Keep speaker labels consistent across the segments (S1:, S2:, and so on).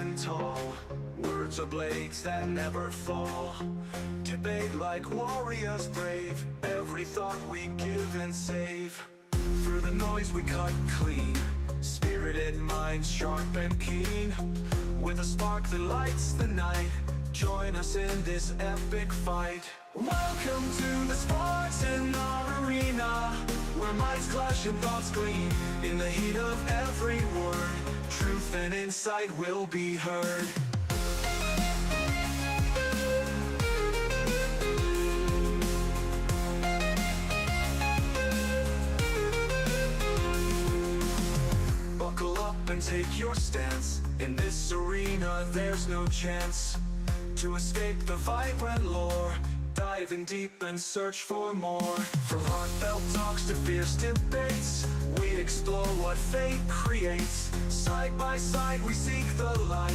S1: stand tall. Words are blades that never fall. Debate like warriors brave. Every thought we give and save. Through the noise we cut clean. Spirited minds sharp and keen. With a spark that lights the night. Join us in this epic fight. Welcome to the Spartan arena, where minds clash and thoughts gleam. In the heat of every word, truth and insight will be heard. Buckle up and take your stance. In this arena there's no chance to escape the vibrant lore. Dive in deep and search for more. From heartfelt talks to fierce debates, we explore what fate creates. Side by side we seek the light.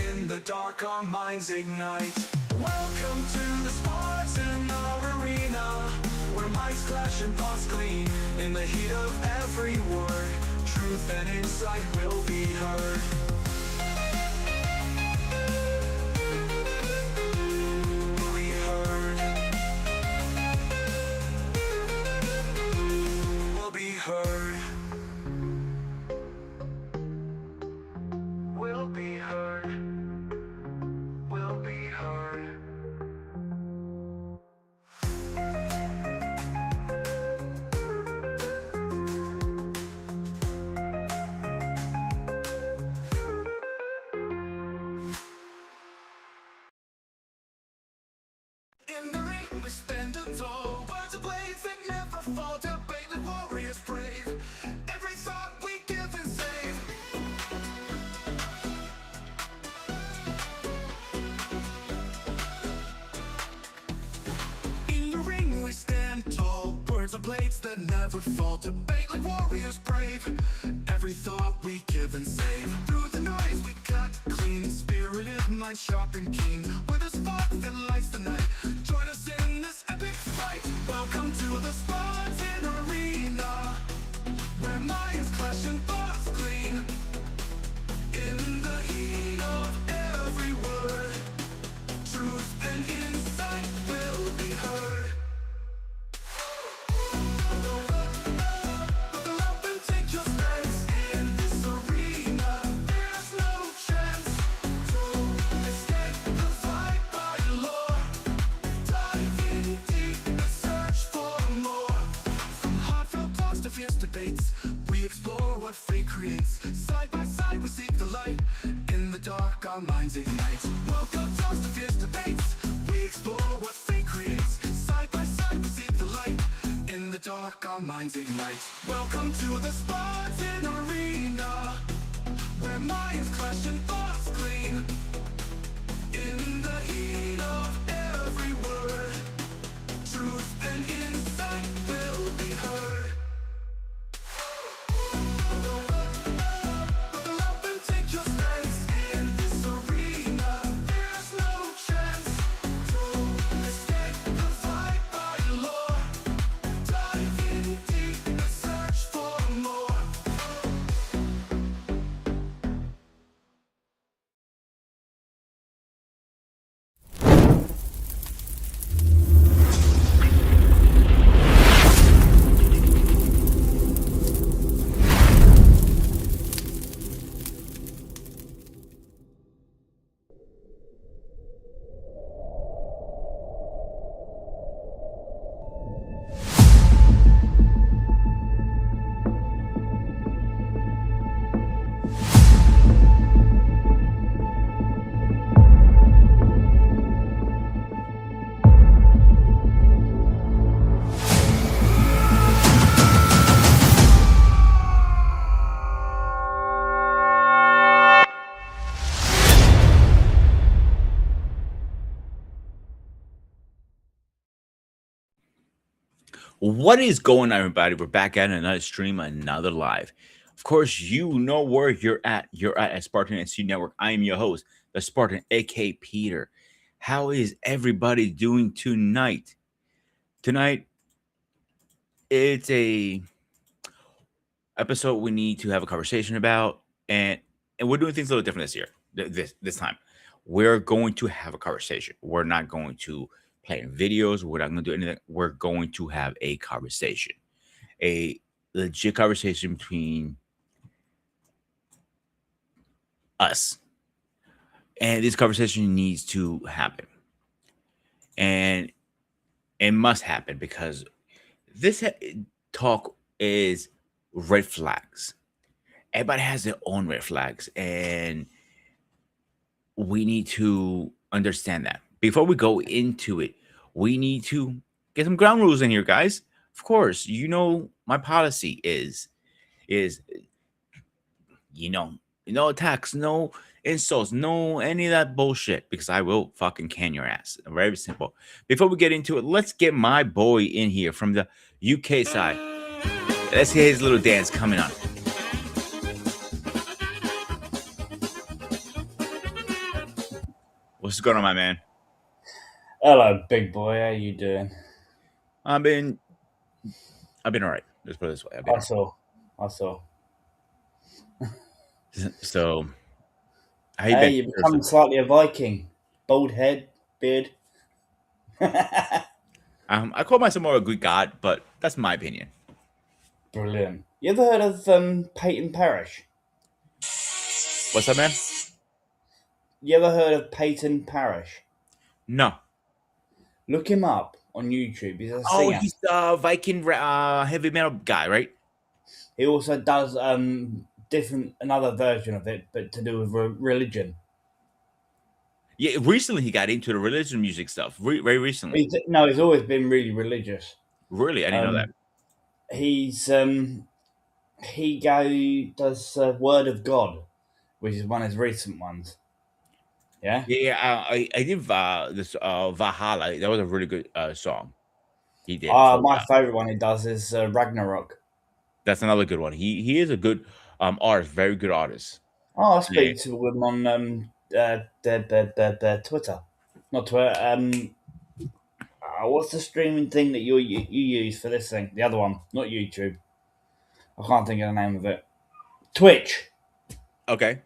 S1: In the dark our minds ignite. Welcome to the Spartan arena, where minds clash and thoughts gleam. In the heat of every word, truth and insight will be heard. Heard. Will be heard. Will be heard. In the ring we stand tall. Words of blades that never fall. Debate like warriors brave. Every thought we give and save. In the ring we stand tall. Words of blades that never fall. Debate like warriors brave. Every thought we give and save. Through the noise we cut clean. Spirited mind sharp and keen. With a spark that lights the night. Join us in this epic fight. Welcome to the Spartan arena, where minds clash and thoughts gleam. In the heat of every word, truth and insight will be heard. Buckle up and take your stance. In this arena, there's no chance to escape the fight by law. Dive in deep and search for more. From heartfelt talks to fierce debates, we explore what fate creates. Side by side we seek the light. In the dark our minds ignite. Welcome talks to fierce debates, we explore what fate creates. Side by side we seek the light. In the dark our minds ignite. Welcome to the Spartan arena, where minds clash and thoughts gleam. In the heat of every word, truth and insight will be heard. Buckle up and take your stance. In this arena, there's no chance to escape the fight by law. Dive in deep and search for more.
S2: What is going on, everybody? We're back at another stream, another live. Of course, you know where you're at. You're at Spartan NC Network. I am your host, the Spartan, aka Peter. How is everybody doing tonight? Tonight, it's a episode we need to have a conversation about, and we're doing things a little different this year. this time. We're going to have a conversation. We're not going to play in videos. We're not going to do anything. We're going to have a conversation, a legit conversation between us. And this conversation needs to happen, and it must happen because this talk is red flags. Everybody has their own red flags, and we need to understand that. Before we go into it, we need to get some ground rules in here, guys. Of course, my policy is you know no attacks, no insults, no any of that bullshit because I will fucking can your ass. Very simple. Before we get into it, let's get my boy in here from the UK side. Let's hear his little dance coming on. What's going on, my man?
S3: Hello, big boy. How you doing?
S2: I've been I've been all right. Let's put it this way. I've been
S3: I
S2: all
S3: saw. I saw.
S2: right. So, how you
S3: Hey,
S2: been?
S3: you're
S2: Seriously.
S3: becoming slightly a Viking. Bald head, beard.
S2: I call myself more a Greek god, but that's my opinion.
S3: Brilliant. You ever heard of Peyton Parrish?
S2: What's up, man?
S3: You ever heard of Peyton Parrish?
S2: No.
S3: Look him up on YouTube. He's a
S2: Oh,
S3: singer.
S2: he's the Viking heavy metal guy, right?
S3: He also does different another version of it, but to do with religion.
S2: Yeah, recently he got into the religion music stuff. Very recently.
S3: No, he's always been really religious.
S2: Really, I didn't know that.
S3: Um, he's does Word of God, which is one of his recent ones. Yeah.
S2: Yeah, I did this Valhalla. That was a really good song he did for.
S3: My favorite one he does is Ragnarok.
S2: That's another good one. He is a good artist, very good artist.
S3: Oh, I
S2: Yeah,
S3: speak to him on Twitter, not Twitter. What's the streaming thing that you use for this thing? The other one, not YouTube. I can't think of the name of it. Twitch.
S2: okay.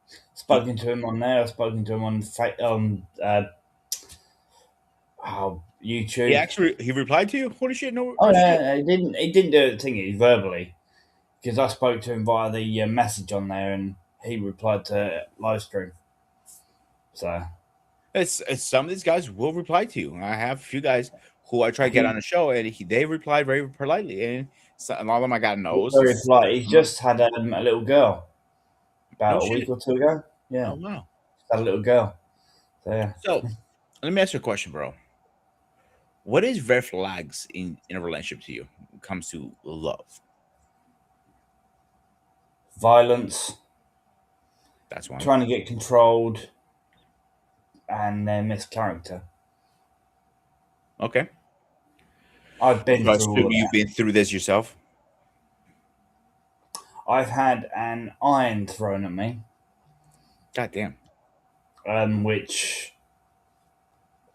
S2: He,
S3: Spoken to him on there. I've spoken to him on
S2: he
S3: YouTube.
S2: actually he replied to you. Holy shit! No,
S3: Oh
S2: no shit.
S3: no, he didn't. He didn't do it thingy verbally because I spoke to him via the message on there, and he replied to live stream. So
S2: It's some of these guys will reply to you. I have a few guys who I try to get on
S3: he
S2: the show, and they replied very politely, and a lot of them I got no's.
S3: very polite. He's just had a little girl
S2: No
S3: about a week
S2: shit.
S3: or two ago.
S2: Oh
S3: Yeah,
S2: wow.
S3: just had a little girl. So yeah,
S2: So let me ask you a question, bro. What is red flags in a relationship to you when it comes to love?
S3: violence,
S2: That's one.
S3: trying to get controlled, and their mischaracter.
S2: Okay.
S3: I've been
S2: So I
S3: through all
S2: assume
S3: of
S2: you've
S3: that.
S2: been through this yourself.
S3: I've had an iron thrown at me,
S2: God damn.
S3: which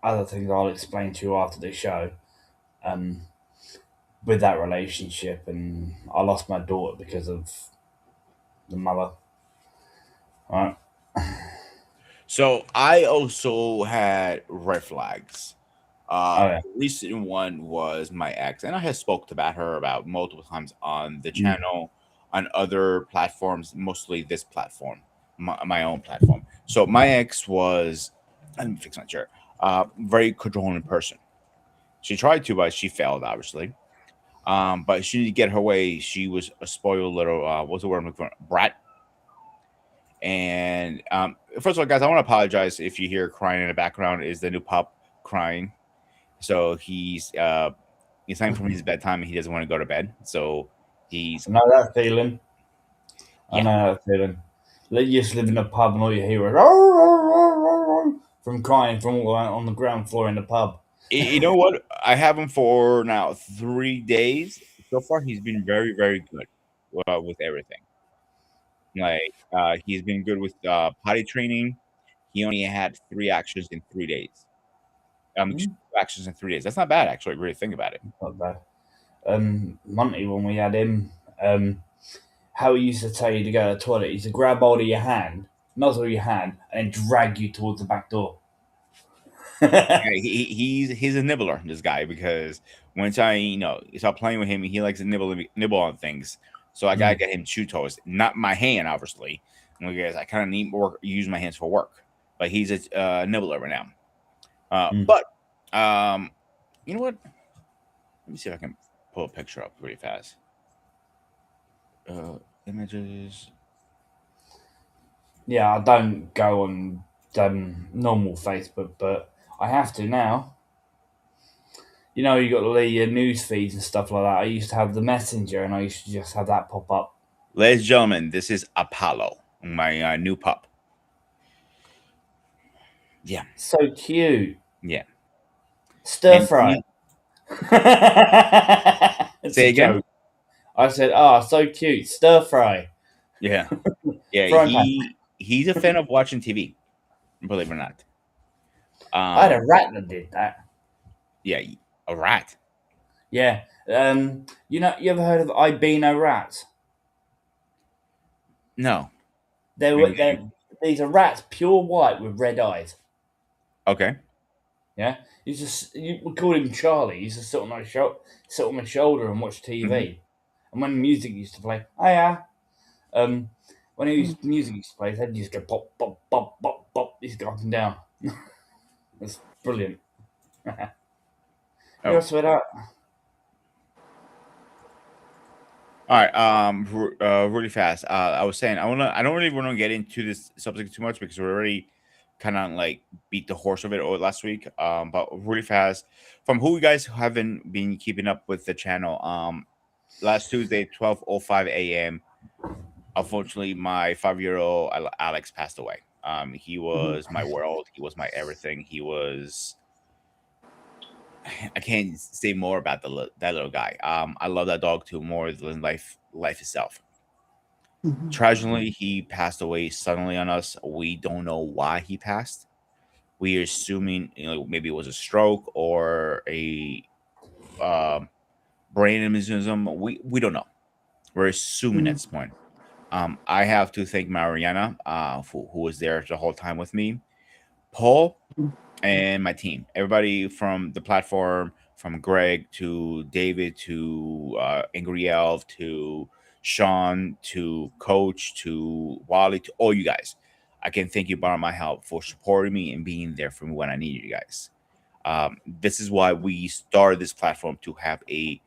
S3: other things I'll explain to you after the show. Um, with that relationship, and I lost my daughter because of the mother. Right?
S2: So I also had red flags.
S3: Oh yeah.
S2: The recent one was my ex, and I had spoke about her about multiple times on the
S3: Mm.
S2: channel, on other platforms, mostly this platform, my own platform. So my ex was, let me fix my chair. Very controlling person. She tried to, but she failed, obviously. But she didn't get her way. She was a spoiled little, what's the word I'm looking for? Brat. And first of all, guys, I want to apologize if you hear crying in the background. Is the new pup crying? So he's time from his bedtime, and he doesn't want to go to bed. So he's
S3: I know that feeling. I
S2: yeah.
S3: know that feeling. You just live in a pub and all you hear is from crying from all on the ground floor in the pub.
S2: You know what? I have him for now 3 days. So far, he's been very, very good with everything. Like he's been good with potty training. He only had 3 actions in 3 days.
S3: Hmm?
S2: 2 actions in 3 days. That's not bad, actually. Really think about it.
S3: Not bad. Monty, when we had him, how he used to tell you to go to the toilet, he used to grab hold of your hand, nuzzle your hand, and then drag you towards the back door.
S2: Yeah, he's a nibbler, this guy, because once I start playing with him, he likes to nibble on things. So I gotta
S3: Mm,
S2: get him chew toys, not my hand, obviously, because I kind of need more use my hands for work. But he's a nibbler right now.
S3: mm.
S2: But you know what? Let me see if I can pull a picture up really fast. Images.
S3: Yeah, I don't go on normal Facebook, but I have to now. You know, you got the news feeds and stuff like that. I used to have the messenger, and I used to just have that pop up.
S2: Ladies and gentlemen, this is Apollo, my new pup. Yeah,
S3: So cute,
S2: yeah.
S3: stir
S2: And
S3: fry.
S2: he,
S3: It's a
S2: say again.
S3: joke. I said, "Ah, so cute, stir fry,
S2: Yeah, yeah.
S3: frying pan."
S2: He's a fan of watching TV. Believe it or not.
S3: I had a
S2: Um,
S3: rat that did that.
S2: yeah, a rat.
S3: Yeah. You know, you ever heard of albino rats?
S2: No.
S3: They were
S2: Maybe.
S3: they These are rats, pure white with red eyes.
S2: Okay.
S3: Yeah, we call him Charlie. He used to sit on my shoulder and watch
S2: Hmm.
S3: TV. And when music used to play, yeah, when music used to play, they'd just go pop, pop, pop, pop, pop. He'd go up and down. It's brilliant. You
S2: Oh,
S3: also that.
S2: all right. Really fast. I was saying I don't really want to get into this subject too much because we already kind of like beat the horse of it over last week. But really fast, from who you guys haven't been keeping up with the channel. Last Tuesday, 12:05 a.m. Unfortunately, my 5-year old Alex passed away. He was my world. He was my everything. He was. I can't say more about that little guy. I love that dog too more than life itself. Tragically, he passed away suddenly on us. We don't know why he passed. We are assuming maybe it was a stroke or a um, brain aneurysm. We don't know. We're assuming at this point. I have to thank Mariana, who was there the whole time with me, Paul, and my team. Everybody from the platform, from Greg to David to Angry Elf to Sean to Coach to Wally to all you guys. I can thank you, bottom of my help, for supporting me and being there for me when I needed you guys. This is why we started this platform to have a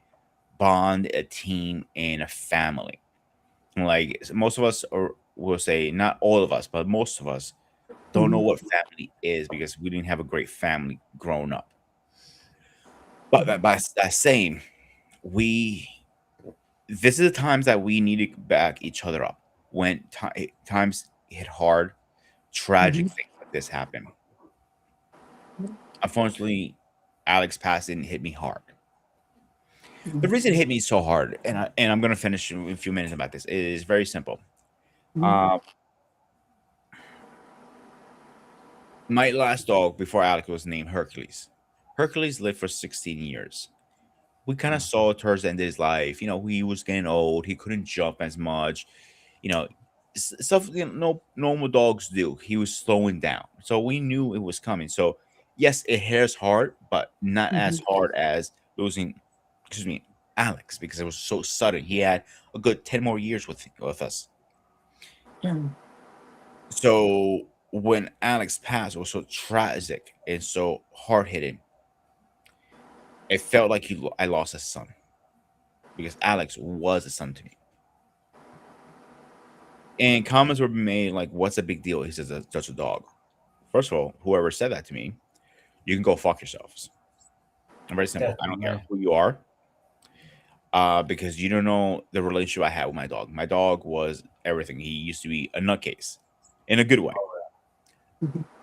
S2: bond, a team, and a family. Like most of us, or will say, not all of us, but most of us don't know what family is because we didn't have a great family growing up. But by that saying, we this is the times that we need to back each other up when times hit hard, tragic things like this happen. Unfortunately, Alex passing hit me hard. The reason it hit me so hard, and I'm gonna finish in a few minutes about this, is very simple. Um, my last dog before Alex was named Hercules. Hercules lived for 16 years. We kind of saw towards the end of his life. He was getting old. He couldn't jump as much. You know, stuff no normal dogs do. He was slowing down, so we knew it was coming. So yes, it hurts hard, but not as hard as losing. Excuse me, Alex, because it was so sudden. He had a good 10 more years with us. So when Alex passed, it was so tragic and so hard hitting. It felt like I lost a son because Alex was a son to me. And comments were made like, "What's a big deal?" He says, "That's just a dog." First of all, whoever said that to me, you can go fuck yourselves. I'm very simple. I don't care
S3: Definitely.
S2: who you are, because you don't know the relationship I had with my dog. My dog was everything. He used to be a nutcase, in a good way.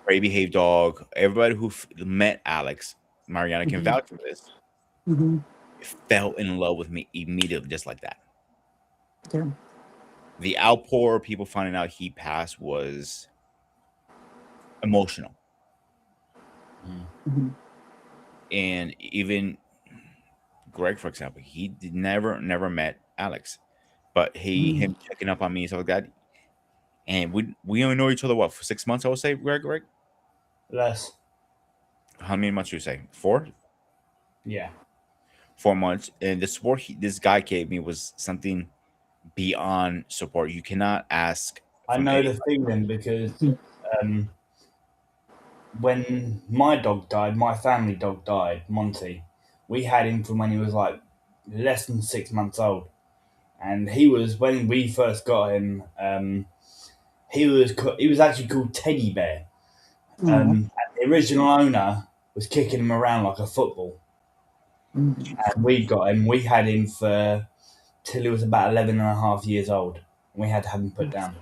S2: Very behaved dog. Everybody who met Alex, Mariana can vouch for this, fell in love with me immediately, just like that. The outpour, people finding out he passed, was emotional.
S3: Mm.
S2: And even Greg, for example, he never met Alex, but him checking up on me and stuff like that, and we only know each other what for 6 months. I would say, Greg.
S3: Less.
S2: How many months do you say? 4,
S3: Yeah.
S2: 4 months. And the support this guy gave me was something beyond support. You cannot ask
S3: I
S2: from
S3: know
S2: any.
S3: the feeling because um, when my dog died, my family dog died, Monty. We had him from when he was like less than 6 months old, and he was when we first got him. He was actually called Teddy Bear. And the original owner was kicking him around like a football, and we got him. We had him for till he was about 11 and a half years old. And we had to have him put down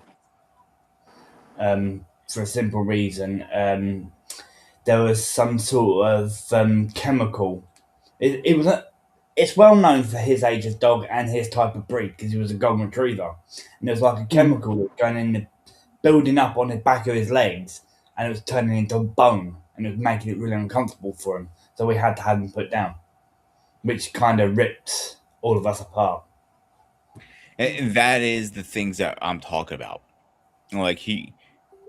S3: for a simple reason. There was some sort of chemical. It was a, it's well known for his age of dog and his type of breed because he was a golden retriever, and there was like a chemical that was going in the building up on the back of his legs, and it was turning into bone, and it was making it really uncomfortable for him. So we had to have him put down, which kind of ripped all of us apart.
S2: And that is the things that I'm talking about. Like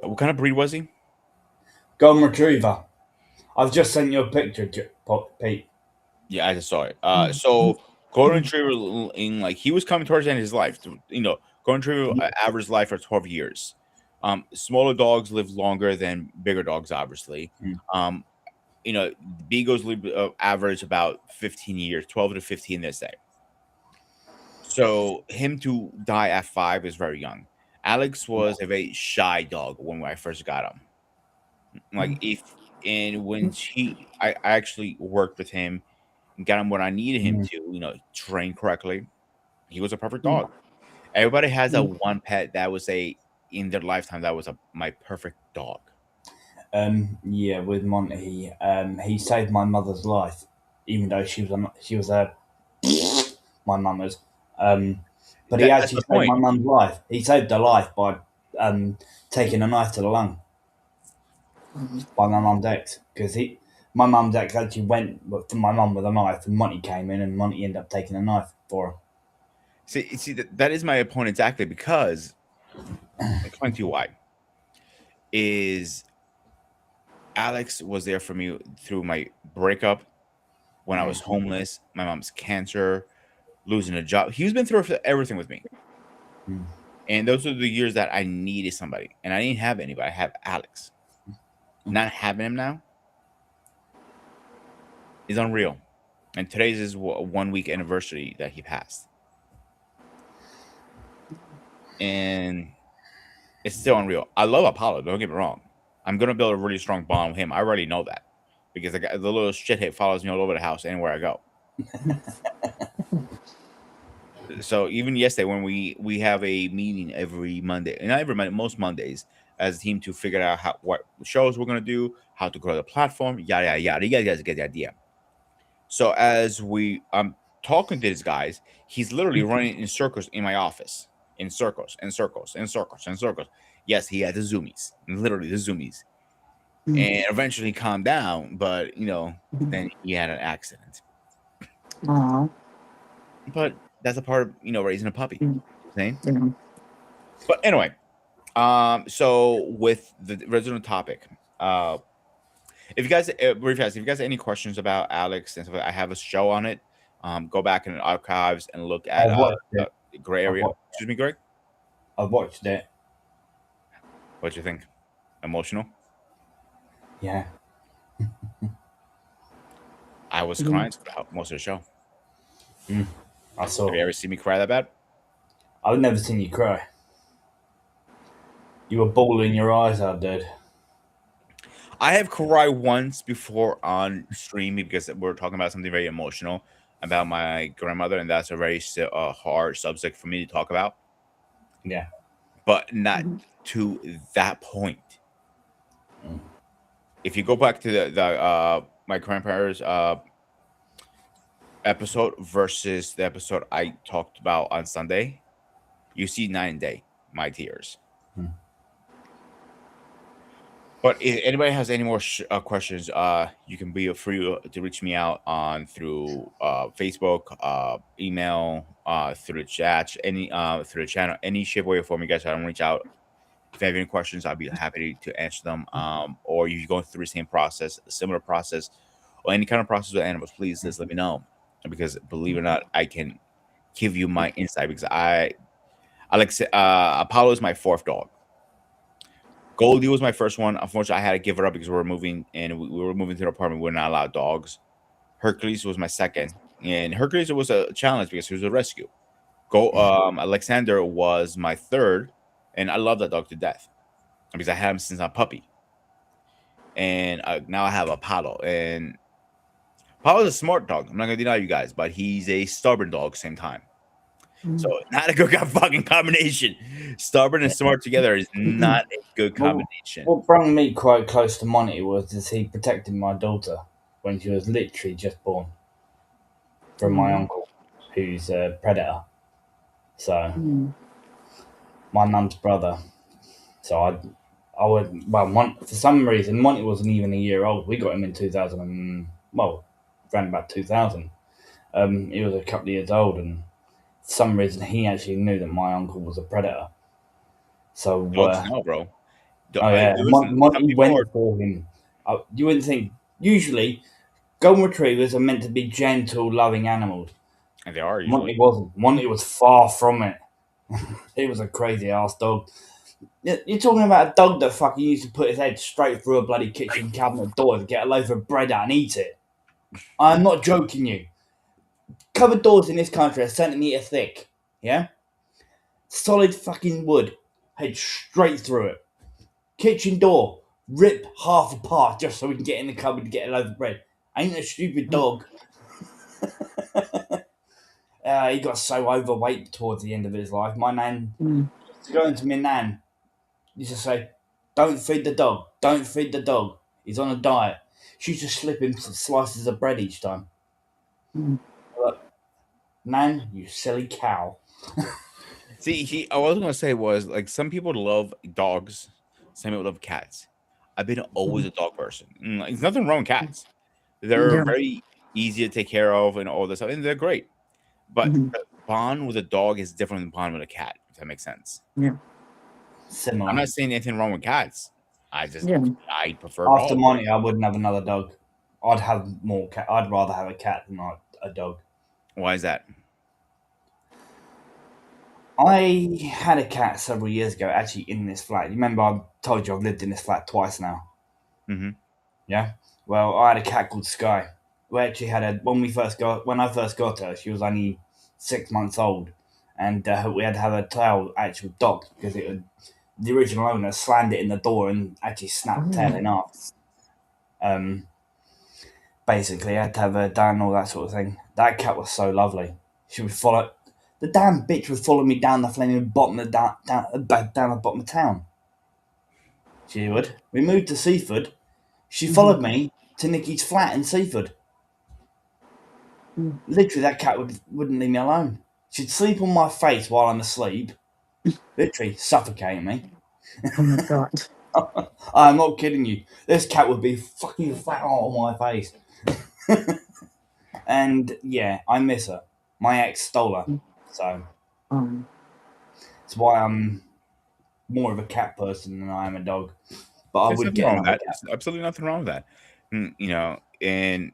S2: what kind of breed was he?
S3: Golden retriever. I've just sent you a picture, Pete.
S2: Yeah, I just saw it. So golden retriever in like he was coming towards the end of his life. Golden retriever average life for 12 years. Smaller dogs live longer than bigger dogs, obviously.
S3: Mm.
S2: Um, beagles live average about 15 years, 12 to 15 they say. So him to die at 5 is very young. Alex was a very shy dog when I first got him. Like if and when I actually worked with him and got him what I needed him
S3: Mm.
S2: to, train correctly. He was a perfect dog. Everybody has a one pet that was a in their lifetime that was my perfect dog.
S3: Yeah, with Monty, he saved my mother's life, even though she was a my mama's. But he
S2: That's
S3: actually
S2: the
S3: saved
S2: point.
S3: my mum's life. He saved her life by um, taking a knife to the lung by my mum's ex. Because my mum's ex actually went for my mum with a knife, and Monty came in, and Monty ended up taking a knife for her.
S2: See that is my opponent exactly because I'll explain to you why. Is Alex was there for me through my breakup when I was homeless, my mom's cancer, losing a job. He's been through everything with me.
S3: Mm.
S2: And those are the years that I needed somebody. And I didn't have anybody. I have Alex. Not having him now is unreal. And today's is 1 week anniversary that he passed. And it's still unreal. I love Apollo, don't get me wrong. I'm going to build a really strong bond with him. I already know that. Because the little shithead follows me all over the house anywhere I go. So even yesterday when we have a meeting every Monday, and not every Monday, most Mondays, as a team to figure out what shows we're gonna do, how to grow the platform, yada yada yada. You guys get the idea. So as I'm talking to these guys, he's literally running in circles in my office, in circles, in circles, in circles, in circles. Yes, he had the zoomies, literally the zoomies, and eventually calmed down. But then he had an accident. But that's a part of raising a puppy. Saying. But anyway, so with the original topic, if you guys, very fast, if you guys have any questions about Alex and stuff, I have a show on it. Go back in the archives and look at
S3: I've watched it.
S2: the gray
S3: I've
S2: area.
S3: watched,
S2: Excuse me, Greg.
S3: I've watched it.
S2: What you think? Emotional?
S3: Yeah.
S2: I was crying throughout most of the show.
S3: I saw.
S2: Have you ever seen me cry that bad?
S3: I've never seen you cry. You were bawling your eyes out, dude.
S2: I have cried once before on stream because we're talking about something very emotional about my grandmother, and that's a very hard subject for me to talk about.
S3: Yeah.
S2: But not to that point.
S3: Mm.
S2: If you go back to the my grandparents episode versus the episode I talked about on Sunday, you see night and day my tears.
S3: Mm.
S2: But if anybody has any more questions, you can be free to reach me out on through Facebook, email, through the chat, any through the channel, any shape, way, or form you guys want to reach out. If you have any questions, I'll be happy to answer them. Or if you're going through the same process, a similar process, or any kind of process with animals, please just let me know. Because believe it or not, I can give you my insight because I like to say, Apollo is my fourth dog. Goldie was my first one. Unfortunately, I had to give her up because we were moving and we were moving to an apartment. We are not allowed dogs. Hercules was my second, and Hercules was a challenge because he was a rescue. Go Alexander was my third, and I love that dog to death because I had him since I'm a puppy, and now I have Apollo. And Apollo's a smart dog. I'm not gonna deny you guys, but he's a stubborn dog same time. So not a good fucking combination. Stubborn and smart together is not a good
S3: Well,
S2: combination.
S3: what brought me quite close to Monty was is he protected my daughter when she was literally just born from my uncle, who's a predator. So my mum's brother. So I would well, for some reason Monty wasn't even a year old. We got him in 2000, well, around about 2000. He was a couple of years old, and for some reason he actually knew that my uncle was a predator. So
S2: Dogs know, bro.
S3: oh yeah,
S2: Listen, some
S3: Monty
S2: people are,
S3: went for him. You wouldn't think usually golden retrievers are meant to be gentle, loving animals.
S2: and they are
S3: Monty
S2: usually.
S3: wasn't. Monty was far from it. He was a crazy ass dog. You're talking about a dog that fucking used to put his head straight through a bloody kitchen cabinet door to get a loaf of bread out and eat it. I'm not joking you. Cupboard doors in this country are a centimetre thick. Yeah? Solid fucking wood. Head straight through it. Kitchen door. Rip half apart just so we can get in the cupboard to get a loaf of bread. Ain't a stupid dog. He got so overweight towards the end of his life. My nan, to go into my nan, used to say, "Don't feed the dog. Don't feed the dog. He's on a diet." She used to slip him some slices of bread each time. Look, Nan, you silly cow.
S2: See, I was gonna say was like some people love dogs, some people love cats. I've been always a dog person. Like, there's nothing wrong with cats. They're
S4: Yeah.
S2: very easy to take care of and all this stuff, and they're great. But
S4: Mhm.
S2: the bond with a dog is different than bond with a cat. If that makes sense.
S4: Yeah.
S2: I'm
S3: Similar.
S2: not saying anything wrong with cats.
S4: Yeah.
S2: I prefer
S3: After
S2: dogs.
S3: money, I wouldn't have another dog. I'd have more cat. I'd rather have a cat than a dog.
S2: Why is that?
S3: I had a cat several years ago, actually in this flat. You remember I told you I've lived in this flat twice now.
S2: Hmm.
S3: Yeah. Well, I had a cat called Sky. We actually had a when I first got her, she was only 6 months old, and we had to have her tail actual docked because the original owner slammed it in the door and actually snapped the tail in half. Um, Basically, I had to have her done all that sort of thing. That cat was so lovely. She would follow. The damn bitch would follow me down the flaming bottom of down the bottom of town. She would. We moved to Seaford. She followed me to Nikki's flat in Seaford. Literally, that cat wouldn't leave me alone. She'd sleep on my face while I'm asleep. Literally suffocating me.
S4: Oh my god.
S3: I'm not kidding you. This cat would be fucking flat on my face. And yeah, I miss her. My ex stole her. So
S4: Um.
S3: that's why I'm more of a cat person than I am a dog. But I
S2: There's
S3: would
S2: nothing
S3: get
S2: wrong with
S3: another
S2: that.
S3: cat.
S2: There's absolutely nothing wrong with that. You know, and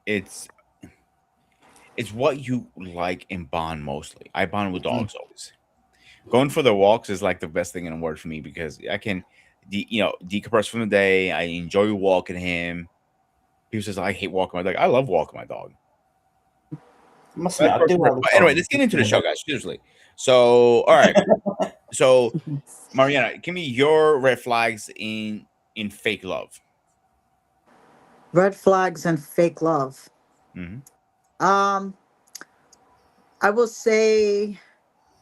S2: it's it's what you like and bond mostly. I bond with
S3: Mm.
S2: dogs always. Going for the walks is like the best thing in the world for me because I can, decompress from the day. I enjoy walking him. People says I hate walking my dog. I love walking my dog.
S3: I must admit,
S2: Best
S3: I
S2: part
S3: do
S2: for it.
S3: have a
S2: But anyway,
S3: dog.
S2: let's get into the show, guys. Seriously. So, all right. So, Mariana, give me your red flags in fake love.
S4: Red flags and fake love.
S2: Hmm.
S4: Um. I will say,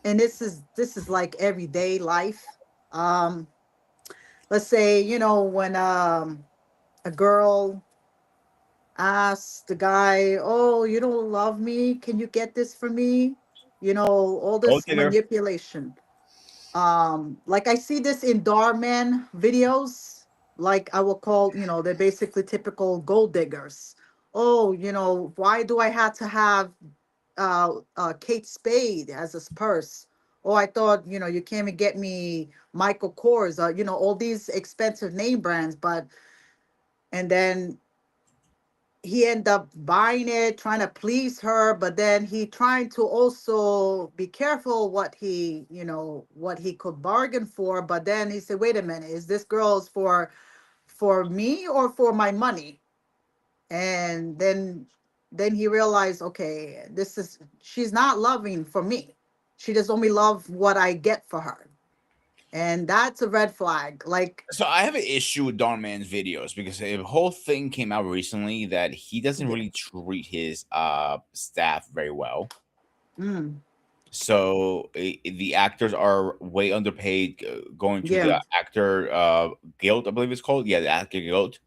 S4: and this is like everyday life. Um. Let's say when a girl asks the guy, "Oh, you don't love me? Can you get this for me?" All
S2: Gold
S4: this
S2: digger.
S4: manipulation. Like I see this in Darman videos. Like I will call, they're basically typical gold diggers. Oh, why do I have to have Kate Spade as a purse? oh, I thought, you came and get me Michael Kors, all these expensive name brands, and then he ended up buying it, trying to please her, but then he trying to also be careful what he could bargain for. But then he said, wait a minute, is this girl's for me or for my money? And then he realized, okay, she's not loving for me. She just only love what I get for her. And that's a red flag. Like,
S2: So I have an issue with Don Man's videos because a whole thing came out recently that he doesn't
S4: yeah,
S2: really treat his staff very well.
S4: mm,
S2: So the actors are way underpaid, going to
S4: yeah,
S2: the actor guild, I believe it's called. Yeah, the actor guild.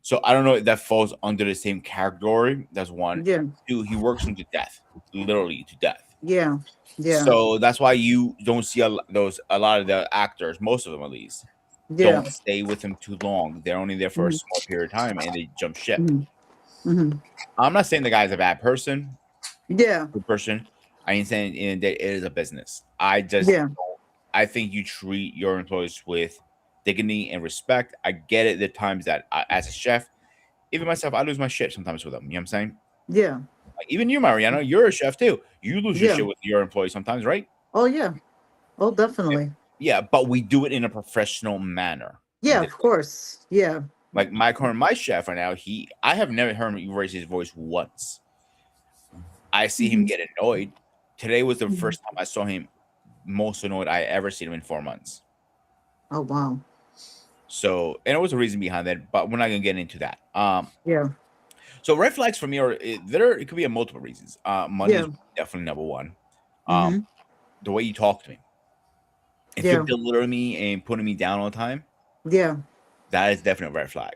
S2: So I don't know if that falls under the same category. That's one.
S4: yeah,
S2: Two, he works him to death, literally to death.
S4: yeah, yeah,
S2: So that's why you don't see a lot of the actors, most of them at least,
S4: yeah,
S2: don't stay with him too long. They're only there for a
S4: mm,
S2: small period of time and they jump ship.
S4: mm, mm,
S2: I'm not saying the guy's a bad person,
S4: yeah,
S2: good person. I ain't saying that it is a business. I just
S4: yeah,
S2: I think you treat your employees with dignity and respect. I get it. The times that as a chef, even myself, I lose my shit sometimes with them. You know what I'm saying?
S4: yeah,
S2: Like even you, Mariano, you're a chef too. You lose your
S4: yeah.
S2: shit with your employees sometimes, right?
S4: Oh, yeah. Oh, definitely.
S2: Yeah, but we do it in a professional manner.
S4: Yeah, of course. Yeah.
S2: Like my chef right now, I have never heard him raise his voice once. I see him
S4: Hmm.
S2: get annoyed. Today was the
S4: Hmm.
S2: first time I saw him most annoyed I ever seen him in 4 months.
S4: Oh, wow.
S2: So, and there was a reason behind that, but we're not gonna get into that.
S4: Yeah.
S2: So red flags for me are it could be a multiple reasons. Money
S4: Yeah.
S2: is definitely number one. Um,
S4: Hmm.
S2: the way you talk to me. If you're
S4: Yeah.
S2: belittling me and putting me down all the time,
S4: Yeah.
S2: that is definitely a red flag.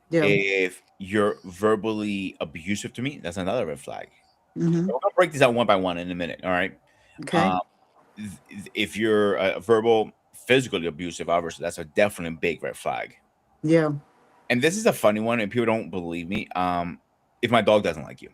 S4: Yeah.
S2: If you're verbally abusive to me, that's another red flag.
S4: Hmm.
S2: So we're gonna break these out one by one in a minute. All right.
S4: Okay.
S2: Um, if you're verbal, physically abusive, obviously, that's a definitely big red flag.
S4: Yeah.
S2: And this is a funny one, and people don't believe me. If my dog doesn't like you,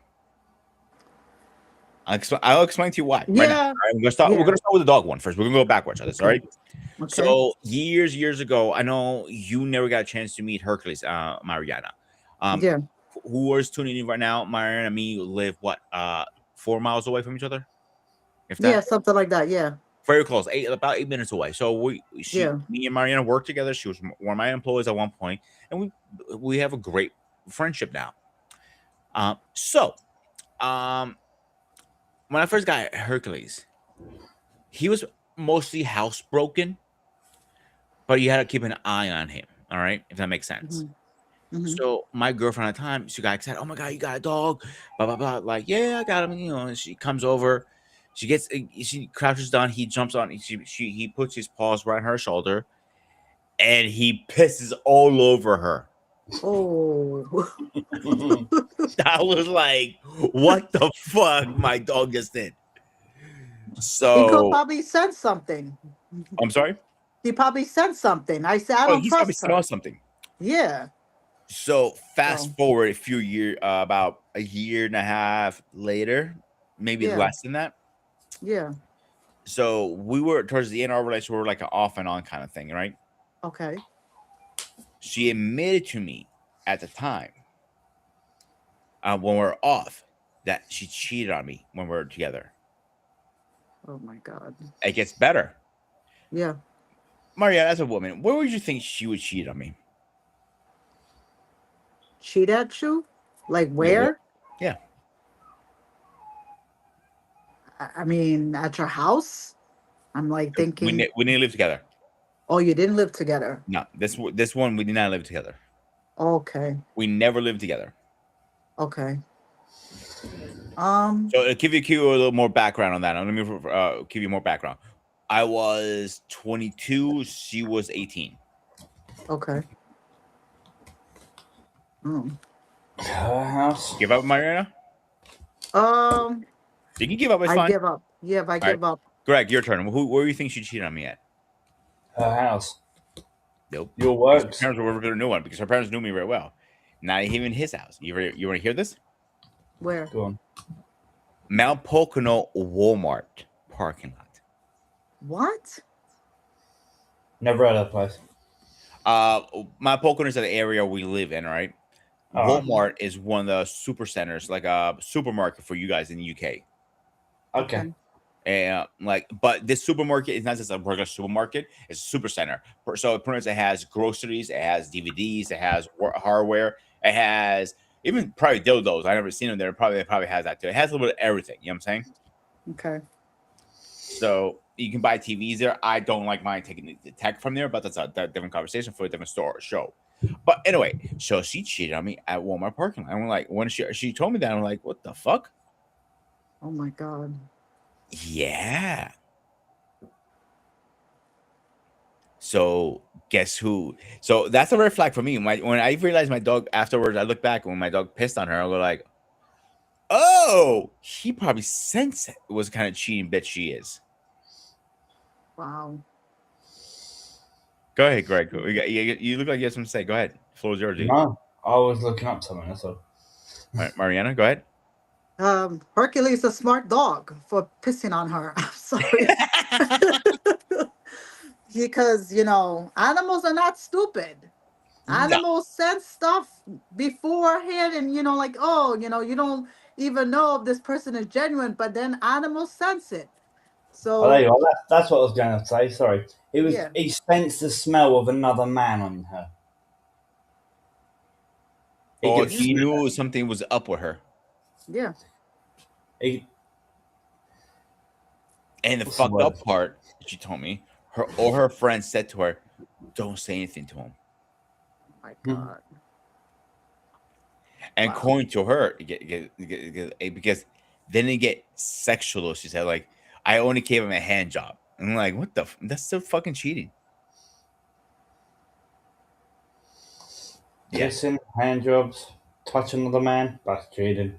S2: I'll explain to you why right now. All
S4: Yeah.
S2: right, we're gonna start. We're
S4: Yeah.
S2: gonna start with the dog one first. We're gonna go backwards on this. All
S4: Okay.
S2: right.
S4: Okay.
S2: So years ago, I know you never got a chance to meet Hercules, Mariana. Um,
S4: Yeah.
S2: who is tuning in right now? Mariana and me live what 4 miles away from each other, if
S4: Yeah.
S2: that.
S4: Something like that. Yeah.
S2: Very close, about 8 minutes away. So
S4: Yeah.
S2: me and Mariana worked together. She was one of my employees at one point, and we have a great friendship now. So when I first got Hercules, he was mostly housebroken, but you had to keep an eye on him. All right, if that makes sense.
S4: Hmm. Hmm.
S2: So my girlfriend at the time, she got excited. Oh my god, you got a dog? Blah blah blah. Like, yeah, I got him. And she comes over. She crouches down. He jumps on. He puts his paws right on her shoulder, and he pisses all over her.
S4: Oh.
S2: I was like, what the fuck? My dog just did.
S4: He could
S2: So
S4: probably sense something.
S2: I'm sorry.
S4: He probably said something. I said, I
S2: Oh,
S4: don't
S2: he's probably
S4: trust her.
S2: smelled something.
S4: Yeah.
S2: So fast
S4: So,
S2: forward a few years, about a year and a half later, maybe
S4: yeah.
S2: less than that.
S4: Yeah.
S2: So we were towards the end of our relationship, we were like an off and on kind of thing, right?
S4: Okay.
S2: She admitted to me at the time, when we are off, that she cheated on me when we were together.
S4: Oh, my God.
S2: It gets better.
S4: Yeah.
S2: Maria, as a woman, where would you think she would cheat on me?
S4: Cheat at you? Like
S2: Yeah,
S4: where?
S2: yeah.
S4: I mean, at your house? I'm like thinking,
S2: We didn't live together.
S4: oh, you didn't live together.
S2: No, this one we did not live together.
S4: Okay.
S2: We never lived together.
S4: Okay.
S2: So to give you a little more background on that, let me give you more background. I was 22. She was 18.
S4: Okay. Oh.
S3: Her house.
S2: Give up, Mariana?
S4: Um,
S2: You can give up. It's
S4: I
S2: fine.
S4: give up. Yeah, if I
S2: right.
S4: give up.
S2: Greg, your turn. Where do you think she cheated on me at?
S3: Her house.
S2: Nope.
S3: Your
S2: Her
S3: works.
S2: parents were working for a new one because her parents knew me very well. Not even his house. You want to hear this?
S4: Where?
S3: Go on.
S2: Mount Pocono Walmart parking lot.
S4: What?
S3: Never heard of that place.
S2: Uh, my Pocono is the area we live in, right?
S3: All right.
S2: Walmart is one of the super centers, like a supermarket for you guys in the UK.
S3: Okay.
S4: Okay.
S2: And like, but this supermarket is not just a regular supermarket; it's a super center. So it pretty much it has groceries, it has DVDs, it has hardware, it has even probably dildos. I never seen them there. Probably it probably has that too. It has a little bit of everything. You know what I'm saying?
S4: Okay.
S2: So you can buy TVs there. I don't like mine taking the tech from there, but that's a different conversation for a different store or show. But anyway, so she cheated on me at Walmart parking lot. I'm like, when she told me that, I'm like, what the fuck?
S4: Oh my God.
S2: Yeah. So guess who? So that's a red flag for me. When I realized my dog afterwards, I look back when my dog pissed on her. I was like, oh, he probably sensed it was kind of cheating bitch she is.
S4: Wow.
S2: Go ahead, Greg. You look like you have something to say. Go ahead. Floor's yours, dude.
S3: No, I was looking up something. That's all.
S2: Mariana, go ahead.
S4: Hercules a smart dog for pissing on her. I'm sorry. Because, animals are not stupid.
S2: No.
S4: Animals sense stuff beforehand, and, like, oh, you don't even know if this person is genuine, but then animals sense it.
S3: Oh, there
S4: So,
S3: you are. That's what I was going to say. Sorry.
S4: yeah.
S3: He sensed the smell of another man on her. He
S2: Oh,
S3: could
S2: he
S4: Hmm.
S3: feel
S2: knew something was up with her.
S4: Yeah.
S3: it.
S2: And the
S3: What's the
S2: fucked
S3: word?
S2: up part, she told me, her friends said to her, don't say anything to him.
S4: My
S3: Hmm.
S4: God.
S2: And
S4: Wow.
S2: according to her, because then they get sexual. She said, like, I only gave him a hand job. And I'm like, what the? That's still fucking cheating. Yeah.
S3: Kissing, hand jobs, touching another man. That's cheating.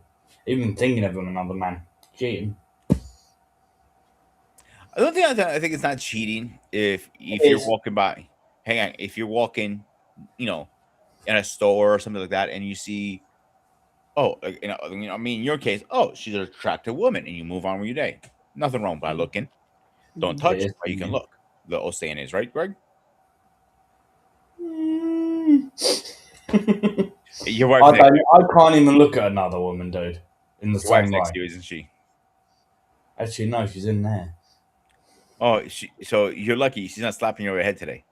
S3: Even thinking of another man. Cheating.
S2: I don't think I think it's not cheating if
S3: It
S2: you're
S3: is.
S2: walking by. Hang on, if you're walking, you know, in a store or something like that, and you see, oh, like, I mean, in your case, oh, she's an attractive woman, and you move on with your day. Nothing wrong by looking. Don't
S4: Hmm.
S3: It
S2: touch,
S3: is
S2: but you can
S3: cheating.
S2: look. The old saying is right, Greg.
S3: Mm.
S2: Your wife's next.
S3: I can't even look at another woman, dude, in the
S2: Your wife's
S3: same
S2: next
S3: light.
S2: to you, isn't she?
S3: Actually, no, she's in there.
S2: Oh, so you're lucky she's not slapping you over the head today.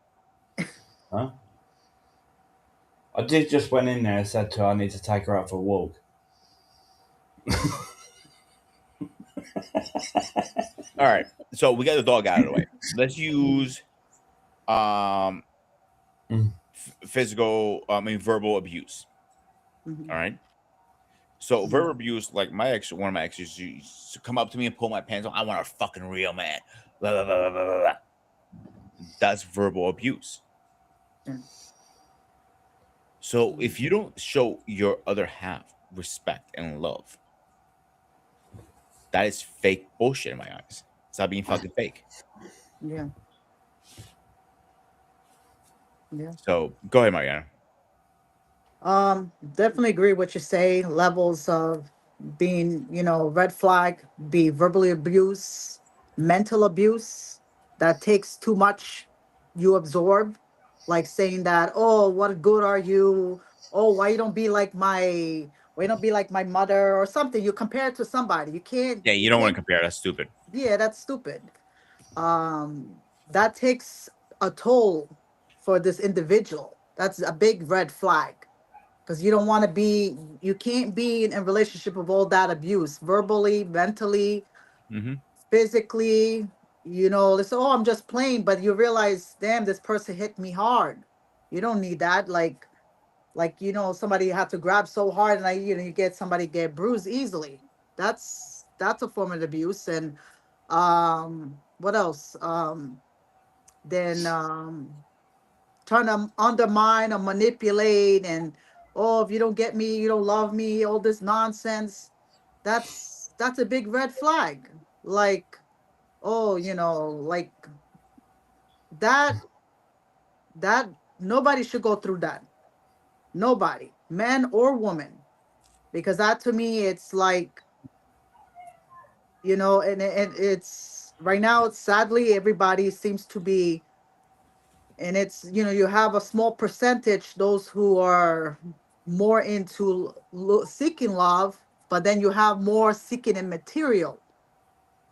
S3: Huh? I did just went in there and said to her I need to take her out for a walk.
S2: All right. So we got the dog out of the way. Let's use um
S3: Mm.
S2: physical, I mean verbal abuse.
S4: Hmm.
S2: All right. So
S4: Hmm.
S2: verbal abuse, like one of my exes used to come up to me and pull my pants on. I want a fucking real man. Blah, blah, blah, blah, blah, blah. That's verbal abuse.
S4: Yeah.
S2: So if you don't show your other half respect and love, that is fake bullshit in my eyes. Stop being fucking fake.
S4: Yeah. Yeah.
S2: So go ahead, Mariana.
S4: Definitely agree what you say. Levels of being, red flag, be verbally abuse, mental abuse that takes too much, you absorb, like saying that, oh, what good are you? Oh, why you don't be like my mother or something. You compare it to somebody.
S2: Yeah, you
S4: You
S2: don't want to
S4: can't,
S2: compare. That's stupid.
S4: yeah, that's stupid. That takes a toll for this individual. That's a big red flag because you can't be in a relationship with all that abuse, verbally, mentally,
S2: Hmm.
S4: physically. They say, oh, I'm just playing, but you realize, damn, this person hit me hard. You don't need that. Somebody had to grab so hard, and you get somebody get bruised easily. That's a form of abuse. And what else? Then trying to undermine or manipulate, and, oh, if you don't get me, you don't love me, all this nonsense. That's a big red flag. Like, oh, like that that nobody should go through that. Nobody, man or woman, because that, to me, it's like, and it's right now, sadly, everybody seems to be, and it's, you have a small percentage those who are more into seeking love, but then you have more seeking in material,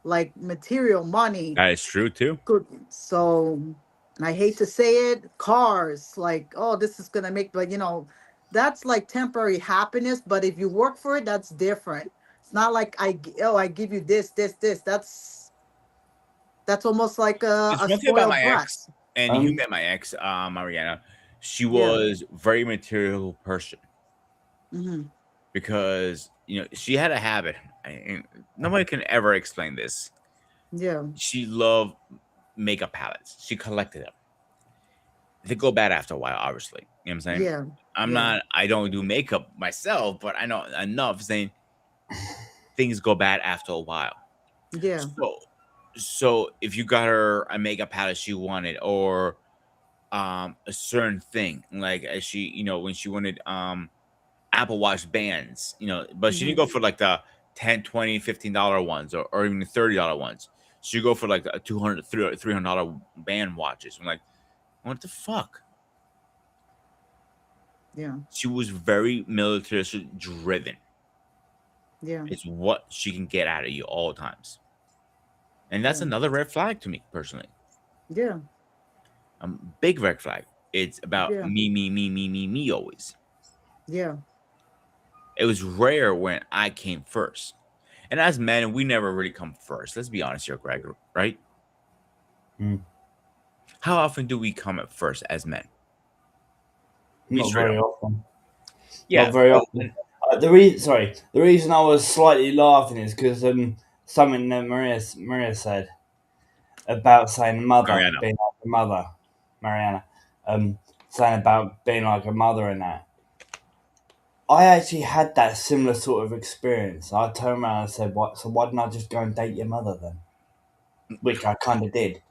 S4: like material money.
S2: That is true too.
S4: Good. So I hate to say it, cars, like, oh, this is gonna make, but that's like temporary happiness. But if you work for it, that's different. It's not like I give you this. That's almost like a
S2: It's one thing about
S4: spoiled
S2: my
S4: brat.
S2: ex, and you
S3: Um,
S2: met my ex, Mariana. She
S4: Yeah.
S2: was very material person
S4: Hmm.
S2: because she had a habit, and nobody can ever explain this.
S4: Yeah.
S2: She loved makeup palettes. She collected them. They go bad after a while, obviously. You know what I'm saying?
S4: Yeah.
S2: I'm
S4: Yeah.
S2: not. I don't do makeup myself, but I know enough saying things go bad after a while.
S4: Yeah.
S2: So if you got her a makeup palette she wanted, or a certain thing, like as she, when she wanted Apple Watch bands, but she didn't
S4: Hmm.
S2: go for like the 10, 20, $15 ones, or even the $30 ones. She go for like a 200, $300 band watches. I'm like, what the fuck?
S4: Yeah.
S2: She was very military driven.
S4: Yeah.
S2: It's what she can get out of you all times. And that's
S4: Yeah.
S2: another red flag to me personally.
S4: Yeah.
S2: Big red flag. It's about
S4: Yeah.
S2: me, me, me, me, me, me always.
S4: Yeah.
S2: It was rare when I came first. And as men, we never really come first. Let's be honest here, Greg, right?
S3: mm,
S2: How often do we come at first as men? Be
S3: not
S2: straight up.
S3: very often. Not
S2: Yeah.
S3: very
S2: So,
S3: often. The reason I was slightly laughing is because something that Maria said about saying mother
S2: Mariana.
S3: being like a mother, Mariana, saying about being like a mother and that. I actually had that similar sort of experience. I turned around and said, "What? So why didn't I just go and date your mother then?" Which I kind of did.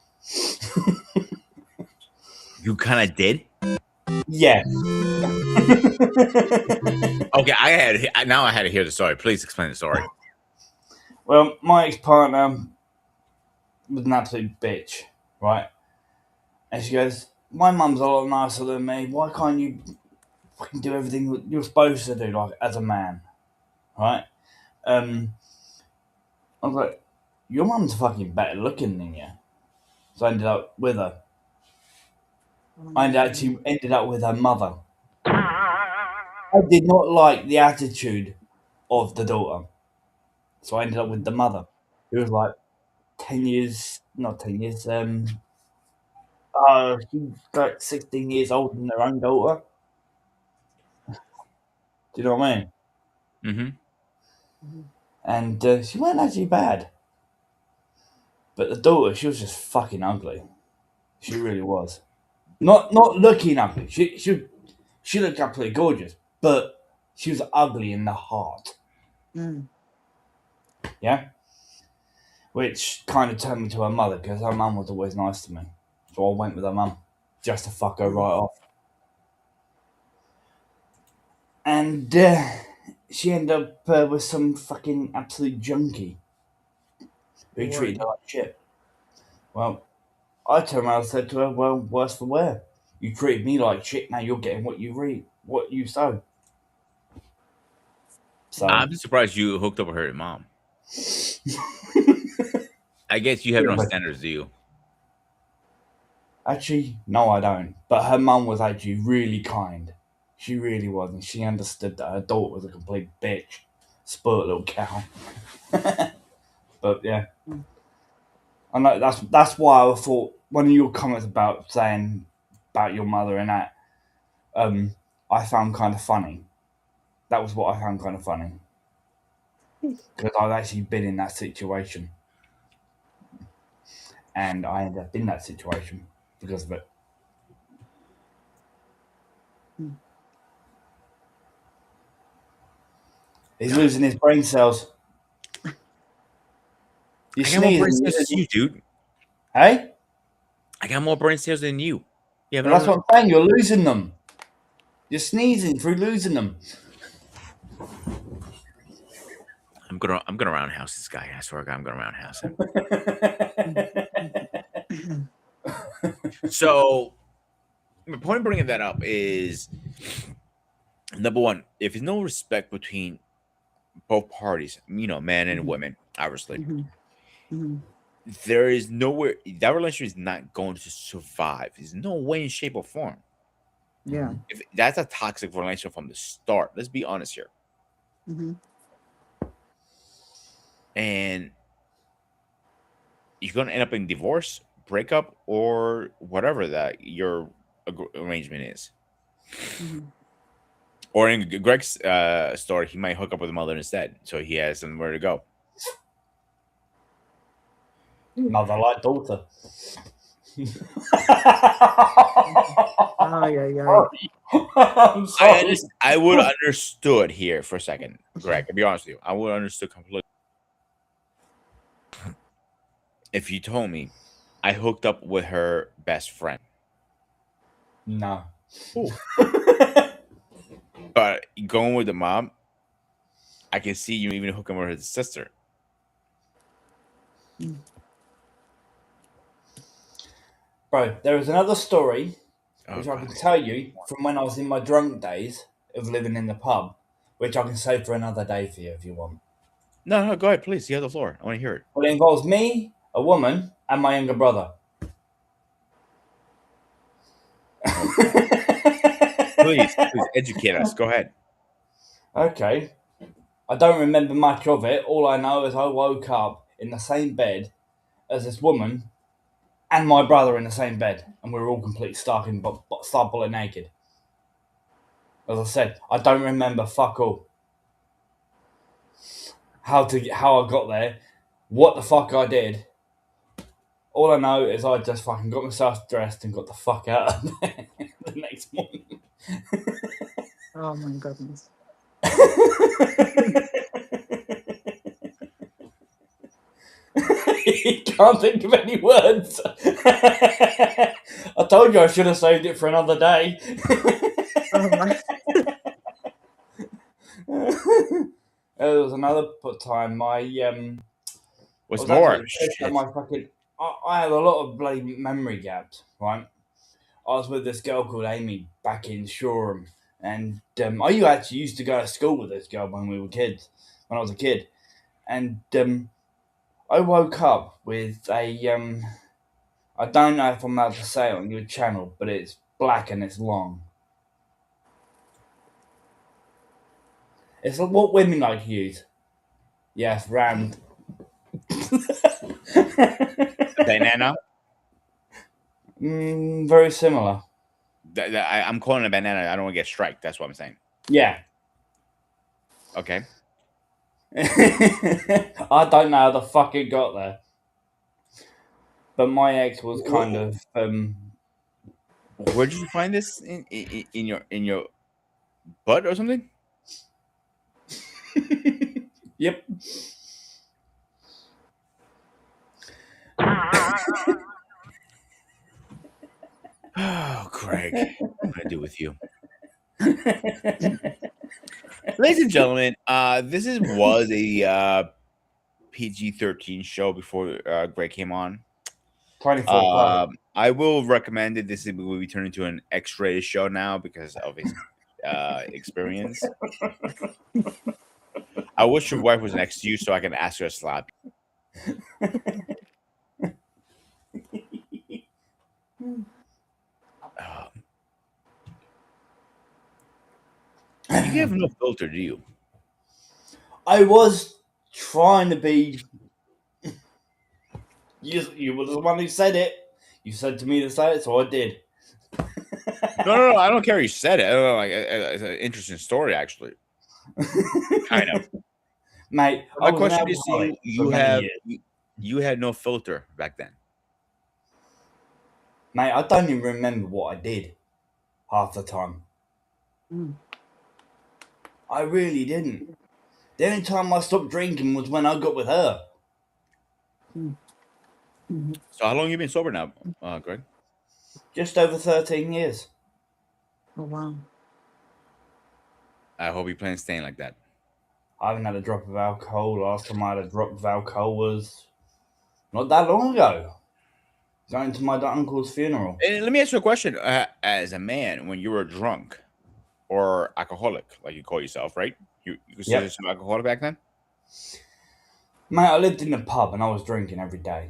S2: You kind of did?
S3: Yeah.
S2: Okay, now I had to hear the story. Please explain the story.
S3: Well, my ex partner was an absolute bitch, right? And she goes, "My mum's a lot nicer than me. Why can't you fucking do everything that you're supposed to do, like as a man, right?" Um, I was like, "Your mum's fucking better looking than you." So I ended up with her.
S4: Oh
S3: I
S4: my God.
S3: actually ended up with her mother. I did not like the attitude of the daughter, so I ended up with the mother, who was like 10 years, not 10 years. She's like 16 years older than her own daughter. Do you know what I mean?
S2: Hmm.
S4: Mhm.
S3: And she weren't actually bad, but the daughter, she was just fucking ugly. She really was. Not looking ugly. She looked absolutely gorgeous, but she was ugly in the heart.
S4: Mm.
S3: Yeah, which kind of turned me to her mother because her mum was always nice to me. So I went with her mum just to fuck her
S4: Mm.
S3: right off. And she ended up with some fucking absolute junkie who treated her
S4: Lord.
S3: like shit. Well, I turned around and said to her, "Well, worse for wear. You treated me like shit. Now you're getting what you read, what you sow." So
S2: I'm just surprised you hooked up with her mom. I guess you have
S3: yeah,
S2: no
S3: but
S2: standards, do you?
S3: actually, no, I don't. But her mum was actually really kind. She really was, and she understood that her daughter was a complete bitch, spoiled little cow. But yeah,
S4: Mm.
S3: I know that's why I thought one of your comments about saying about your mother and that, I found kind of funny. That was what I found kind of funny because I've actually been in that situation, and I ended up in that situation because of it.
S4: Mm.
S3: He's losing his brain cells. You're
S2: I got more brain
S3: sneezing,
S2: cells than you, dude.
S3: hey?
S2: I got more brain cells than you. You have
S3: But
S2: no
S3: that's
S2: right.
S3: what I'm saying. You're losing them. You're sneezing through losing them.
S2: I'm gonna roundhouse this guy. I swear to God, I'm gonna roundhouse him. So my point of bringing that up is number one, if there's no respect between both parties, man and women, obviously, there is nowhere that relationship is not going to survive. There's no way in shape or form.
S4: Yeah.
S2: If that's a toxic relationship from the start, let's be honest here.
S4: Mm-hmm.
S2: And you're gonna end up in divorce, breakup, or whatever that your arrangement is.
S4: Mm-hmm.
S2: Or in Greg's story, he might hook up with the mother instead, so he has somewhere to go.
S3: Mother like daughter.
S4: Oh, yeah, yeah.
S3: I'm sorry.
S2: I would understood here for a second, Greg. I'll be honest with you. I would understood completely if you told me I hooked up with her best friend.
S3: No.
S2: Ooh. But going with the mom, I can see you even hooking with her sister.
S3: Bro, there is another story
S2: Oh,
S3: which I
S2: God.
S3: can tell you from when I was in my drunk days of living in the pub, which I can save for another day for you if you want.
S2: No, go ahead, please. You have the floor. I want to hear it.
S3: Well, it involves me, a woman, and my younger brother.
S2: Oh, please educate us. Go ahead.
S3: Okay. I don't remember much of it. All I know is I woke up in the same bed as this woman and my brother in the same bed, and we were all completely stark and start bullet naked. As I said, I don't remember fuck all. How I got there, what the fuck I did. All I know is I just fucking got myself dressed and got the fuck out of there the next morning.
S4: Oh, my goodness.
S3: You can't think of any words. I told you I should have saved it for another day.
S4: Oh, my.
S3: There was another time I
S2: What's
S3: was actually
S2: more?
S3: pissed at
S2: Shit.
S3: my fucking. I had a lot of bloody memory gaps, right? I was with this girl called Amy back in Shoreham, and I actually used to go to school with this girl when we were kids, when I was a kid, and I woke up with a. I don't know if I'm allowed to say it on your channel, but it's black and it's long. It's like what women like to use. Yes, round.
S2: Banana.
S3: Very similar.
S2: I'm calling it a banana. I don't want to get striked. That's what I'm saying.
S3: Yeah.
S2: Okay.
S3: I don't know how the fuck it got there. But my ex was kind of
S2: Where did you find this in your butt or something?
S3: Yep.
S2: Oh, Craig, what can I do with you? Ladies and gentlemen, this was a PG-13 show before Greg came on.
S3: 24 plus.
S2: I will recommend it. This will be turned into an X-rated show now because of his experience. I wish your wife was next to you so I can ask her to slap you. You have no filter, do you?
S3: I was trying to be. You were the one who said it. You said to me to say it, so I did.
S2: No. I don't care. You said it. I don't know. Like, it's an interesting story, actually. Kind of.
S3: Mate,
S2: My
S3: I was an
S2: question is to you:
S3: alcoholic for many years.
S2: you had no filter back then.
S3: Mate, I don't even remember what I did half the time.
S4: Mm.
S3: I really didn't. The only time I stopped drinking was when I got with her.
S2: So, how long you been sober now, Greg?
S3: Just over 13 years.
S4: Oh, wow.
S2: I hope you plan on staying like that.
S3: I haven't had a drop of alcohol. Last time I had a drop of alcohol was not that long ago. Going to my uncle's funeral.
S2: And let me ask you a question. As a man, when you were drunk or alcoholic, like you call yourself, right? You consider
S3: Yep.
S2: yourself alcoholic back then?
S3: Mate, I lived in a pub and I was drinking every day.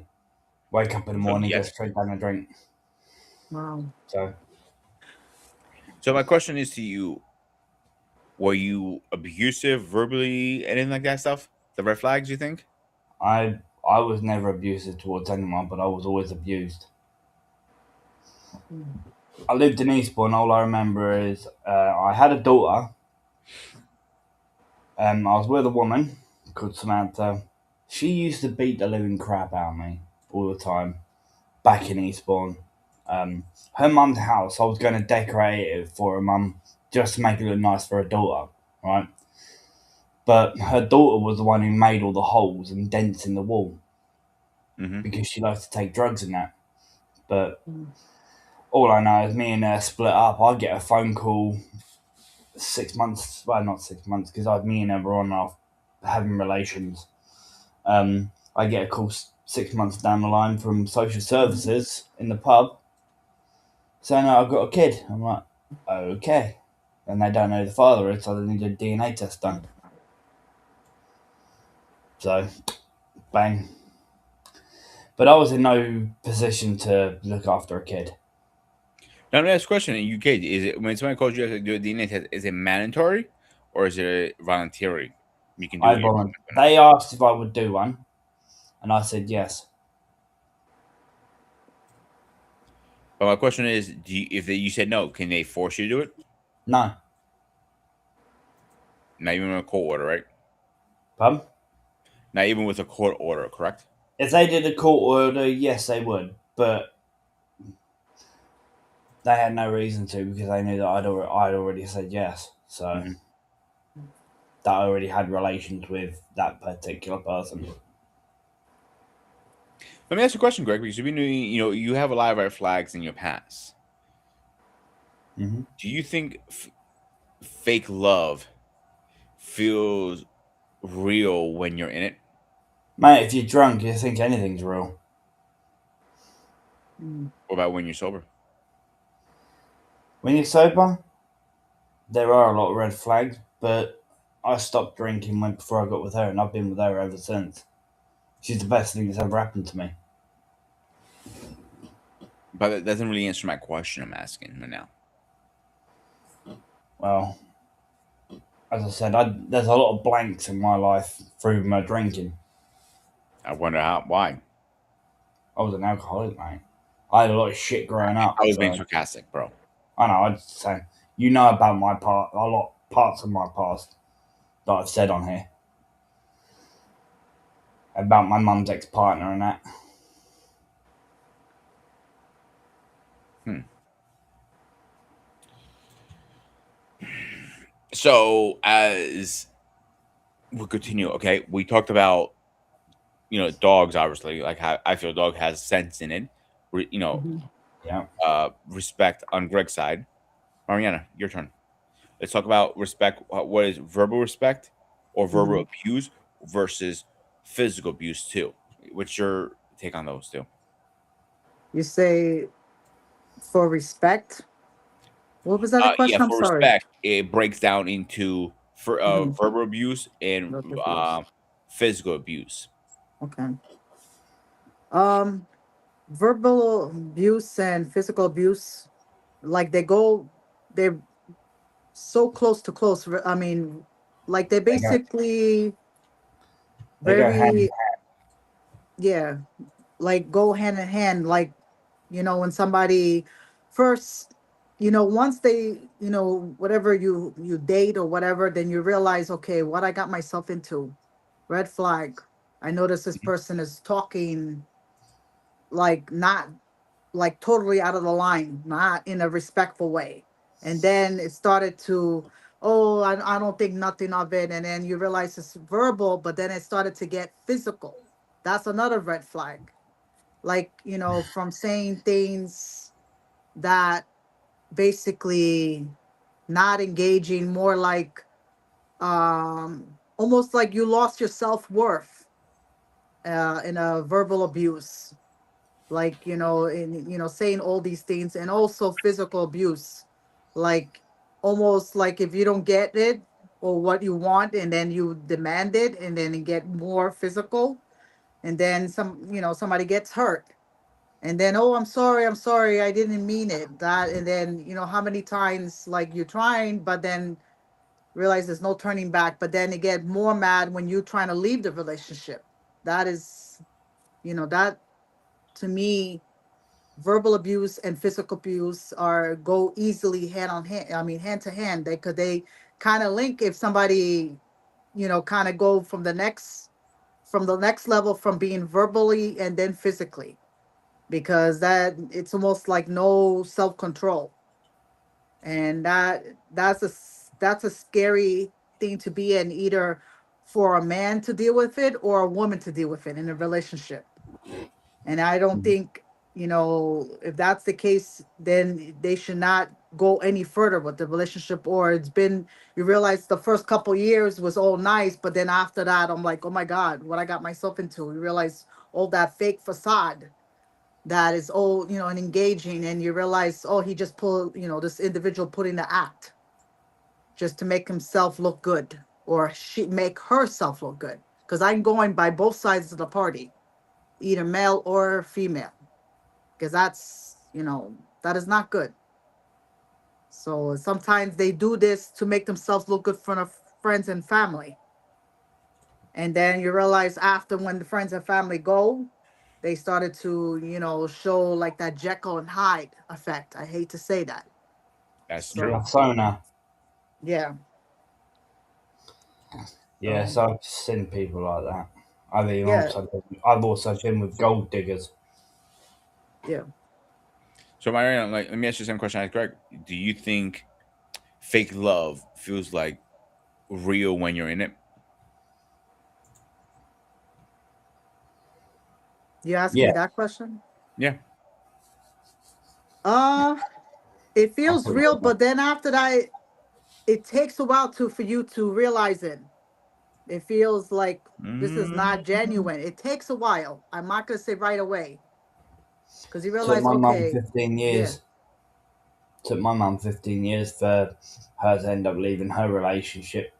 S3: Wake up in the
S2: So
S3: morning, go
S2: yes.
S3: straight down and drink.
S4: Wow.
S3: So
S2: So my question is to you: were you abusive verbally, anything like that stuff? The red flags, you think?
S3: I was never abusive towards anyone, but I was always abused.
S4: Mm.
S3: I lived in Eastbourne. All I remember is I had a daughter. I was with a woman called Samantha. She used to beat the living crap out of me all the time back in Eastbourne. Her mum's house, I was going to decorate it for her mum just to make it look nice for her daughter, right? But her daughter was the one who made all the holes and dents in the wall
S2: Mm-hmm.
S3: because she likes to take drugs and that. But
S4: Mm.
S3: all I know is me and her split up. I get a phone call 6 months, well, not 6 months, because me and her were on off having relations. I get a call 6 months down the line from social services in the pub saying, "Oh, I've got a kid." I'm like, okay. And they don't know who the father is, so they need a DNA test done. So, bang. But I was in no position to look after a kid.
S2: Now, let me ask a question. In UK, is it when somebody calls you to do a DNA test, is it mandatory or is it voluntary? You can do it.
S3: They asked if I would do one, and I said yes.
S2: But my question is, if you said no, can they force you to do it?
S3: No.
S2: Not even with a court order, right?
S3: Pardon?
S2: Not even with a court order, correct?
S3: If they did a court order, yes, they would. But they had no reason to because they knew that I'd already said yes. So
S2: Hmm.
S3: that I already had relations with that particular person.
S2: Let me ask you a question, Greg, because you have a lot of red flags in your past.
S3: Mm-hmm.
S2: Do you think fake love feels real when you're in it?
S3: Mate, if you're drunk, you think anything's real.
S4: Mm.
S2: What about when you're sober?
S3: When you're sober, there are a lot of red flags, but I stopped drinking when before I got with her, and I've been with her ever since. She's the best thing that's ever happened to me.
S2: But that doesn't really answer my question I'm asking right now.
S3: Well, as I said, there's a lot of blanks in my life through my drinking.
S2: I wonder why.
S3: I was an alcoholic, mate. I had a lot of shit growing up,
S2: I was being
S3: so
S2: sarcastic, bro.
S3: I know. I just say you know about my part, a lot parts of my past that I've said on here about my mum's ex partner and that.
S2: Hmm. So as we continue, okay, we talked about dogs, obviously, like how I feel a dog has sense in it. Re, you know,
S4: Mhm.
S3: Yeah.
S2: respect on Greg's side. Mariana, your turn. Let's talk about respect. What is verbal respect or verbal
S4: Mhm.
S2: abuse versus physical abuse too? What's your take on those two?
S4: You say for respect. What was that a
S2: Yeah,
S4: question? I'm
S2: for
S4: sorry.
S2: respect, it breaks down into for
S4: Mhm.
S2: verbal abuse and
S4: Verbal abuse.
S2: physical abuse.
S4: Okay. Um, Verbal abuse and physical abuse, like they're so close to close. I mean, like they
S3: They go,
S4: basically
S3: they go hand in
S4: very, yeah, like go hand in hand. Like, when somebody first, once they, whatever you date or whatever, then you realize, okay, what I got myself into. Red flag. I notice this person is talking like not like totally out of the line, not in a respectful way. And then it started to, oh, I don't think nothing of it. And then you realize it's verbal, but then it started to get physical. That's another red flag. Like, from saying things that basically not engaging, more like almost like you lost your self-worth in a verbal abuse, like in saying all these things, and also physical abuse, like almost like if you don't get it or what you want, and then you demand it, and then it get more physical, and then somebody gets hurt, and then, oh, I'm sorry, I didn't mean it, that, and then how many times like you're trying, but then realize there's no turning back, but then you get more mad when you're trying to leave the relationship. That is, that, to me, verbal abuse and physical abuse are go easily hand on hand, I mean hand to hand. They kind of link. If somebody kind of go from the next level, from being verbally and then physically, because that it's almost like no self control, and that's a scary thing to be in, either for a man to deal with it or a woman to deal with it in a relationship. And I don't think, if that's the case, then they should not go any further with the relationship. Or it's been, you realize the first couple years was all nice, but then after that, I'm like, oh my God, what I got myself into. You realize all that fake facade that is all, and engaging. And you realize, oh, he just pulled, this individual put in the act just to make himself look good, or she make herself look good. Because I'm going by both sides of the party, either male or female, because that's, that is not good. So sometimes they do this to make themselves look good in front of friends and family. And then you realize after, when the friends and family go, they started to, show like that Jekyll and Hyde effect. I hate to say that.
S2: That's
S3: The
S2: true.
S4: So,
S3: persona.
S4: yeah.
S3: Yes,
S4: So,
S3: I've seen people like that.
S4: yeah.
S3: I've also been with gold diggers.
S4: Yeah.
S2: So, Mariana, like, let me ask you the same question I asked Greg. Do you think fake love feels like real when you're in it?
S4: You asking
S3: Yeah,
S4: me that question?
S2: Yeah.
S4: Uh, it
S3: I
S4: feels
S3: put
S4: real,
S3: you.
S4: but then after that, it takes a while for you to realize it. It feels like this is
S2: Mm,
S4: not genuine. It takes a while. I'm not gonna say right away, because you
S3: Took
S4: realize,
S3: my mum
S4: okay,
S3: 15
S4: yeah,
S3: years. Took my mum 15 years for her to end up leaving her relationship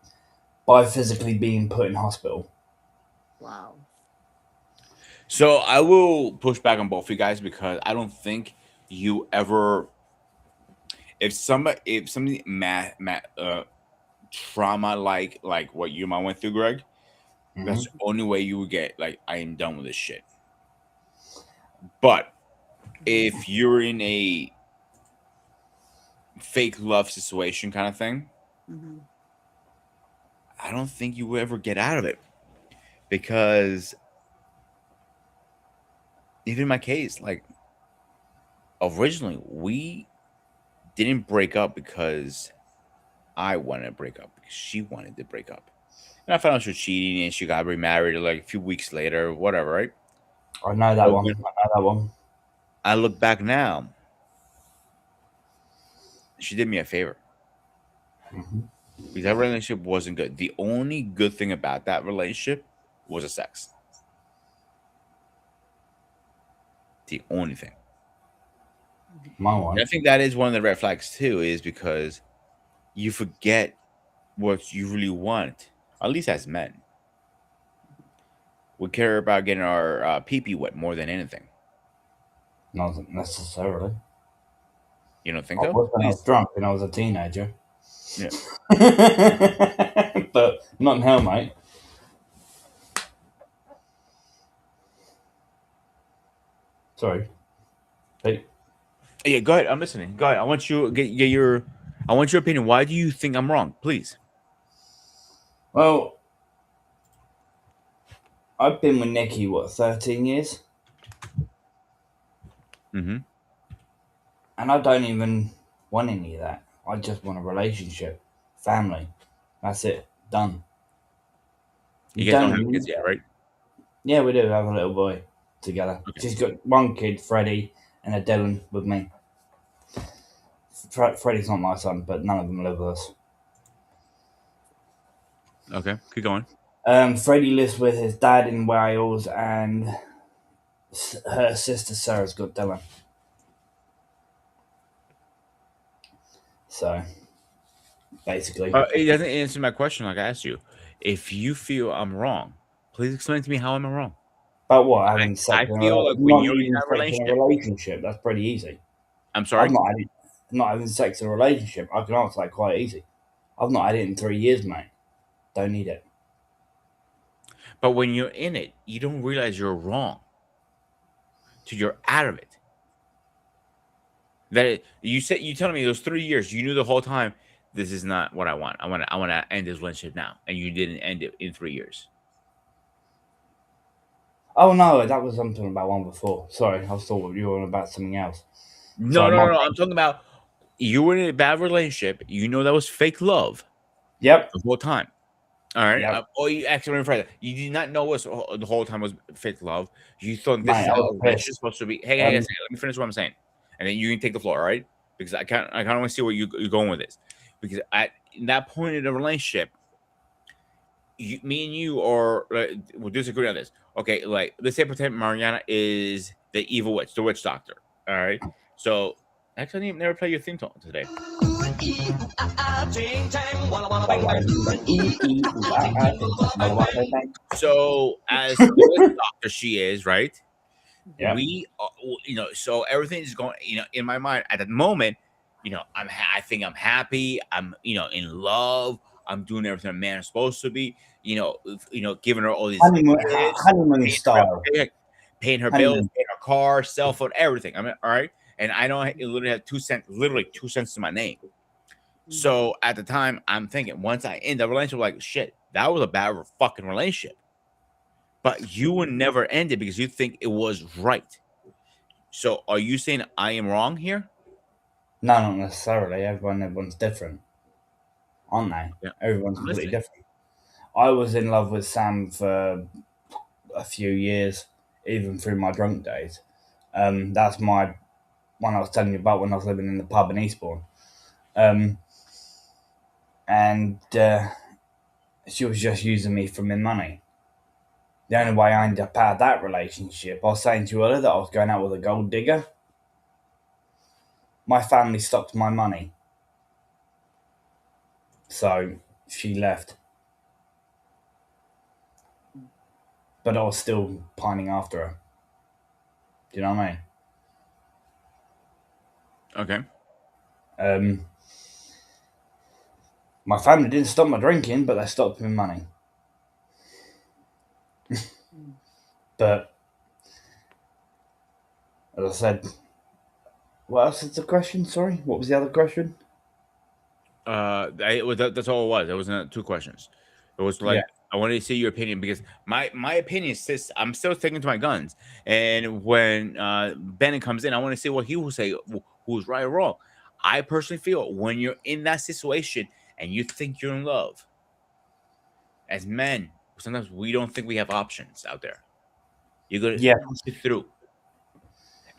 S3: by physically being put in hospital.
S4: wow,
S2: so I will push back on both of you guys because I don't think you ever, if somebody trauma like what your mom went through, Greg, that's
S3: Hmm.
S2: the only way you would get like, I am done with this shit. But if you're in a fake love situation kind of thing,
S4: mm-hmm.
S2: I don't think you will ever get out of it because even in my case, like originally we didn't break up because I wanted to break up, because she wanted to break up. And I found out she was cheating and she got remarried like a few weeks later, whatever, right?
S3: I know that
S2: But
S3: one.
S2: when
S3: I know that one.
S2: I look back now, she did me a favor
S3: Hmm.
S2: because that relationship wasn't good. The only good thing about that relationship was the sex. The only thing.
S3: My
S2: And I
S3: one.
S2: think that is one of the red flags too, is because you forget what you really want. At least as men, we care about getting our pee pee wet more than anything.
S3: Not necessarily.
S2: You don't think
S3: I
S2: so?
S3: was when I was
S2: Please.
S3: drunk when I was a teenager.
S2: Yeah.
S3: But not now, mate. Sorry. Hey,
S2: Yeah, go ahead. I'm listening. Go ahead. I want you get your I want your opinion. Why do you think I'm wrong? Please.
S3: well, I've been with Nikki, what, 13 years?
S2: Mm-hmm.
S3: And I don't even want any of that. I just want a relationship, family. That's it. Done.
S2: You
S3: You
S2: guys don't
S3: don't
S2: have kids
S3: need
S2: yet,
S3: that.
S2: right?
S3: Yeah, we do have a little boy together.
S2: Okay.
S3: She's got one kid, Freddie, and a Dylan with me. Freddie's not my son, but none of them live with us.
S2: Okay, keep going.
S3: Freddie lives with his dad in Wales, and her sister Sarah's got Dylan. So basically,
S2: It doesn't answer my question like I asked you. If you feel I'm wrong, please explain to me how I'm wrong.
S3: but what having sex
S2: I
S3: in
S2: feel like when
S3: not
S2: you're in
S3: needing
S2: that
S3: sex in a
S2: relationship,
S3: relationship, that's pretty easy.
S2: I'm
S3: I've
S2: sorry,
S3: not having sex in a relationship. I can answer that quite easy. I've not had it in 3 years, mate. Don't need it.
S2: but when you're in it, you don't realize you're wrong till you're out of it. You said you telling me those 3 years, you knew the whole time this is not what I want. I want to end this relationship now, and you didn't end it in 3 years.
S3: Oh no, that was something about one before. Sorry, I was thought you were on about something else.
S2: No,
S3: Sorry,
S2: no,
S3: my
S2: no, no. I'm talking about you were in a bad relationship. You know that was fake love
S3: yep,
S2: the whole time. All right.
S3: yep,
S2: Oh, you actually remember that. You did not know us the whole time was fake love. You thought this
S3: mate,
S2: is
S3: I
S2: how
S3: was
S2: a relationship is
S3: pissed.
S2: supposed to be. Hey,
S3: Um,
S2: let me finish what I'm saying, and then you can take the floor. All right? Because I kind of want to see where you're going with this. Because at that point in the relationship, me and you are will disagree on this. Okay, like let's say pretend Mariana is the evil witch, the witch doctor. All right. So actually, I didn't never play your theme song today. So as the witch doctor she is, right?
S3: yep.
S2: So everything is going, in my mind at that moment, I think I'm happy. I'm, in love. I'm doing everything a man is supposed to be. Giving her all these gifts,
S3: Honeymoon
S2: paying her,
S3: style.
S2: paying her bills,
S3: Honeymoon.
S2: paying her car, cell phone, everything. I mean, all right. And I don't literally have 2 cents, literally 2 cents to my name.
S4: Mhm.
S2: So at the time, I'm thinking once I end the relationship, like shit, that was a bad fucking relationship. But you would never end it because you think it was right. So are you saying I am wrong here?
S3: No, not necessarily. Everyone's different, aren't they?
S2: Yeah,
S3: Everyone's
S2: I'm
S3: completely
S2: listening.
S3: different. I was in love with Sam for a few years, even through my drunk days. That's my one I was telling you about when I was living in the pub in Eastbourne. Um, and she was just using me for my money. The only way I ended up out of that relationship, I was saying to you earlier that I was going out with a gold digger. My family stopped my money, so she left. But I was still pining after her. Do you know what I mean?
S2: Okay.
S3: Um, my family didn't stop my drinking, but they stopped my money.
S4: Mm.
S3: But as I said, what else is the question? Sorry, what was the other question?
S2: that's all it was. It wasn't two questions. It was
S3: Yeah,
S2: like I wanted to see your opinion because my opinion says I'm still sticking to my guns. And when Bennett comes in, I want to see what he will say, who's right or wrong. I personally feel when you're in that situation and you think you're in love, as men, sometimes we don't think we have options out there. You got to
S3: yeah.
S2: push it through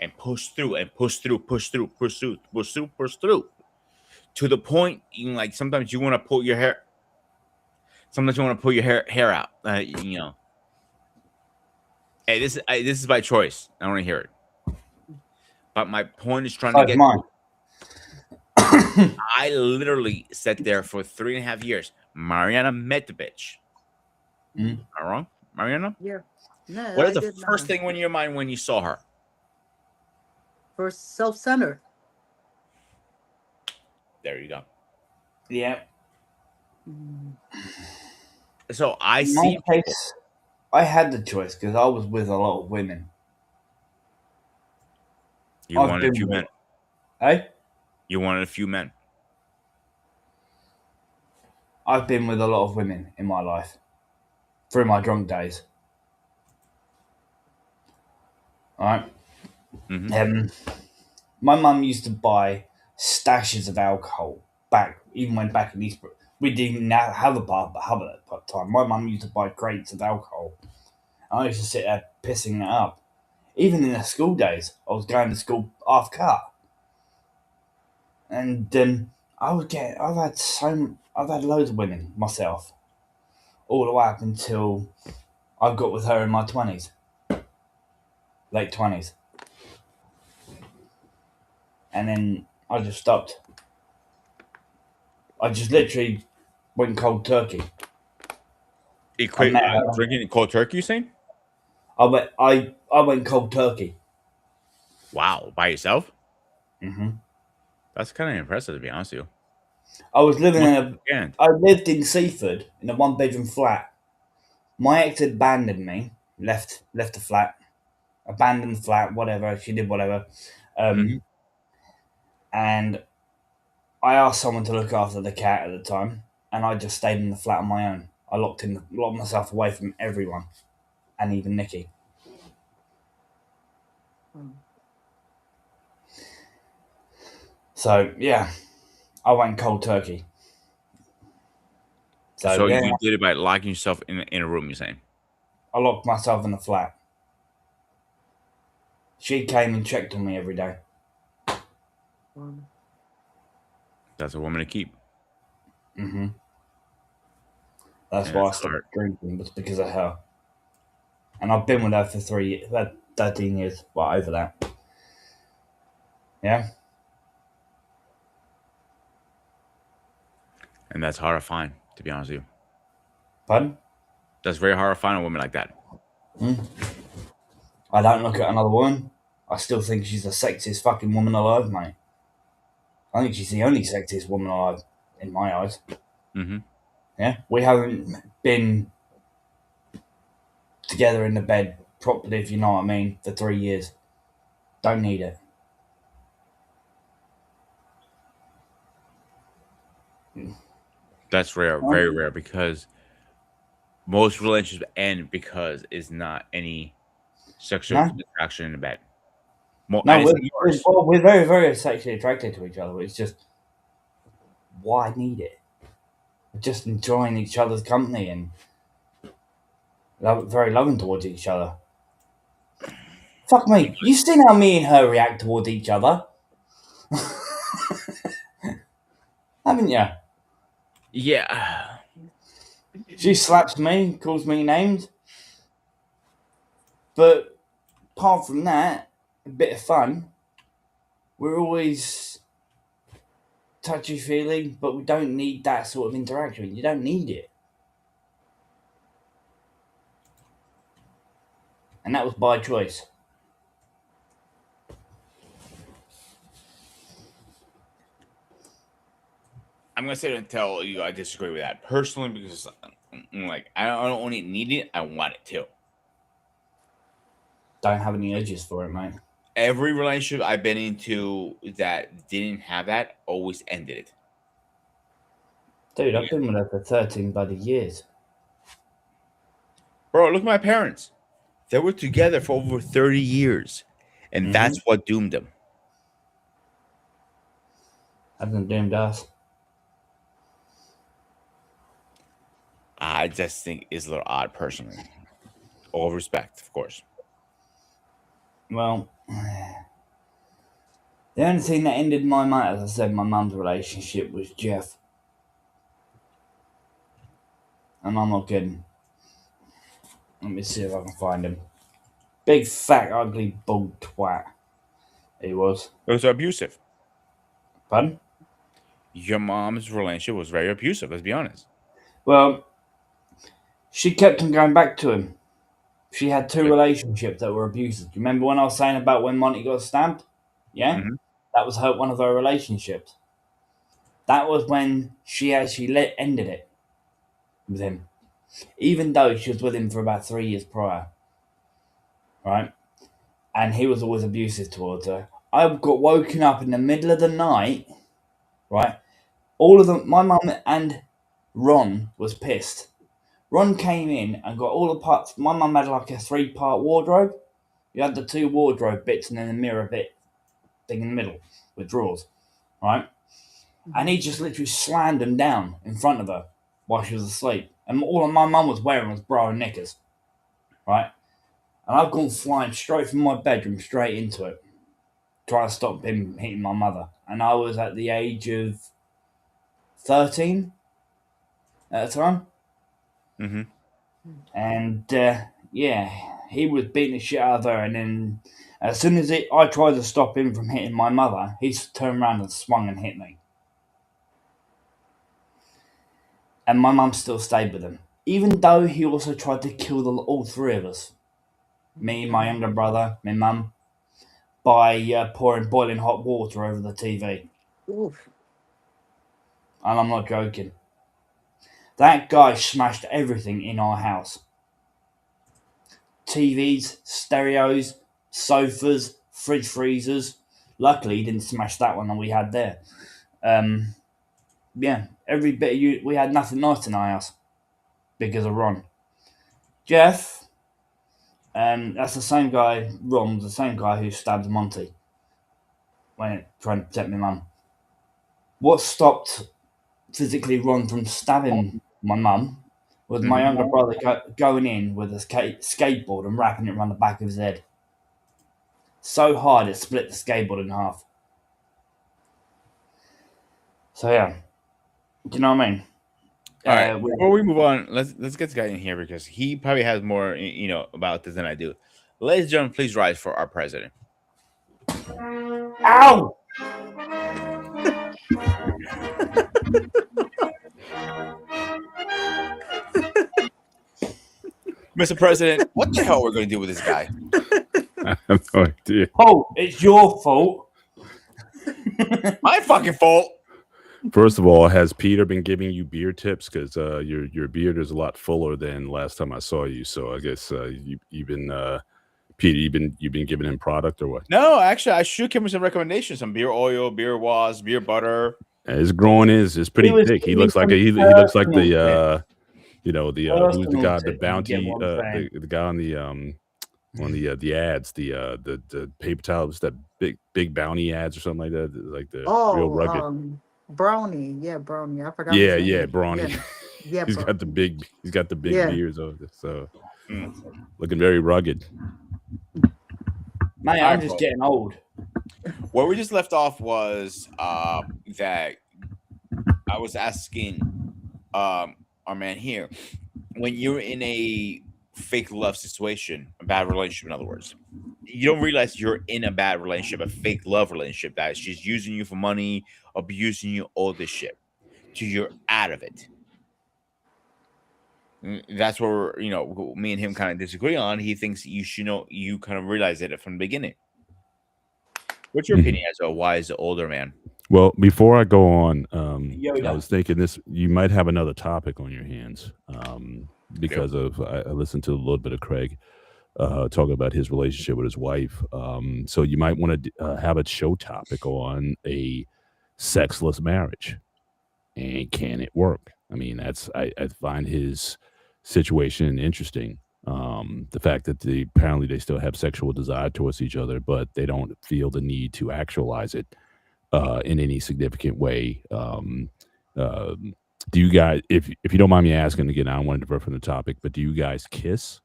S2: and push through and push through, push through, push through, push through, push through to the point. Like sometimes you want to pull your hair. Sometimes you want to pull your hair out. Hey, this is by choice. I don't want to hear it. But my point is trying to
S3: So is
S2: get
S3: mine.
S2: to. I literally sat there for 3.5 years. Mariana met the bitch.
S3: Mm.
S2: Am I wrong, Mariana?
S4: Yeah. No,
S2: What is
S4: I
S2: the
S4: did
S2: first
S4: not.
S2: thing in your mind when you saw her?
S4: For self-centered.
S2: There you go.
S3: Yeah.
S4: Mm.
S2: So I
S3: In my
S2: see people.
S3: case, I had the choice because I was with a lot of women.
S2: You
S3: I've
S2: wanted a
S3: been
S2: few
S3: with,
S2: men.
S3: eh?
S2: You wanted a few men.
S3: I've been with a lot of women in my life through my drunk days. All right.
S2: Hmm.
S3: Um, my mum used to buy stashes of alcohol back, even when back in Eastbrook. We didn't have a hub at that time. My mum used to buy crates of alcohol. I used to sit there pissing it up. Even in the school days, I was going to school half cut, and I've had loads of women myself. all the way up until I got with her in my 20s, late 20s. And then I just stopped. I just literally went cold turkey. I
S2: Equate
S3: met her.
S2: drinking cold turkey, you saying?
S3: I went cold turkey.
S2: Wow, by yourself?
S3: Hmm.
S2: That's kind of impressive, to be honest with you.
S3: I was living in
S2: Must
S3: a.
S2: be grand.
S3: I lived in Seaford in a one-bedroom flat. My ex had abandoned me, left the flat, abandoned the flat, whatever. She did whatever,
S2: Mhm.
S3: and I asked someone to look after the cat at the time, and I just stayed in the flat on my own. I locked myself away from everyone, and even Nikki.
S4: Mm.
S3: So yeah, I went cold turkey. So
S2: So
S3: yeah,
S2: you did it by locking yourself in a room, you're saying?
S3: I locked myself in the flat. She came and checked on me every day.
S4: Mm.
S2: That's a woman to keep,
S3: Hmm. That's
S2: and
S3: why
S2: that's
S3: I stopped
S2: hard.
S3: drinking, was because of her. And I've been with her for 13 years, well, over that. Yeah,
S2: And that's hard to find, to be honest with you.
S3: pardon?
S2: That's very hard to find a woman like that.
S3: I don't look at another woman. I still think she's the sexiest fucking woman alive, mate. I think she's the only sexiest woman alive, in my eyes.
S2: Hmm.
S3: Yeah, we haven't been together in the bed properly, if you know what I mean, for 3 years. Don't need it.
S2: That's rare, very
S3: Um,
S2: rare, because most relationships end because it's not any sexual
S3: No,
S2: attraction in the bed. I
S3: no,
S2: didn't say yours.
S3: we're very, very sexually attracted to each other. It's just, why need it? We're just enjoying each other's company and very loving towards each other. Fuck me. You seen how me and her react towards each other, haven't you?
S2: Yeah.
S3: She slaps me, calls me names, but apart from that, a bit of fun. We're always touchy feely, but we don't need that sort of interaction. You don't need it. And that was by choice.
S2: I'm gonna sit and tell you I disagree with that personally, because like I don't only need it, I want it too.
S3: Don't have any urges for it, mate.
S2: Every relationship I've been into that didn't have that always ended it.
S3: Dude, I've been with her for 13 bloody years.
S2: Bro, look at my parents. They were together for over 30 years, and
S3: Mm-hmm.
S2: that's what doomed them.
S3: Hasn't doomed us.
S2: I just think it's a little odd personally. All respect, of course.
S3: Well, the only thing that ended my mate, as I said, my mum's relationship was Jeff. And I'm not kidding. Let me see if I can find him. Big, fat, ugly, bald twat. He was.
S2: It was abusive.
S3: Pardon?
S2: Your mom's relationship was very abusive, let's be honest.
S3: Well, she kept on going back to him. She had two relationships that were abusive. Do you remember when I was saying about when Monty got stabbed? Yeah?
S2: Hmm.
S3: That was one of her relationships. That was when she actually ended it with him. Even though she was with him for about 3 years prior. Right? And he was always abusive towards her. I got woken up in the middle of the night, right? All of them, my mum and Ron was pissed. Ron came in and got all the parts. My mum had like a 3-part wardrobe. You had the two wardrobe bits and then the mirror bit thing in the middle with drawers, right? And he just literally slammed them down in front of her while she was asleep. And all my mum was wearing was bra and knickers, right? And I've gone flying straight from my bedroom straight into it, trying to stop him hitting my mother. And I was at the age of 13 at the time.
S2: Mm-hmm.
S3: And yeah, he was beating the shit out of her. And then as soon as I tried to stop him from hitting my mother, he turned around and swung and hit me. And my mum still stayed with him, even though he also tried to kill all three of us, me, my younger brother, my mum, by pouring boiling hot water over the TV.
S4: Oof.
S3: And I'm not joking. That guy smashed everything in our house. TVs, stereos, sofas, fridge freezers. Luckily, he didn't smash that one that we had there. Um, yeah, every bit of we had nothing nice in our house because of Ron. Jeff, that's the same guy, Ron's the same guy who stabbed Monty when trying to protect my mum. What stopped physically Ron from stabbing my mum was my
S2: Mm-hmm.
S3: younger brother going in with a skateboard and wrapping it around the back of his head. So hard it split the skateboard in half. So yeah, do you know what I mean?
S2: All right.
S3: We,
S2: Before we move on, let's get this guy in here because he probably has more about this than I do. Ladies and gentlemen, please rise for our president.
S3: ow!
S2: Mr. President, what the hell we're going to do with this guy?
S5: I have no idea.
S3: Oh, it's your fault.
S2: My fucking fault.
S5: First of all, has Peter been giving you beard tips? Because your beard is a lot fuller than last time I saw you. So I guess you've been Peter, you've been giving him product or what?
S2: No, actually, I should give him some recommendations: some beer oil, beer was, beer butter.
S5: His groin is pretty thick. He looks like he looks like the who's the guy, the bounty the guy on the ads, the paper towels, that big bounty ads or something like that, like the real rugged.
S4: Brownie. Yeah, Brownie. I forgot.
S5: Yeah,
S4: his name.
S5: Brawny.
S4: Yeah,
S5: He's got the big
S4: Yeah.
S5: beards over this, so looking very rugged.
S3: Mate, I'm just getting old.
S2: Where we just left off was that I was asking our man here, when you're in a fake love situation, a bad relationship, in other words, you don't realize you're in a bad relationship, a fake love relationship, that she's using you for money, abusing you, all this shit, till you're out of it. That's where me and him kind of disagree on. He thinks you should you kind of realize it from the beginning. What's your opinion as a wise older man?
S5: Well, before I go on, I
S3: Yoda.
S5: was thinking this. You might have another topic on your hands because of I listened to a little bit of Craig talking about his relationship with his wife. So you might want to have a show topic on a sexless marriage, and can it work? I mean, I find his situation interesting. The fact that apparently they still have sexual desire towards each other, but they don't feel the need to actualize it in any significant way. Do you guys, if you don't mind me asking again, I don't want to divert from the topic, but do you guys kiss?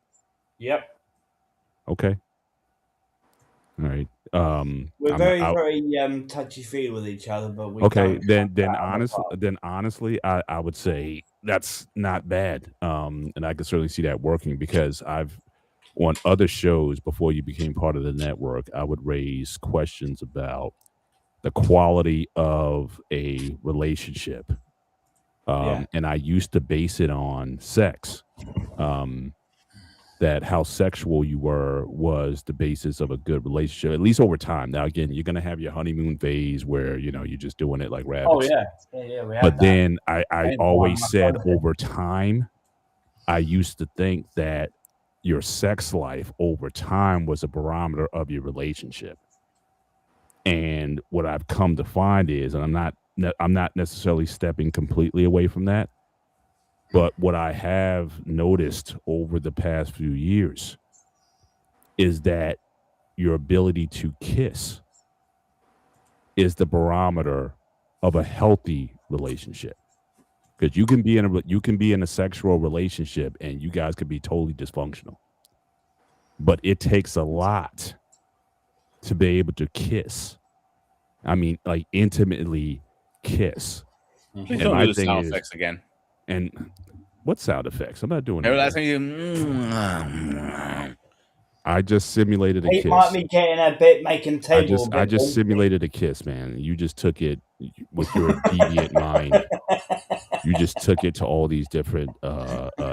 S3: Yep.
S5: Okay. All right.
S3: We're very touchy feely with each other, but we
S5: okay.
S3: don't
S5: Then honestly, I would say that's not bad. And I can certainly see that working because I've on other shows before you became part of the network, I would raise questions about the quality of a relationship. And I used to base it on sex. That how sexual you were was the basis of a good relationship, at least over time. Now, again, you're going to have your honeymoon phase where, you're just doing it like rabbits.
S3: Oh, yeah. We have
S5: But
S3: that.
S5: then I always
S3: my
S5: said
S3: father did.
S5: over time, I used to think that your sex life over time was a barometer of your relationship. And what I've come to find is, and I'm not necessarily stepping completely away from that, but what I have noticed over the past few years is that your ability to kiss is the barometer of a healthy relationship. Because you can be in a sexual relationship and you guys could be totally dysfunctional. But it takes a lot to be able to kiss. I mean, like intimately kiss.
S2: Please
S5: And
S2: don't
S5: my
S2: do the
S5: thing
S2: sound
S5: is-
S2: effects again.
S5: And What sound effects? I'm not doing
S2: Remember
S5: that.
S2: last time you
S5: I just simulated a
S3: He might
S5: kiss.
S3: be getting a bit, making the table
S5: I
S3: a bit
S5: just
S3: bumpy.
S5: simulated a kiss, man. You just took it with your deviant mind. You just took it to all these different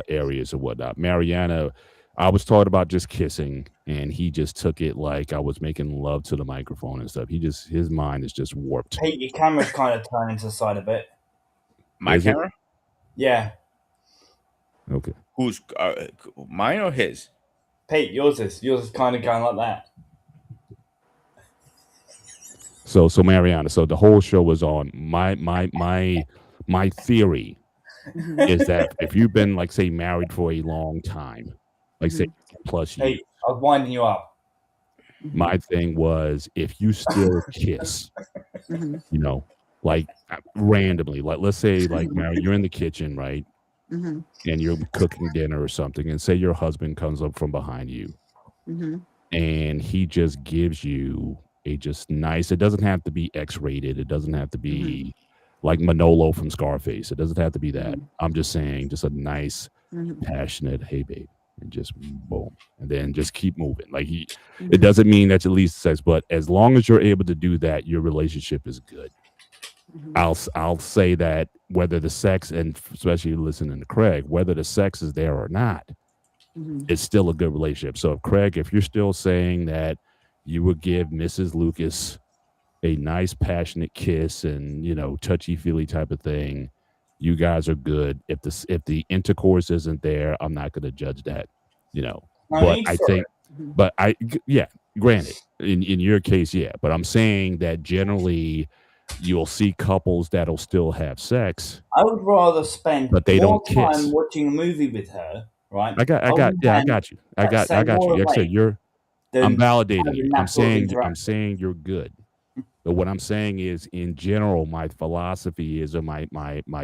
S5: areas or whatnot. Mariana, I was taught about just kissing, and he just took it like I was making love to the microphone and stuff. His mind is just warped.
S3: Pete, your camera's kind of turning to the side a bit.
S2: my
S5: Is it?
S2: camera?
S3: Yeah.
S5: Okay.
S2: Who's mine or his?
S3: Pete, yours is kind of going like that.
S5: So Mariana, so the whole show was on my theory
S4: Mhm.
S5: is that if you've been like say married for a long time, like say plus years,
S3: Pete, I was winding you up.
S5: my thing was if you still kiss,
S4: Mhm.
S5: you know, like randomly, like let's say like Mary, you're in the kitchen, right?
S4: Mhm.
S5: And you're cooking dinner or something, and say your husband comes up from behind you
S4: Mhm.
S5: and he just gives you a just nice, it doesn't have to be X-rated, it doesn't have to be like Manolo from Scarface, it doesn't have to be that. I'm just saying just a nice
S4: Mhm.
S5: passionate hey babe, and just boom, and then just keep moving. Like it
S4: Mhm.
S5: doesn't mean that you least sex, but as long as you're able to do that, your relationship is good.
S4: Mhm.
S5: I'll say that whether the sex, and especially listening to Craig, whether the sex is there or not,
S4: Mhm.
S5: it's still a good relationship. So if Craig, if you're still saying that you would give Mrs. Lucas a nice passionate kiss and touchy feely type of thing, you guys are good. If the intercourse isn't there, I'm not going to judge that.
S3: No
S5: But
S3: need
S5: I
S3: for
S5: think,
S3: it.
S4: Mhm.
S5: but yeah, granted, in your case, yeah. But I'm saying that generally, you'll see couples that'll still have sex,
S3: I would rather spend
S5: but they
S3: more
S5: don't
S3: time
S5: kiss.
S3: watching a movie with her, right?
S5: I got you. I
S3: Stay
S5: got you.
S3: more
S5: Like I said,
S3: awake
S5: I'm
S3: than
S5: validating you.
S3: having that sort of interaction.
S5: I'm saying you're good. But what I'm saying is, in general, my philosophy is, or my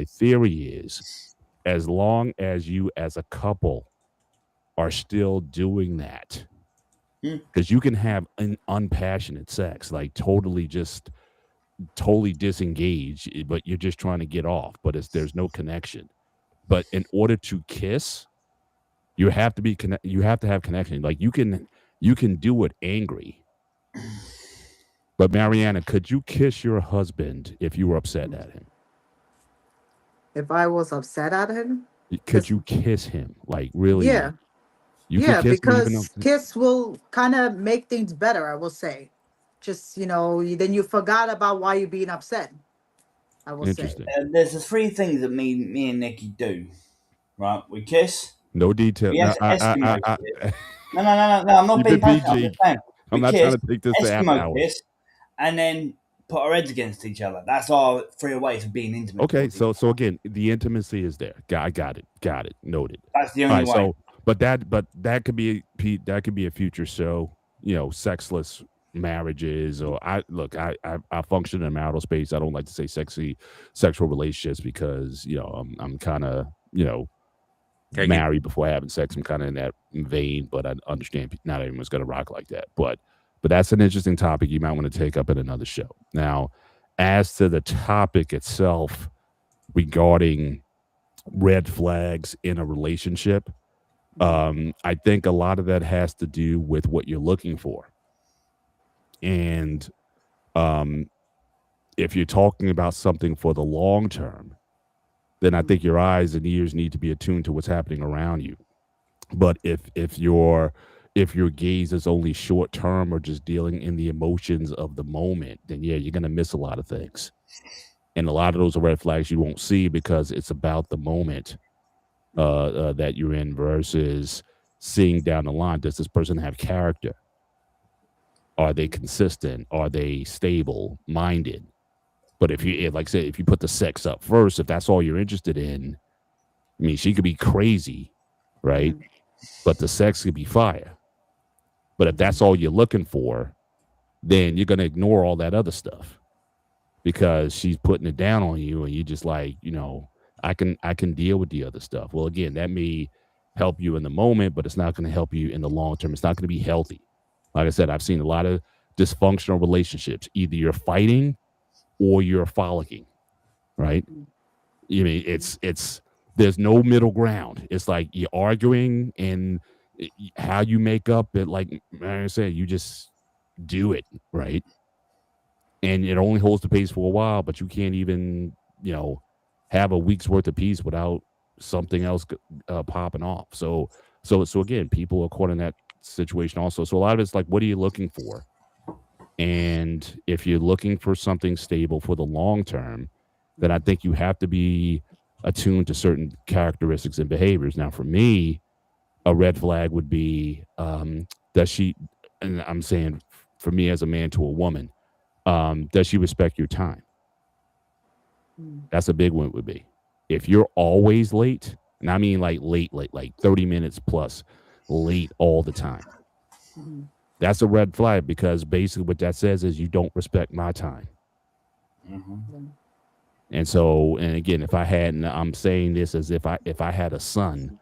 S5: theory is, as long as you as a couple are still doing that,
S3: Hmm.
S5: because you can have an unpassionate sex, like totally disengaged, but you're just trying to get off, but there's no connection. But in order to kiss, you have to be you have to have connection. Like you can do it angry. But Mariana, could you kiss your husband if you were upset at him?
S4: If I was upset at him,
S5: Could
S4: because
S5: you kiss him? Like really,
S4: yeah,
S5: you could
S4: yeah,
S5: kiss him even though.
S4: because kiss will kind of make things better. I will say, just then you forgot about why you're being upset. I will say.
S5: Interesting.
S3: There's the three things that me and Nikki do, right? We kiss,
S5: No detail.
S3: we
S5: No,
S3: Eskimo
S5: I
S3: kiss. No, I'm not
S5: keep
S3: being
S5: it
S3: passionate. I'm
S5: PG.
S3: just saying.
S5: I'm
S3: We
S5: not
S3: kiss,
S5: trying to take this to after
S3: Eskimo
S5: hours.
S3: kiss, and then put our heads against each other. That's our three ways of being intimate.
S5: Okay,
S3: towards each
S5: so
S3: other.
S5: again, the intimacy is there. I got it, noted.
S3: That's the
S5: All
S3: only
S5: right,
S3: way.
S5: so that could be Pete. That could be a future show. Sexless marriages, or I function in a marital space. I don't like to say sexual relationships because I'm kind of married before having sex. I'm kind of in that vein, but I understand not everyone's going to rock like that. But that's an interesting topic you might want to take up in another show. Now, as to the topic itself regarding red flags in a relationship, I think a lot of that has to do with what you're looking for. And if you're talking about something for the long term, then I think your eyes and ears need to be attuned to what's happening around you. But if your gaze is only short term or just dealing in the emotions of the moment, then yeah, you're gonna miss a lot of things. And a lot of those are red flags you won't see because it's about the moment that you're in versus seeing down the line. Does this person have character? Are they consistent? Are they stable minded? But like I said, if you put the sex up first, if that's all you're interested in, I mean, she could be crazy, right? But the sex could be fire. But if that's all you're looking for, then you're going to ignore all that other stuff because she's putting it down on you and you just like, I can deal with the other stuff. Well, again, that may help you in the moment, but it's not going to help you in the long term. It's not going to be healthy. Like I said, I've seen a lot of dysfunctional relationships. Either you're fighting or you're frolicking, right? I mean, it's There's no middle ground. It's like you're arguing, and how you make up it, like I said, you just do it, right? And it only holds the pace for a while, but you can't even, have a week's worth of peace without something else popping off. So again, people are caught in that situation also. So a lot of it's like, what are you looking for? And if you're looking for something stable for the long term, then I think you have to be attuned to certain characteristics and behaviors. Now, for me, a red flag would be, does she, and I'm saying for me as a man to a woman, does she respect your time? That's a big one would be. If you're always late, and I mean like late, like 30 minutes plus late all the time, that's a red flag, because basically what that says is you don't respect my time. And so, and again, if I had, and I'm saying this as if I had a son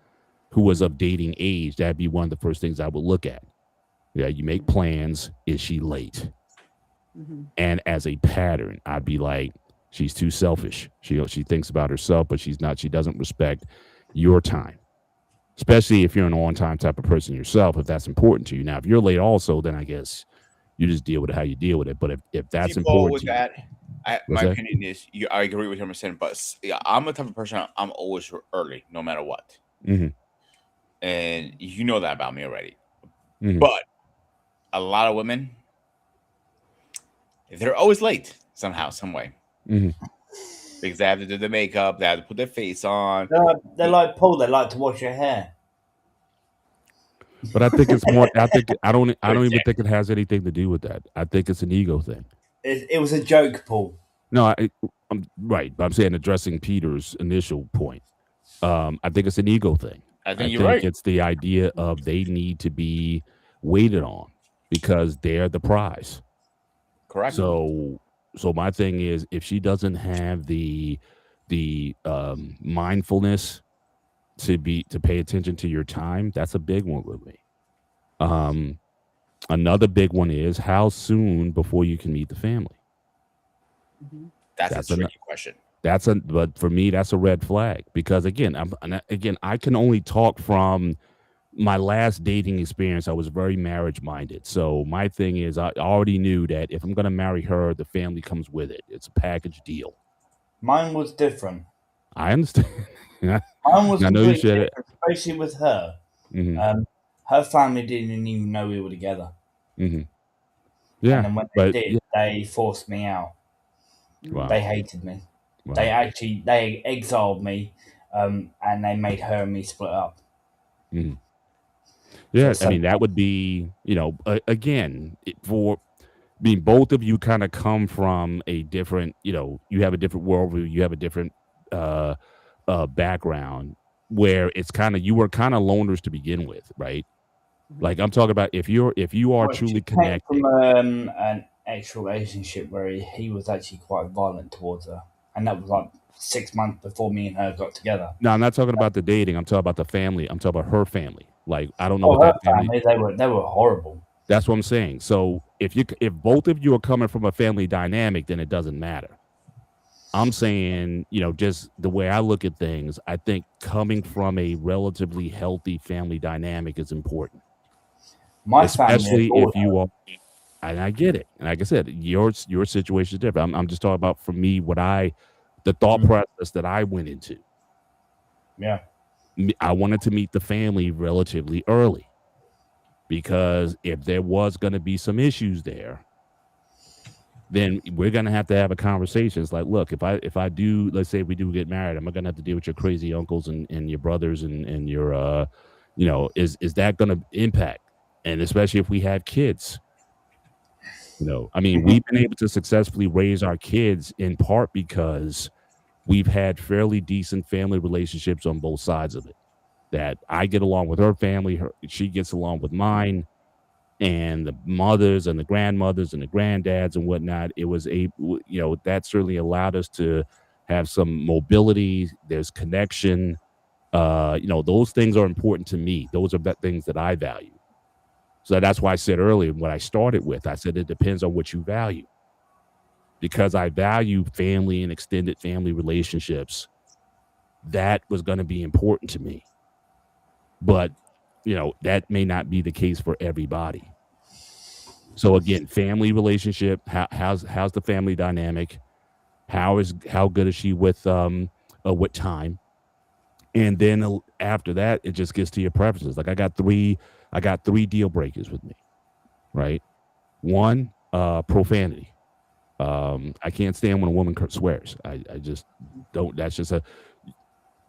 S5: who was of dating age, that'd be one of the first things I would look at. Yeah, you make plans. Is she late? And as a pattern, I'd be like, she's too selfish. She thinks about herself, but she's not. She doesn't respect your time, especially if you're an on-time type of person yourself. If that's important to you. Now, if you're late, also, then I guess you just deal with it how you deal with it. But if that's important
S2: with
S5: to
S2: that, my
S5: that?
S2: opinion is I agree with him percent, but I'm the type of person I'm always early, no matter what, and you know that about me already. But a lot of women, they're always late somehow, some way, because they have to do the makeup, they have to put their face on.
S3: They're like Paul. They like to wash your hair.
S5: But I think it's more. I don't even think it has anything to do with that. I think it's an ego thing.
S3: It was a joke, Paul.
S5: No, I'm right, but I'm saying addressing Peter's initial point. I think it's an ego thing.
S2: I think you're right.
S5: It's the idea of they need to be waited on because they're the prize.
S2: Correct.
S5: So my thing is, if she doesn't have the mindfulness to pay attention to your time, that's a big one with me. Another big one is, how soon before you can meet the family?
S2: That's a tricky question.
S5: But for me, that's a red flag, because again, I can only talk from my last dating experience. I was very marriage minded. So my thing is, I already knew that if I'm going to marry her, the family comes with it. It's a package deal.
S3: Mine was different.
S5: I understand.
S3: Mine was completely different, especially with her. Her family didn't even know we were together.
S5: Yeah.
S3: And then when they did, they forced me out. Wow. They hated me. Wow. They exiled me, and they made her and me split up.
S5: Yeah, so I mean, that would be, again, both of you kind of come from a different, you have a different worldview, you have a different background, where it's kind of, you were kind of loners to begin with, right? Like, I'm talking about if you are truly connected.
S3: From an ex-relationship where he was actually quite violent towards her, and that was like 6 months before me and her got together.
S5: No, I'm not talking about the dating. I'm talking about the family. I'm talking about her family. Like, I don't know what that family.
S3: They were horrible.
S5: That's what I'm saying. So if both of you are coming from a family dynamic, then it doesn't matter. I'm saying, just the way I look at things, I think coming from a relatively healthy family dynamic is important. Especially if you are, and I get it. And like I said, your situation is different. I'm just talking about, for me, the thought process that I went into.
S3: Yeah.
S5: I wanted to meet the family relatively early, because if there was going to be some issues there, then we're going to have a conversation. It's like, look, if I do, let's say we do get married, I'm going to have to deal with your crazy uncles and your brothers and your, is that going to impact? And especially if we have kids, I mean, we've been able to successfully raise our kids in part because we've had fairly decent family relationships on both sides of it. That I get along with her family, she gets along with mine, and the mothers and the grandmothers and the granddads and whatnot. It was that certainly allowed us to have some mobility. There's connection. Those things are important to me. Those are the things that I value. So that's why I said earlier, what I started with, I said it depends on what you value. Because I value family and extended family relationships that was going to be important to me. But, that may not be the case for everybody. So again, family relationship, how's the family dynamic? How good is she with time? And then after that, it just gets to your preferences. Like I got three deal breakers with me, right? One, profanity. I can't stand when a woman swears. I just don't. That's just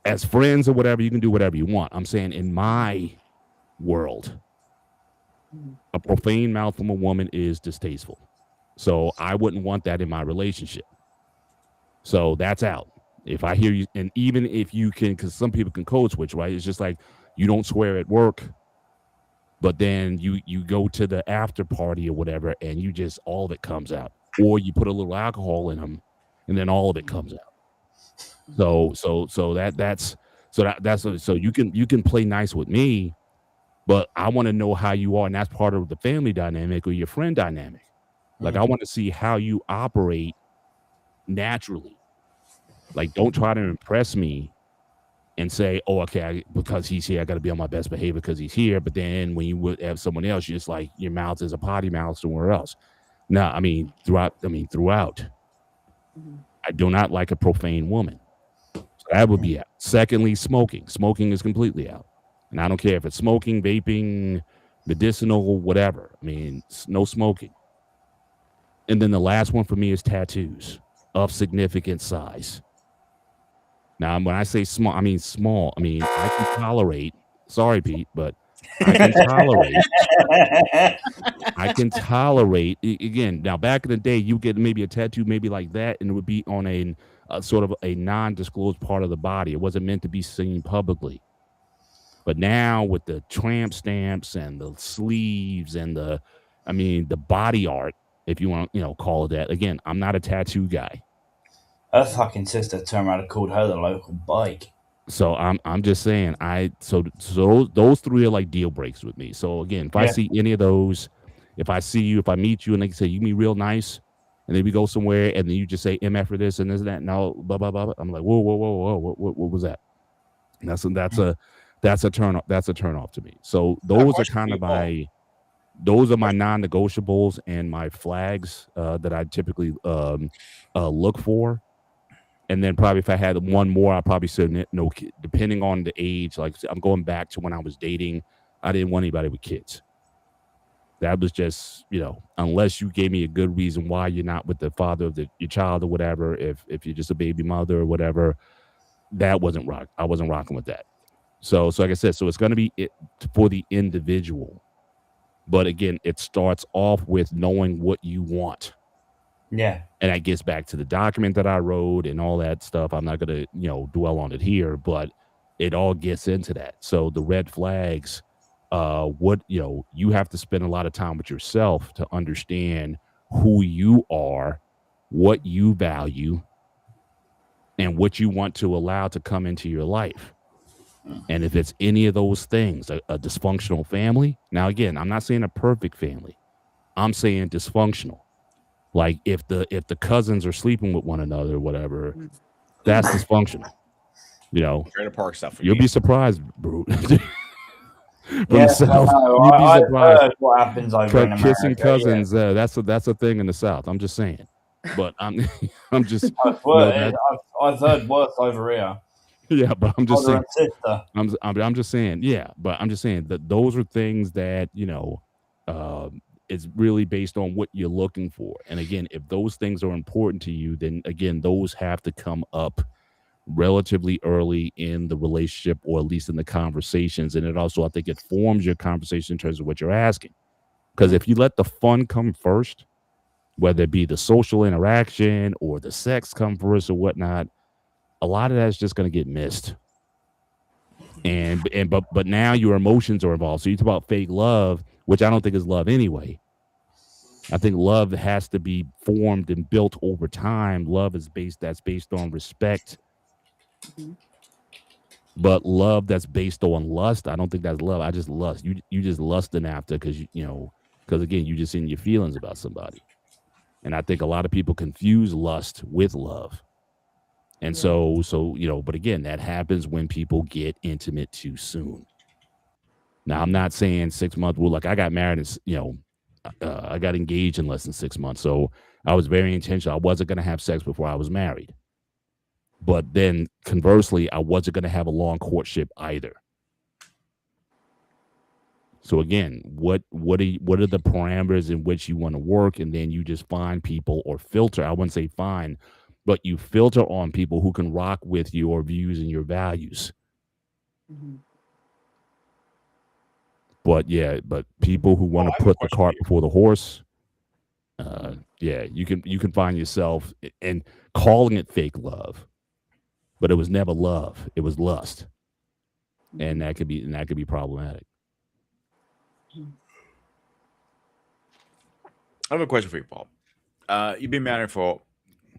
S5: as friends or whatever, you can do whatever you want. I'm saying in my world, a profane mouth from a woman is distasteful. So I wouldn't want that in my relationship. So that's out. If I hear you, and even if you can, because some people can code switch, right? It's just like you don't swear at work, but then you go to the after party or whatever, and you just all of it comes out, or you put a little alcohol in them, and then all of it comes out. So that's you can play nice with me, but I want to know how you are, and that's part of the family dynamic or your friend dynamic. Like I want to see how you operate naturally. Like don't try to impress me and say, "Oh, okay, because he's here, I got to be on my best behavior because he's here." But then when you would have someone else, you're just like your mouth is a potty mouth somewhere else. No, throughout, I do not like a profane woman. So that would be out. Secondly, smoking. Smoking is completely out, and I don't care if it's smoking, vaping, medicinal, whatever. No smoking. And then the last one for me is tattoos of significant size. Now, when I say small, I mean small. I can tolerate. Sorry, Pete, but I can tolerate. Again. Now, back in the day, you get maybe a tattoo, maybe like that, and it would be on a sort of a non-disclosed part of the body. It wasn't meant to be seen publicly. But now with the tramp stamps and the sleeves and the body art, if you want to, call it that. Again, I'm not a tattoo guy.
S3: Her fucking sister turned around and called her the local bike.
S5: So I'm just saying so those three are like deal breaks with me. So again, if I see any of those, if I meet you and they say you be real nice, and then we go somewhere and then you just say MF for this and this and that, no, blah blah blah. I'm like, whoa, what was that? And that's a turn off. That's a turn off to me. So those are kind of my non-negotiables and my flags that I typically look for. And then probably if I had one more, I'd probably say no kid. Depending on the age, like I'm going back to when I was dating, I didn't want anybody with kids. That was just, unless you gave me a good reason why you're not with the father of your child or whatever, if you're just a baby mother or whatever, that wasn't rock. I wasn't rocking with that. So like I said, so it's going to be it for the individual. But again, it starts off with knowing what you want.
S3: Yeah.
S5: And that gets back to the document that I wrote and all that stuff. I'm not going to, dwell on it here, but it all gets into that. So the red flags, you have to spend a lot of time with yourself to understand who you are, what you value, and what you want to allow to come into your life. And if it's any of those things, a dysfunctional family. Now, again, I'm not saying a perfect family. I'm saying dysfunctional. Like if the cousins are sleeping with one another or whatever, that's dysfunctional.
S2: Trailer park stuff.
S5: You'll be surprised, bro. From
S3: Yeah,
S5: the South,
S3: no,
S5: you'd be
S3: I've
S5: surprised.
S3: heard what happens over in America.
S5: Kissing cousins, that's a thing in the South. I'm just saying. But I'm just
S3: I've heard worse over here.
S5: Yeah, but I'm just saying.
S3: Sister.
S5: I'm just saying. Yeah, but I'm just saying that those are things that it's really based on what you're looking for. And again, if those things are important to you, then again, those have to come up relatively early in the relationship, or at least in the conversations. And it also, I think, it forms your conversation in terms of what you're asking. Because if you let the fun come first, whether it be the social interaction or the sex come first or whatnot, a lot of that's just going to get missed. But now your emotions are involved. So you talk about fake love, which I don't think is love anyway. I think love has to be formed and built over time. Love is based on respect. But love that's based on lust, I don't think that's love. I just lust. You just lusting after because again, you just in your feelings about somebody. And I think a lot of people confuse lust with love. And
S4: Yeah.
S5: so but again, that happens when people get intimate too soon. Now, I'm not saying 6 month rule. Like I got married, I got engaged in less than 6 months, so I was very intentional. I wasn't going to have sex before I was married, but then conversely, I wasn't going to have a long courtship either. So again, what are the parameters in which you want to work, and then you just find people or filter. I wouldn't say find, but you filter on people who can rock with your views and your values.
S4: Mm-hmm.
S5: But people who want
S2: Oh,
S5: to
S2: I have a
S5: put the
S2: question for
S5: cart
S2: you.
S5: before the horse, you can find yourself and calling it fake love, but it was never love; it was lust, and
S4: Mm-hmm.
S5: that could be problematic.
S2: I have a question for you, Paul. You've been married for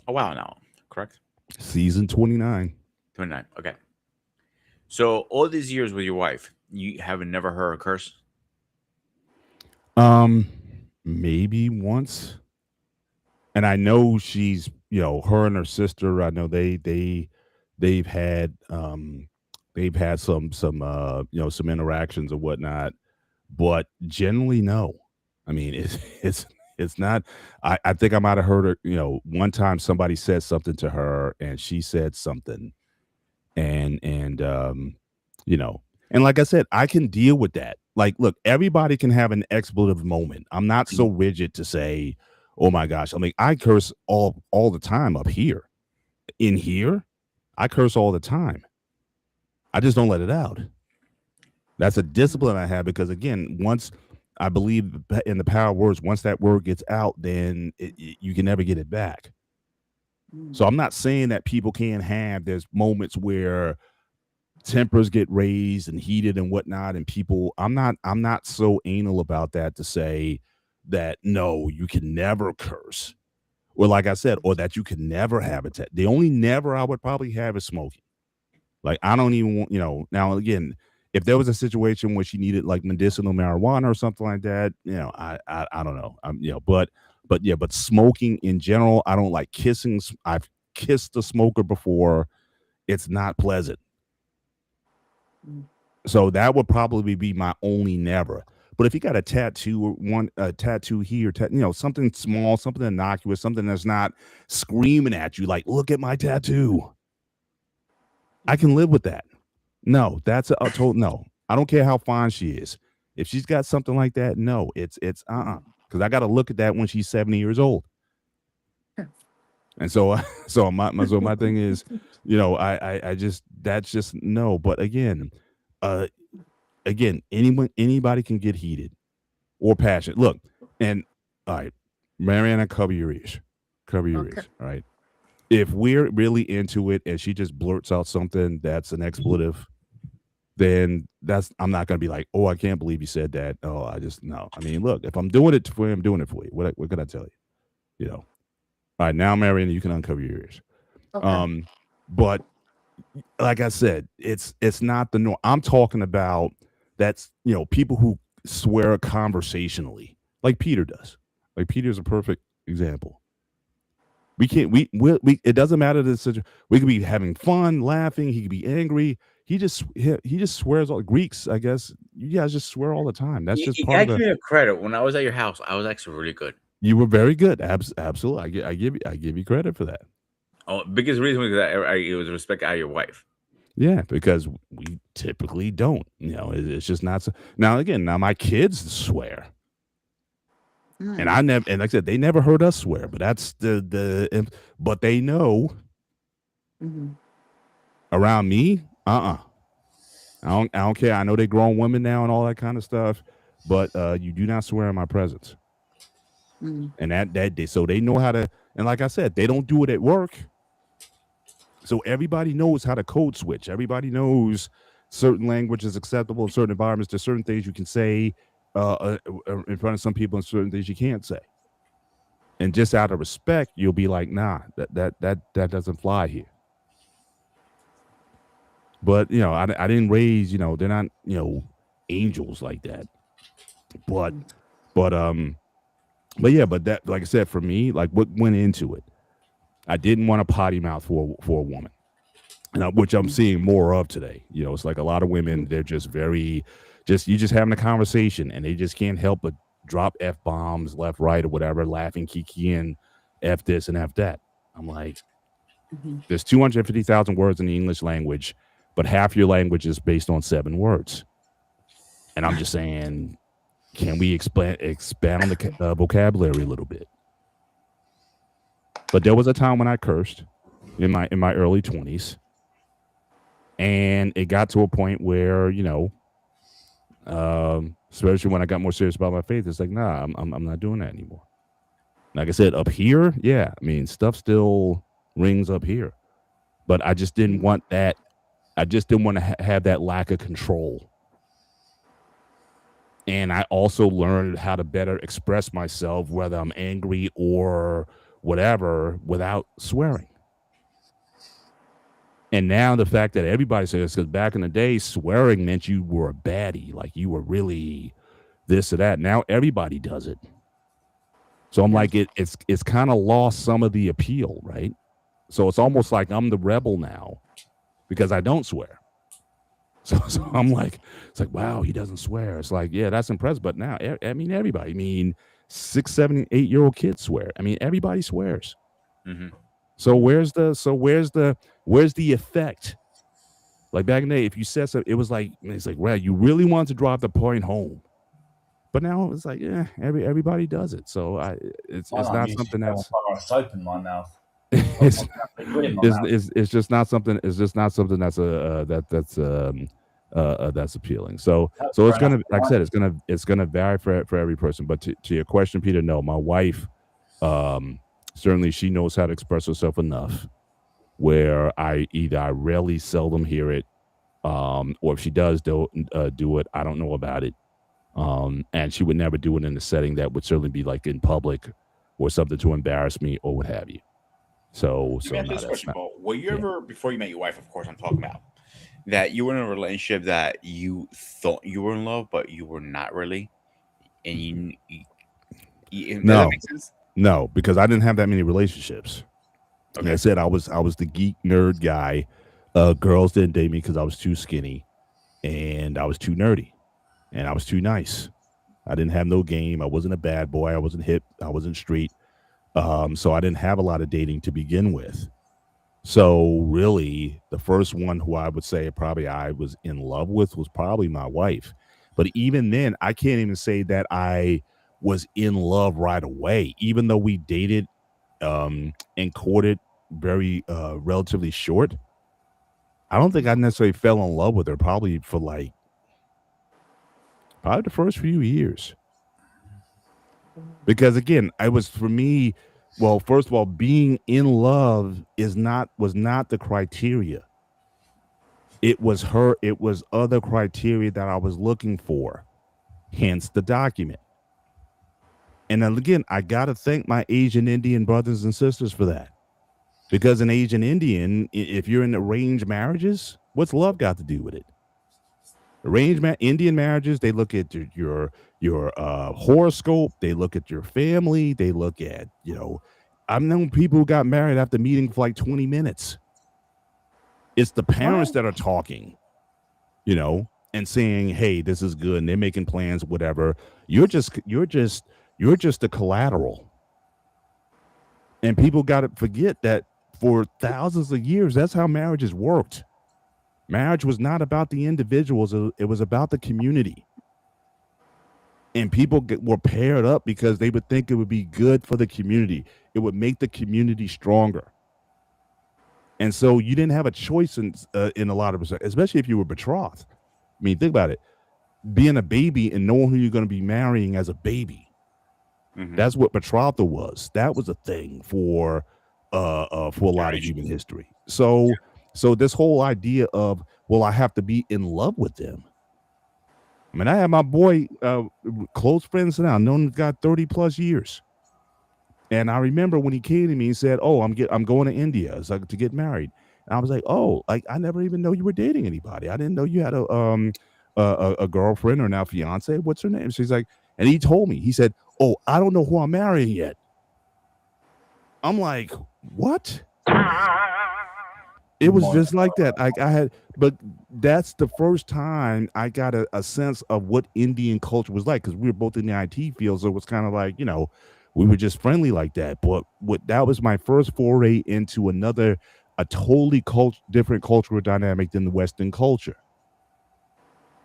S2: a while now, correct?
S5: Season 29.
S2: 29. Okay. So all these years with your wife, you haven't never heard her curse?
S5: Um, maybe once, and I know she's her and her sister. I know they've had some some interactions or whatnot, but generally no. I mean, it's not. I think I might have heard her. One time somebody said something to her, and she said something, and you know, and like I said, I can deal with that. Like, look, everybody can have an expletive moment. I'm not so rigid to say, oh my gosh. I mean, I curse all the time up here. In here, I curse all the time. I just don't let it out. That's a discipline I have because again, once I believe in the power of words, once that word gets out, then you can never get it back. So I'm not saying that people can't have there's moments where tempers get raised and heated and whatnot, and people. I'm not so anal about that to say that no, you can never curse, or like I said, or that you can never have a the only never I would probably have is smoking. Like I don't even want, now again, if there was a situation where she needed like medicinal marijuana or something like that, I don't know. But smoking in general, I don't like kissing. I've kissed a smoker before. It's not pleasant. So that would probably be my only never. But if you got a tattoo or one a tattoo here, something small, something innocuous, something that's not screaming at you, like, look at my tattoo. I can live with that. No, that's a total no. I don't care how fine she is. If she's got something like that, no, it's because I got to look at that when she's 70 years old. And so, so my thing is, I just that's just no. But uh, anybody can get heated or passionate. Look, and all right, Mariana, cover your ears,
S4: Okay.
S5: all right. If we're really into it and she just blurts out something that's an expletive, then I'm not gonna be like, oh, I can't believe you said that. Oh, I just no. I mean, look, if I'm doing it for you, I'm doing it for you. What could I tell you? All right, now, Mariana, you can uncover your ears.
S4: Okay.
S5: Um, but like I said, it's not the norm. I'm talking about that's people who swear conversationally, like Peter does. Like Peter's a perfect example. We can't. We. It doesn't matter. We could be having fun, laughing. He could be angry. He just swears. All Greeks, I guess. You guys just swear all the time. That's just
S2: You
S5: part of
S2: gotta give
S5: the.
S2: me a credit. When I was at your house, I was actually really good.
S5: You were very good. Absolutely. I give you credit for that.
S2: Oh, biggest reason was that it was respect out of your wife.
S5: Yeah, because we typically don't. It's just not so. Now again, now my kids swear, and I never. And like I said, they never heard us swear. But that's but they know
S4: Mm-hmm.
S5: around me. I don't care. I know they're grown women now and all that kind of stuff, but you do not swear in my presence.
S4: Mm-hmm.
S5: And so they know how to. And like I said, they don't do it at work. So everybody knows how to code switch. Everybody knows certain language is acceptable in certain environments. There's certain things you can say in front of some people, and certain things you can't say. And just out of respect, you'll be like, nah, that doesn't fly here. But I didn't raise. They're not angels like that. But but yeah, but that, like I said, for me, like what went into it. I didn't want a potty mouth for a woman, which I'm seeing more of today. It's like a lot of women, they're just very, you just having a conversation and they just can't help but drop F bombs left, right, or whatever, laughing, kiki, and F this and F that. I'm like,
S4: Mhm.
S5: there's 250,000 words in the English language, but half your language is based on 7 words. And I'm just saying, can we expand on the vocabulary a little bit? But there was a time when I cursed in my early 20s, and it got to a point where especially when I got more serious about my faith, it's like, nah, I'm not doing that anymore. Like I said, up here, yeah, I mean, stuff still rings up here, but I just didn't want that. I just didn't want to have that lack of control. And I also learned how to better express myself, whether I'm angry or whatever, without swearing. And now the fact that everybody says, because back in the day, swearing meant you were a baddie, like you were really this or that. Now everybody does it. So I'm
S4: Yeah.
S5: like, it's kind of lost some of the appeal, right? So it's almost like I'm the rebel now because I don't swear. So I'm like, it's like, wow, he doesn't swear. It's like, yeah, that's impressive. But now, I mean, everybody, I mean, 6, 7, 8-year-old kids swear. I mean, everybody swears.
S2: Mm-hmm.
S5: So where's the effect? Like back in the day, if you said something, it was like, it's like, well, you really want to drive the point home. But now it's like, yeah, everybody does it. So it's not something that's
S3: soap in my mouth.
S5: it's, it's just not something. It's just not something that's that's appealing. So it's gonna, like I said, it's gonna vary for every person. But to your question, Peter, no, my wife, certainly she knows how to express herself enough where I rarely, seldom hear it, or if she does do it, I don't know about it. And she would never do it in a setting that would certainly be like in public or something to embarrass me or what have you. So
S2: Let me ask you this question, Paul. Were you ever, before you met your wife, of course, I'm talking about, that you were in a relationship that you thought you were in love, but you were not really? And does that make sense?
S5: No, because I didn't have that many relationships. Okay. Like I said, I was the geek nerd guy. Girls didn't date me because I was too skinny and I was too nerdy and I was too nice. I didn't have no game. I wasn't a bad boy. I wasn't hip. I wasn't street. So I didn't have a lot of dating to begin with. So really, the first one who I would say probably I was in love with was probably my wife. But even then, I can't even say that I was in love right away, even though we dated and courted very relatively short. I don't think I necessarily fell in love with her probably for probably the first few years. Because again, I was, for me, well, first of all, being in love was not the criteria. It was other criteria that I was looking for, hence the document. And then again, I got to thank my Asian Indian brothers and sisters for that. Because an Asian Indian, if you're in arranged marriages, what's love got to do with it? Indian marriages, they look at your horoscope, they look at your family, they look at, I've known people who got married after meeting for like 20 minutes. It's the parents that are talking, and saying, hey, this is good, and they're making plans, whatever. You're just the collateral. And people got to forget that for thousands of years, that's how marriages worked. Marriage was not about the individuals. It was about the community. And people were paired up because they would think it would be good for the community. It would make the community stronger. And so you didn't have a choice in a lot of respects, especially if you were betrothed. I mean, think about it. Being a baby and knowing who you're going to be marrying as a baby. Mm-hmm. That's what betrothal was. That was a thing for a lot of human history. So this whole idea of, well, I have to be in love with them. I mean, I have my boy, close friends now, known the guy 30 plus years. And I remember when he came to me and said, oh, I'm going to India to get married. And I was like, oh, like, I never even know you were dating anybody. I didn't know you had a girlfriend or now fiance. What's her name? She's like, and he told me, he said, oh, I don't know who I'm marrying yet. I'm like, what? It was just like that. I had, but that's the first time I got a sense of what Indian culture was like because we were both in the IT field, so it was kind of like we were just friendly like that. But what that was my first foray into a totally different cultural dynamic than the Western culture.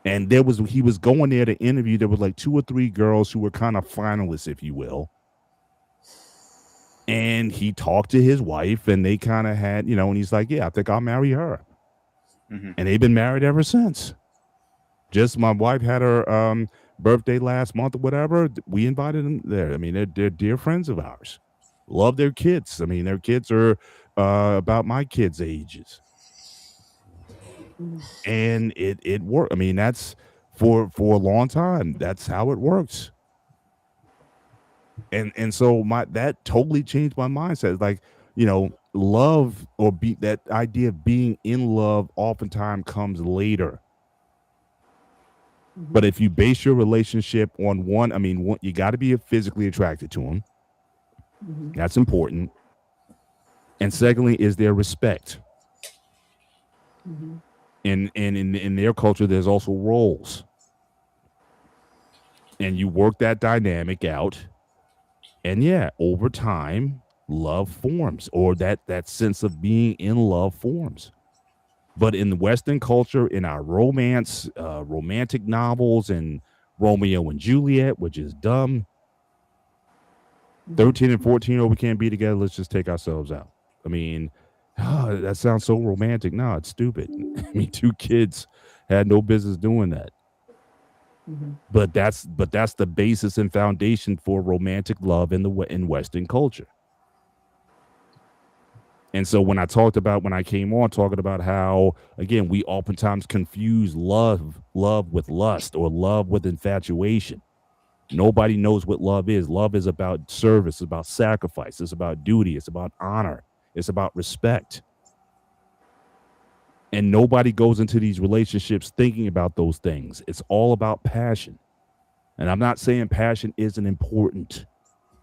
S5: And he was going there to interview. There was like 2 or 3 girls who were kind of finalists, if you will. And he talked to his wife, and they kind of had, and he's like, "Yeah, I think I'll marry her."
S2: Mhm.
S5: And they've been married ever since. Just my wife had her birthday last month or whatever. We invited them there. I mean, they're dear friends of ours. Love their kids. I mean, their kids are about my kids' ages,
S4: Mhm.
S5: and it worked. I mean, that's for a long time. That's how it works. And so that totally changed my mindset. Like, love or be that idea of being in love oftentimes comes later. But
S4: Mhm.
S5: if you base your relationship on you got to be physically attracted to him.
S4: Mhm.
S5: That's important. And secondly, is there respect?
S4: Mhm.
S5: In their culture, there's also roles, and you work that dynamic out. And yeah, over time, love forms, or that sense of being in love forms. But in the Western culture, in our romantic novels, and Romeo and Juliet, which is dumb,
S4: Mhm.
S5: 13 and 14, oh, we can't be together. Let's just take ourselves out. I mean, that sounds so romantic. No, it's stupid. I mean, 2 kids had no business doing that.
S4: Mhm.
S5: But that's the basis and foundation for romantic love in Western culture. And so when I came on talking about how again we oftentimes confuse love with lust or love with infatuation. Nobody knows what love is. Love is about service, it's about sacrifice, it's about duty, it's about honor, it's about respect. And nobody goes into these relationships thinking about those things. It's all about passion. And I'm not saying passion isn't important.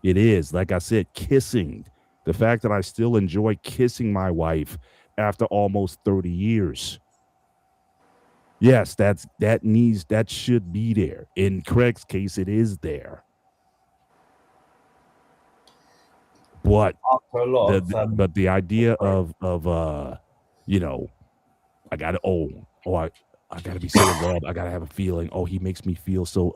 S5: It is. Like I said, kissing. The fact that I still enjoy kissing my wife after almost 30 years. Yes, that should be there. In Craig's case, it is there. But
S3: After a lot of
S5: the idea of you know, I gotta I gotta be so in love. I gotta have a feeling. Oh, he makes me feel so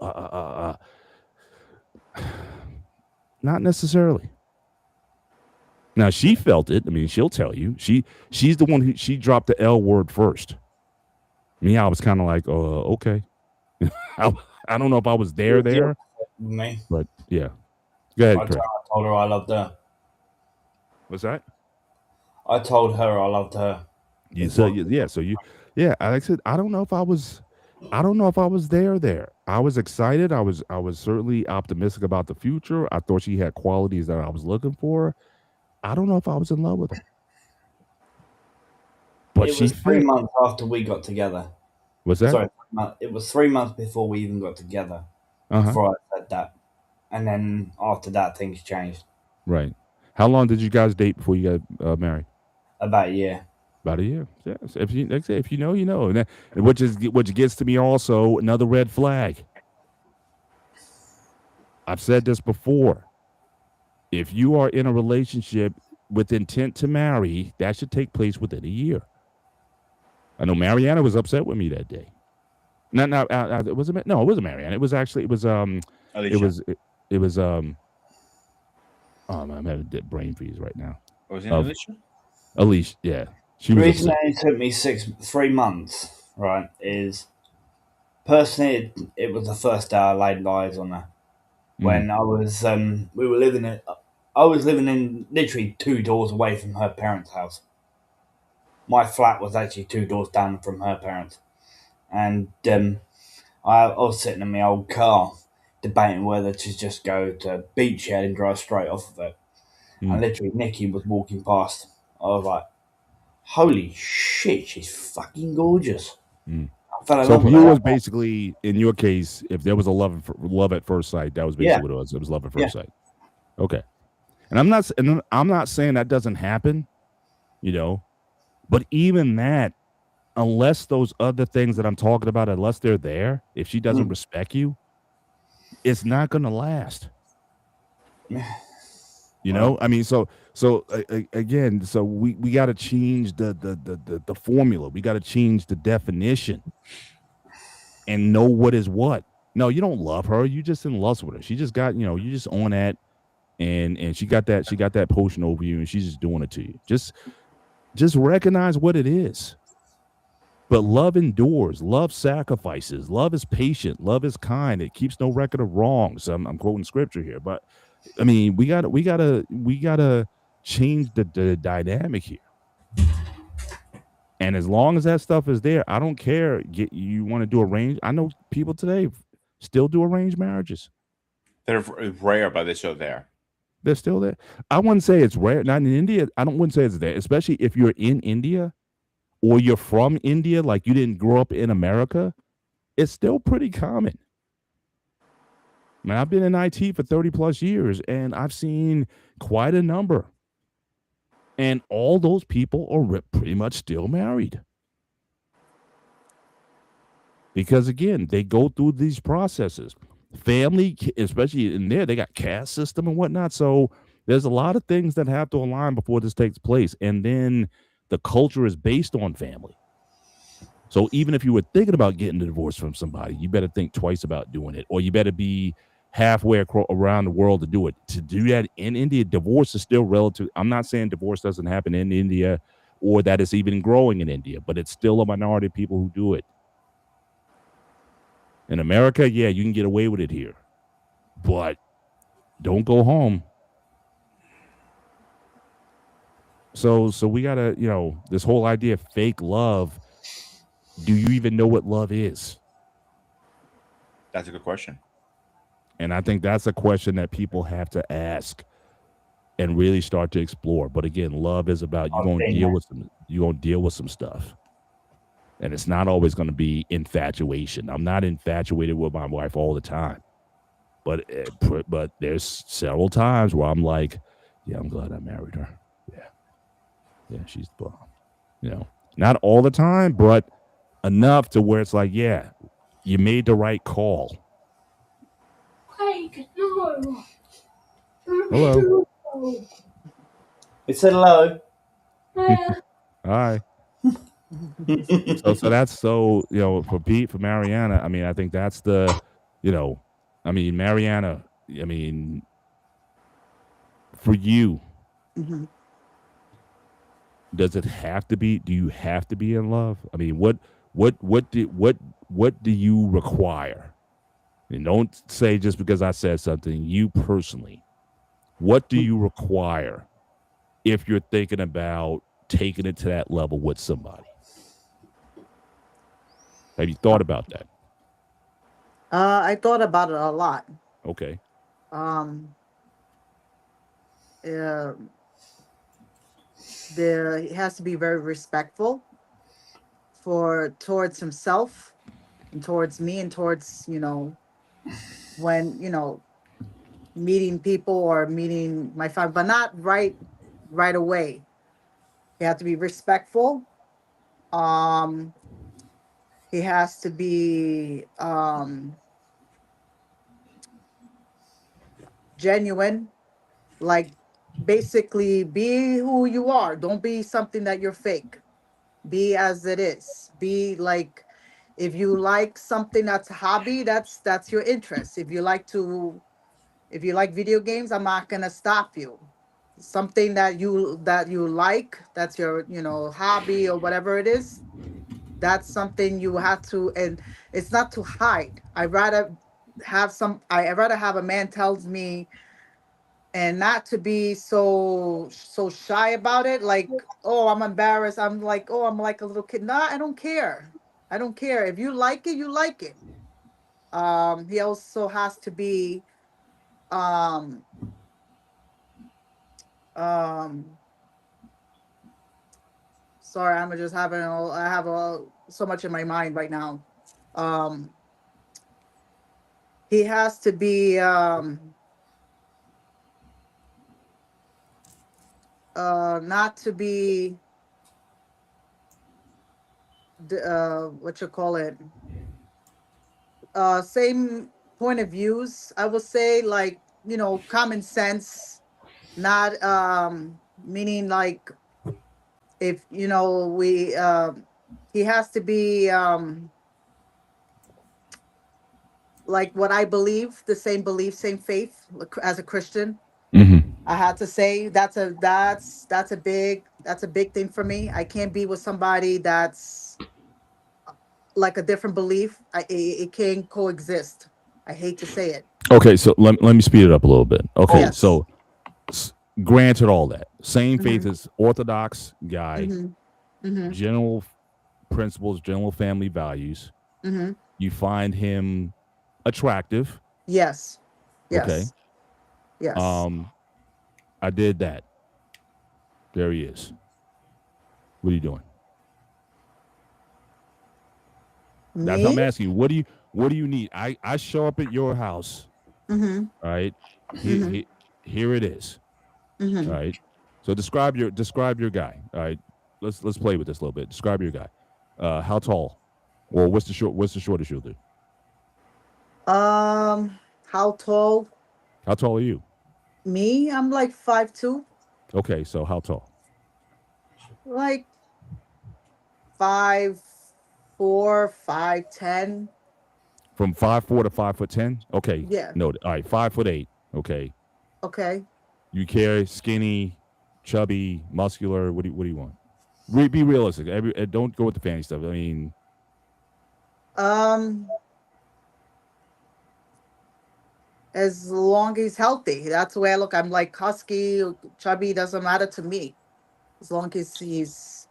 S5: not necessarily. Now she felt it. I mean, she'll tell you. She's the one who she dropped the L word first. Me, I was kind of like, okay. I, I don't know if I was
S3: it was the
S5: there,
S3: opposite with me.
S5: but yeah. Go ahead,
S3: I
S5: Craig.
S3: told her I loved her.
S5: What's that?
S3: I told her I loved her.
S5: You
S3: Is
S5: so
S3: what
S5: yeah. So like I said, I don't know if I was. I don't know if I was there. There, I was excited. I was certainly optimistic about the future. I thought she had qualities that I was looking for. I don't know if I was in love with her, but
S3: it
S5: she
S3: was 3
S5: fit.
S3: months after we got together.
S5: What's that?
S3: Sorry, it was 3 months before we even got together.
S5: Uh huh.
S3: Before I said that, and then after that, things changed.
S5: Right. How long did you guys date before you got married?
S3: About a year.
S5: About a year. Yeah. So if you like I say, if you know, you know, and which gets to me also another red flag. I've said this before. If you are in a relationship with intent to marry, that should take place within a year. I know Mariana was upset with me that day. No, was it? No, it wasn't Mariana. It was actually it
S2: Alicia.
S5: was it was oh man, I'm having a brain freeze right now.
S2: Was it
S5: Of
S2: Alicia?
S5: Alicia, yeah, she
S3: The
S5: was
S3: reason
S5: upset.
S3: that it took me 3 months, right, is personally it was the first day I laid eyes on her.
S5: Mm,
S3: When I was we were living in I was living in literally 2 doors away from her parents' house. My flat was actually 2 doors down from her parents, and I was sitting in my old car debating whether to just go to Beachhead and drive straight off of it. And
S5: mm,
S3: literally, Nikki was walking past. I was like, "Holy shit, she's fucking gorgeous!"
S5: mm.
S3: I fell in
S5: So
S3: love
S5: for
S3: with
S5: you, it
S3: her.
S5: was basically in your case, if there was a love at first sight, that was
S3: Yeah,
S5: basically what it was. It was love at
S3: yeah.
S5: first sight. Okay. And I'm not saying that doesn't happen, you know, but even that, unless those other things that I'm talking about, unless they're there, if she doesn't
S3: Mm.
S5: respect you, it's not going to last. You
S3: Well,
S5: know, I mean, again, so we got to change the formula. We got to change the definition and know what is what. No, you don't love her. You just in lust with her. She just got, you just on that, and she got that potion over you, and she's just doing it to you. Just recognize what it is. But love endures. Love sacrifices. Love is patient. Love is kind. It keeps no record of wrongs. I'm quoting scripture here, but I mean, we gotta change the dynamic here. And as long as that stuff is there, I don't care. You want to do arranged? I know people today still do arranged marriages.
S2: They're rare, but they're still there.
S5: They're still there. I wouldn't say it's rare. Not in India. I don't wouldn't say it's there, especially if you're in India or you're from India, like you didn't grow up in America. It's still pretty common. Man, I've been in IT for 30 plus years, and I've seen quite a number. And all those people are pretty much still married. Because again, they go through these processes. Family, especially in there, they got caste system and whatnot. So there's a lot of things that have to align before this takes place. And then the culture is based on family. So even if you were thinking about getting a divorce from somebody, you better think twice about doing it, or you better be halfway around the world to do it. To do that in India, divorce is still relative. I'm not saying divorce doesn't happen in India or that it's even growing in India, but it's still a minority of people who do it. In America, yeah, you can get away with it here, but don't go home. So we gotta, this whole idea of fake love. Do you even know what love is?
S2: That's a good question.
S5: And I think that's a question that people have to ask and really start to explore. But again, love is about
S3: I've been
S5: you're gonna deal with some stuff. And it's not always gonna be infatuation. I'm not infatuated with my wife all the time. But there's several times where I'm like, yeah, I'm glad I married her. Yeah. Yeah, she's the bomb. Not all the time, but enough to where it's like, yeah, you made the right call. Hello.
S3: It said hello.
S5: Hi. So that's for Pete, for Mariana. I mean, I think that's Mariana. I mean, for you,
S4: Mhm.
S5: does it have to be? Do you have to be in love? I mean, what do you require? And don't say just because I said something. You personally, what do you require if you're thinking about taking it to that level with somebody? Have you thought about that?
S4: I thought about it a lot.
S5: Okay.
S4: Um, uh, there he has to be very respectful for towards himself and towards me and towards when meeting people or meeting my family, but not right away. He has to be respectful. Um, he has to be genuine, like basically be who you are. Don't be something that you're fake. Be as it is. Be like, if you like something that's a hobby, that's your interest. If you like video games, I'm not gonna stop you. Something that you like, that's your hobby or whatever it is, that's something you have to. And it's not to hide. I'd rather have a man tells me, and not to be so shy about it, like, oh, I'm embarrassed, I'm like, oh, I'm like a little kid. Nah, I don't care. I don't care. If you like it, you like it. He also has to be um um sorry, I'm just having I have so much in my mind right now. um he has to be not to be what you call it, same point of views, I would say, like, common sense, not meaning like, if we he has to be like what I believe, the same belief, same faith, like, as a Christian.
S5: Mm-hmm.
S4: I had to say that's a big thing for me. I can't be with somebody that's like a different belief. It can't coexist. I hate to say it.
S5: Okay, so let me speed it up a little bit. Okay,
S4: Yes.
S5: so granted all that, same faith
S4: Mhm.
S5: as Orthodox guy,
S4: Mhm. Mhm.
S5: general principles, general family values.
S4: Mhm.
S5: You find him attractive.
S4: Yes.
S5: Okay.
S4: Yes. Yes.
S5: Um, I did that. There he is. What are you doing? That's how I'm
S4: Me?
S5: asking you. What do you need? I show up at your house.
S4: Mhm.
S5: All right. He,
S4: Mhm.
S5: he, here it is. All
S4: Mhm.
S5: right. So describe your guy. All right. Let's play with this a little bit. Describe your guy. How tall? Or what's the shortest you'll do?
S4: How tall?
S5: How tall are you?
S4: Me? I'm like 5'2".
S5: Okay, so how tall?
S4: Like 5'4", 5'10".
S5: From 5'4" to 5'10"? Okay.
S4: Yeah.
S5: No, all right, 5'8". Okay.
S4: Okay.
S5: You care skinny, chubby, muscular. What do you want? Be realistic. Don't go with the fancy stuff. I mean,
S4: Um, as long as he's healthy, that's the way I look. I'm like husky, chubby, doesn't matter to me. As long as he's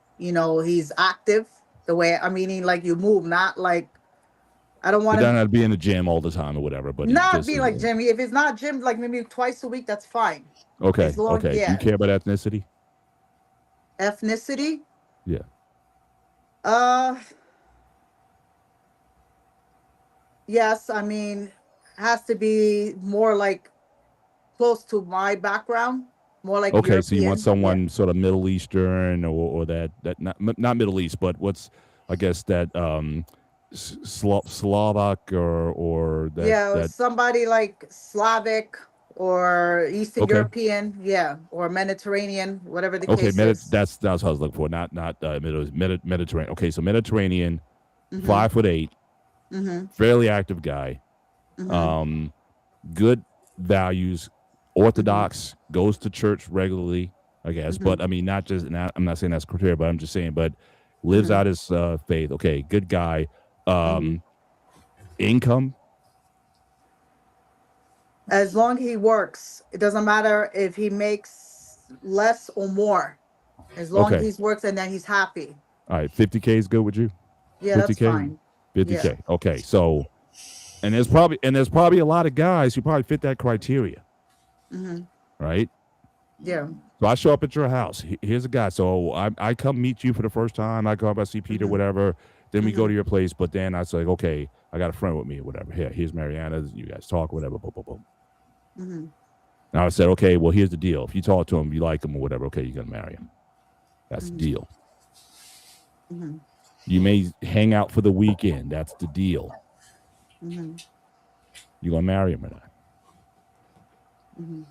S4: active. The way I mean, like, you move, not like, I don't
S5: it
S4: want
S5: doesn't
S4: to
S5: have to be in the gym all the time or whatever, but he
S4: not
S5: just
S4: be like Jimmy. If it's not gym, like maybe twice a week, that's fine. As
S5: okay.
S4: long,
S5: Okay. Do you
S4: yeah.
S5: care about ethnicity?
S4: Ethnicity.
S5: Yeah.
S4: Uh, yes. I mean, has to be more like close to my background, more like
S5: Okay. So you want
S4: European. Yeah.
S5: someone sort of Middle Eastern or that not Middle East, but what's I guess that Slovak or
S4: Yeah,
S5: that
S4: somebody like Slavic or Eastern
S5: okay.
S4: European, yeah, or Mediterranean, whatever the
S5: Okay,
S4: case is.
S5: that's what I was looking for. Not Mediterranean. Okay, so Mediterranean,
S4: Mm-hmm.
S5: 5'8",
S4: Mm-hmm.
S5: fairly active guy.
S4: Mm-hmm.
S5: Um, good values,
S4: Mm-hmm.
S5: orthodox, goes to church regularly. I guess,
S4: Mm-hmm.
S5: but I mean, not just. Not, I'm not saying that's criteria, but I'm just saying, but lives
S4: Mm-hmm.
S5: out his faith. Okay, good guy.
S4: Mm-hmm.
S5: Income.
S4: As long as he works, it doesn't matter if he makes less or more. As long as
S5: Okay,
S4: he works and then he's happy.
S5: all right. 50K is good with you.
S4: Yeah,
S5: Fifty
S4: that's
S5: k,
S4: fine.
S5: fifty
S4: Yeah.
S5: k. Okay, so and there's probably a lot of guys who probably fit that criteria,
S4: Mm-hmm.
S5: right?
S4: Yeah.
S5: So I show up at your house. Here's a guy. So I come meet you for the first time. I go up, I see Peter,
S4: Mm-hmm.
S5: whatever. Then we go
S4: Mm-hmm.
S5: to your place. But then I was like, okay, I got a friend with me, whatever. Here's Mariana. You guys talk, whatever. Boom, boom, boom.
S4: Mm-hmm.
S5: Now I said, okay, well, here's the deal. If you talk to him, you like him or whatever, okay, you're gonna marry him. That's the
S4: Mm-hmm.
S5: deal.
S4: Mm-hmm.
S5: You may hang out for the weekend. That's the deal.
S4: Mm-hmm.
S5: You gonna marry him or not?
S4: Mm-hmm.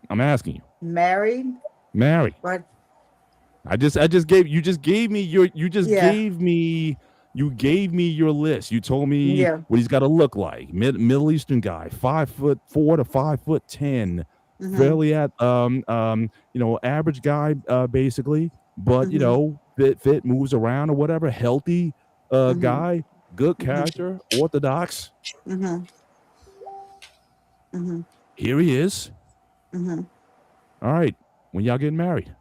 S5: I'm asking you.
S4: Married,
S5: Marry.
S4: but
S5: I just gave me your
S4: yeah.
S5: you gave me your list. You told me
S4: Yeah.
S5: what he's got to look like. Middle Eastern guy, 5'4" to 5'10",
S4: Mm-hmm.
S5: fairly at average guy basically, but
S4: Mm-hmm.
S5: fit moves around or whatever, healthy
S4: Mm-hmm.
S5: guy, good
S4: Mm-hmm.
S5: character, orthodox.
S4: Mm-hmm. Mm-hmm.
S5: Here he is.
S4: Mm-hmm.
S5: All right, when y'all getting married?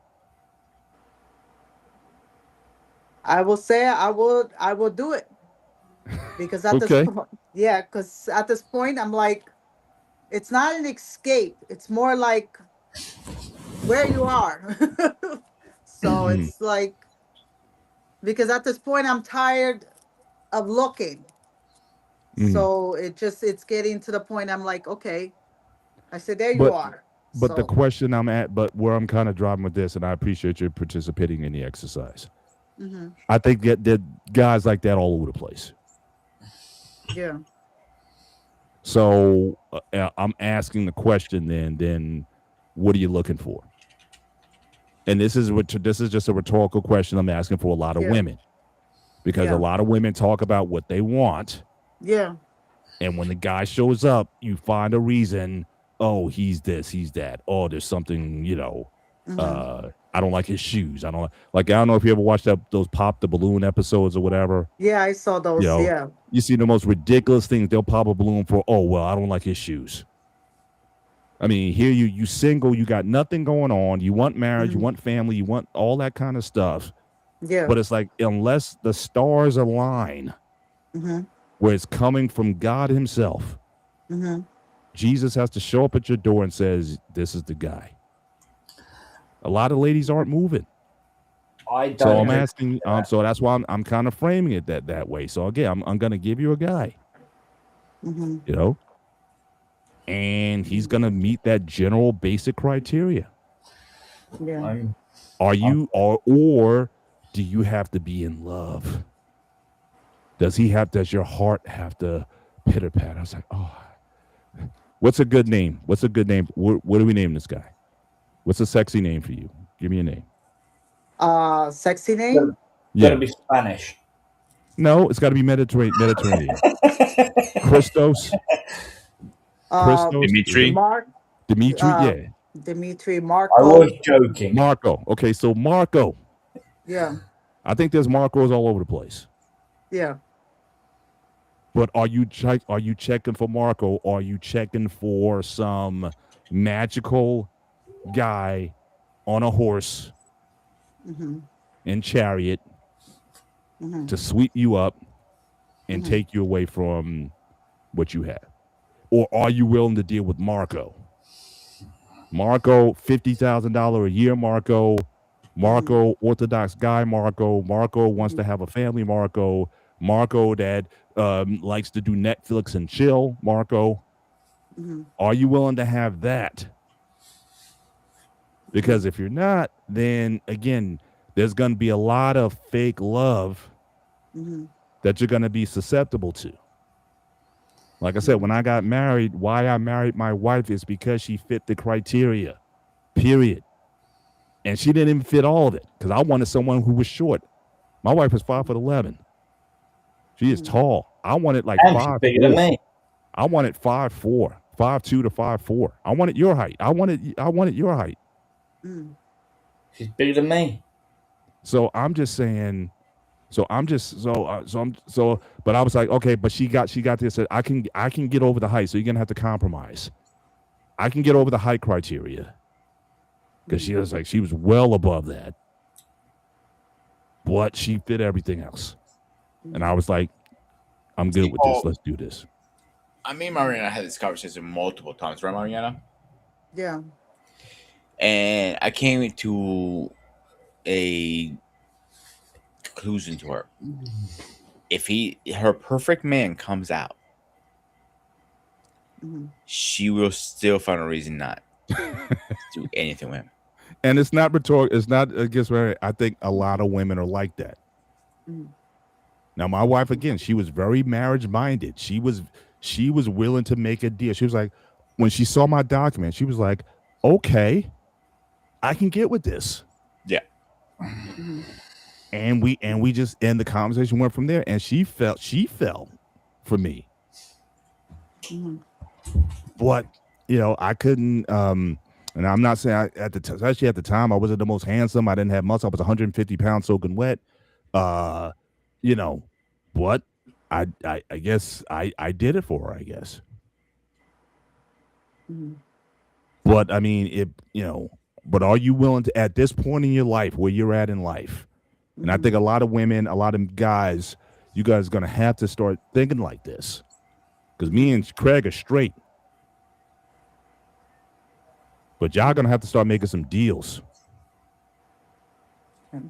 S4: I will say I will do it because at this
S5: Okay.
S4: point, yeah, because at this point I'm like, it's not an escape. It's more like where you are. So
S5: Mhm.
S4: it's like, because at this point I'm tired of looking.
S5: Mhm.
S4: So it's getting to the point I'm like, okay. I said, there you
S5: But
S4: are.
S5: But the
S4: So,
S5: question I'm at, but where I'm kind of driving with this, and I appreciate you participating in the exercise.
S4: hmm
S5: I think that guys like that all over the place.
S4: yeah,
S5: So I'm asking the question then what are you looking for? And this is just a rhetorical question I'm asking for a lot of
S4: yeah,
S5: women because a
S4: yeah,
S5: lot of women talk about what they want,
S4: yeah,
S5: and when the guy shows up, you find a reason. Oh, he's this, he's that. Oh, there's something,
S4: hmm
S5: I don't like his shoes. I don't know if you ever watched those pop the balloon episodes or whatever.
S4: yeah. I saw
S5: You
S4: those.
S5: know,
S4: Yeah.
S5: you see the most ridiculous things. They'll pop a balloon for. Oh well, I don't like his shoes. I mean, here you single, you got nothing going on. You want marriage, you
S4: hmm
S5: want family, you want all that kind of stuff.
S4: Yeah.
S5: But it's like unless the stars align,
S4: hmm
S5: where it's coming from God Himself,
S4: hmm
S5: Jesus has to show up at your door and says, "This is the guy." A lot of ladies aren't moving,
S3: I
S5: so
S3: don't
S5: I'm
S3: agree
S5: asking.
S3: with that.
S5: So that's why I'm kind of framing it that way. So again, I'm going to give you a guy,
S4: hmm
S5: you know, and he's going to meet that general basic criteria.
S4: Yeah.
S3: I'm,
S5: Are
S3: I'm
S5: you or do you have to be in love? Does your heart have to pitter pat? I was like, oh, what's a good name? What's a good name? What do we name this guy? What's a sexy name for you? Give me a name.
S4: Sexy
S3: gotta,
S4: name.
S3: gotta
S5: Yeah.
S3: be Spanish.
S5: No, it's got to be Mediterranean. Christos.
S4: Uh,
S5: Christos. Is it
S2: Dimitri.
S4: Mark.
S5: Dimitri?
S4: Uh,
S5: Yeah.
S4: Dimitri
S3: I was
S4: Marco.
S3: joking.
S5: Marco. Okay, so Marco.
S4: Yeah.
S5: I think there's Marcos all over the place.
S4: Yeah.
S5: But are you checking for Marco? Or are you checking for some magical guy on a horse
S4: hmm
S5: in chariot
S4: hmm
S5: to sweep you up and
S4: hmm
S5: take you away from what you have? Or are you willing to deal with Marco? Marco, $50,000 a year, Marco.
S4: hmm
S5: Marco, Orthodox guy, Marco. Marco wants
S4: hmm
S5: to have a family, Marco. Marco that likes to do Netflix and chill, Marco.
S4: hmm
S5: Are you willing to have that?
S4: hmm
S5: Because if you're not, then again, there's going to be a lot of fake love
S4: hmm
S5: that you're going to be susceptible to. Like I said, when I got married, why I married my wife is because she fit the criteria, period. And she didn't even fit all of it because I wanted someone who was short. My wife is 5'11". She is tall. I wanted like
S3: And she's bigger than
S5: 5'4".
S3: me.
S5: I wanted 5'4", 5'2" to 5'4". I wanted your height. I wanted your height.
S4: hmm
S3: She's bigger than me.
S5: So I'm just saying. So I'm just But I was like, okay, but she got this. I can get over the height. So you're gonna have to compromise. I can get over the height criteria because she was well above that, but she fit everything else. And I was like, I'm good with this. Let's do this.
S2: I mean, Mariana had this conversation multiple times, right, Mariana?
S4: Yeah.
S2: And I came to a conclusion to her. If her perfect man comes out,
S4: hmm
S2: she will still find a reason not to do anything with him.
S5: And it's not rhetorical. It's not against her. I think a lot of women are like that.
S4: hmm
S5: Now, my wife, again, she was very marriage minded. She was willing to make a deal. She was like, when she saw my document, she was like, okay, I can get with this.
S2: Yeah.
S4: hmm
S5: And the conversation went from there. And she fell for me.
S4: hmm
S5: But, I couldn't, and I'm not saying especially at the time, I wasn't the most handsome. I didn't have muscle. I was 150 pounds soaking wet. Uh, you know, but I guess I did it for her, I guess.
S4: hmm
S5: But I mean, but are you willing to, at this point in your life, where you're at in life? And I think a lot of women, a lot of guys, you guys are going to have to start thinking like this. Because me and Craig are straight. But y'all going to have to start making some deals.
S4: Okay.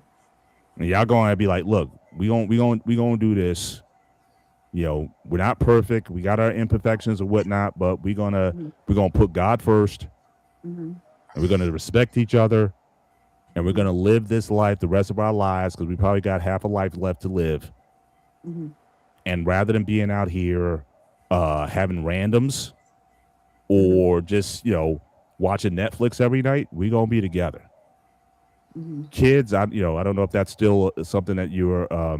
S5: And y'all going to be like, look, we gonna do this. We're not perfect. We got our imperfections and whatnot, but we're gonna put God first.
S4: Mhm.
S5: and we're going to respect each other, and we're
S4: Mhm.
S5: going to live this life the rest of our lives because we probably got half a life left to live.
S4: Mhm.
S5: And rather than being out here having randoms
S4: Mhm.
S5: or just, watching Netflix every night, we going to be together.
S4: Mhm.
S5: Kids, I don't know if that's still something that you're uh,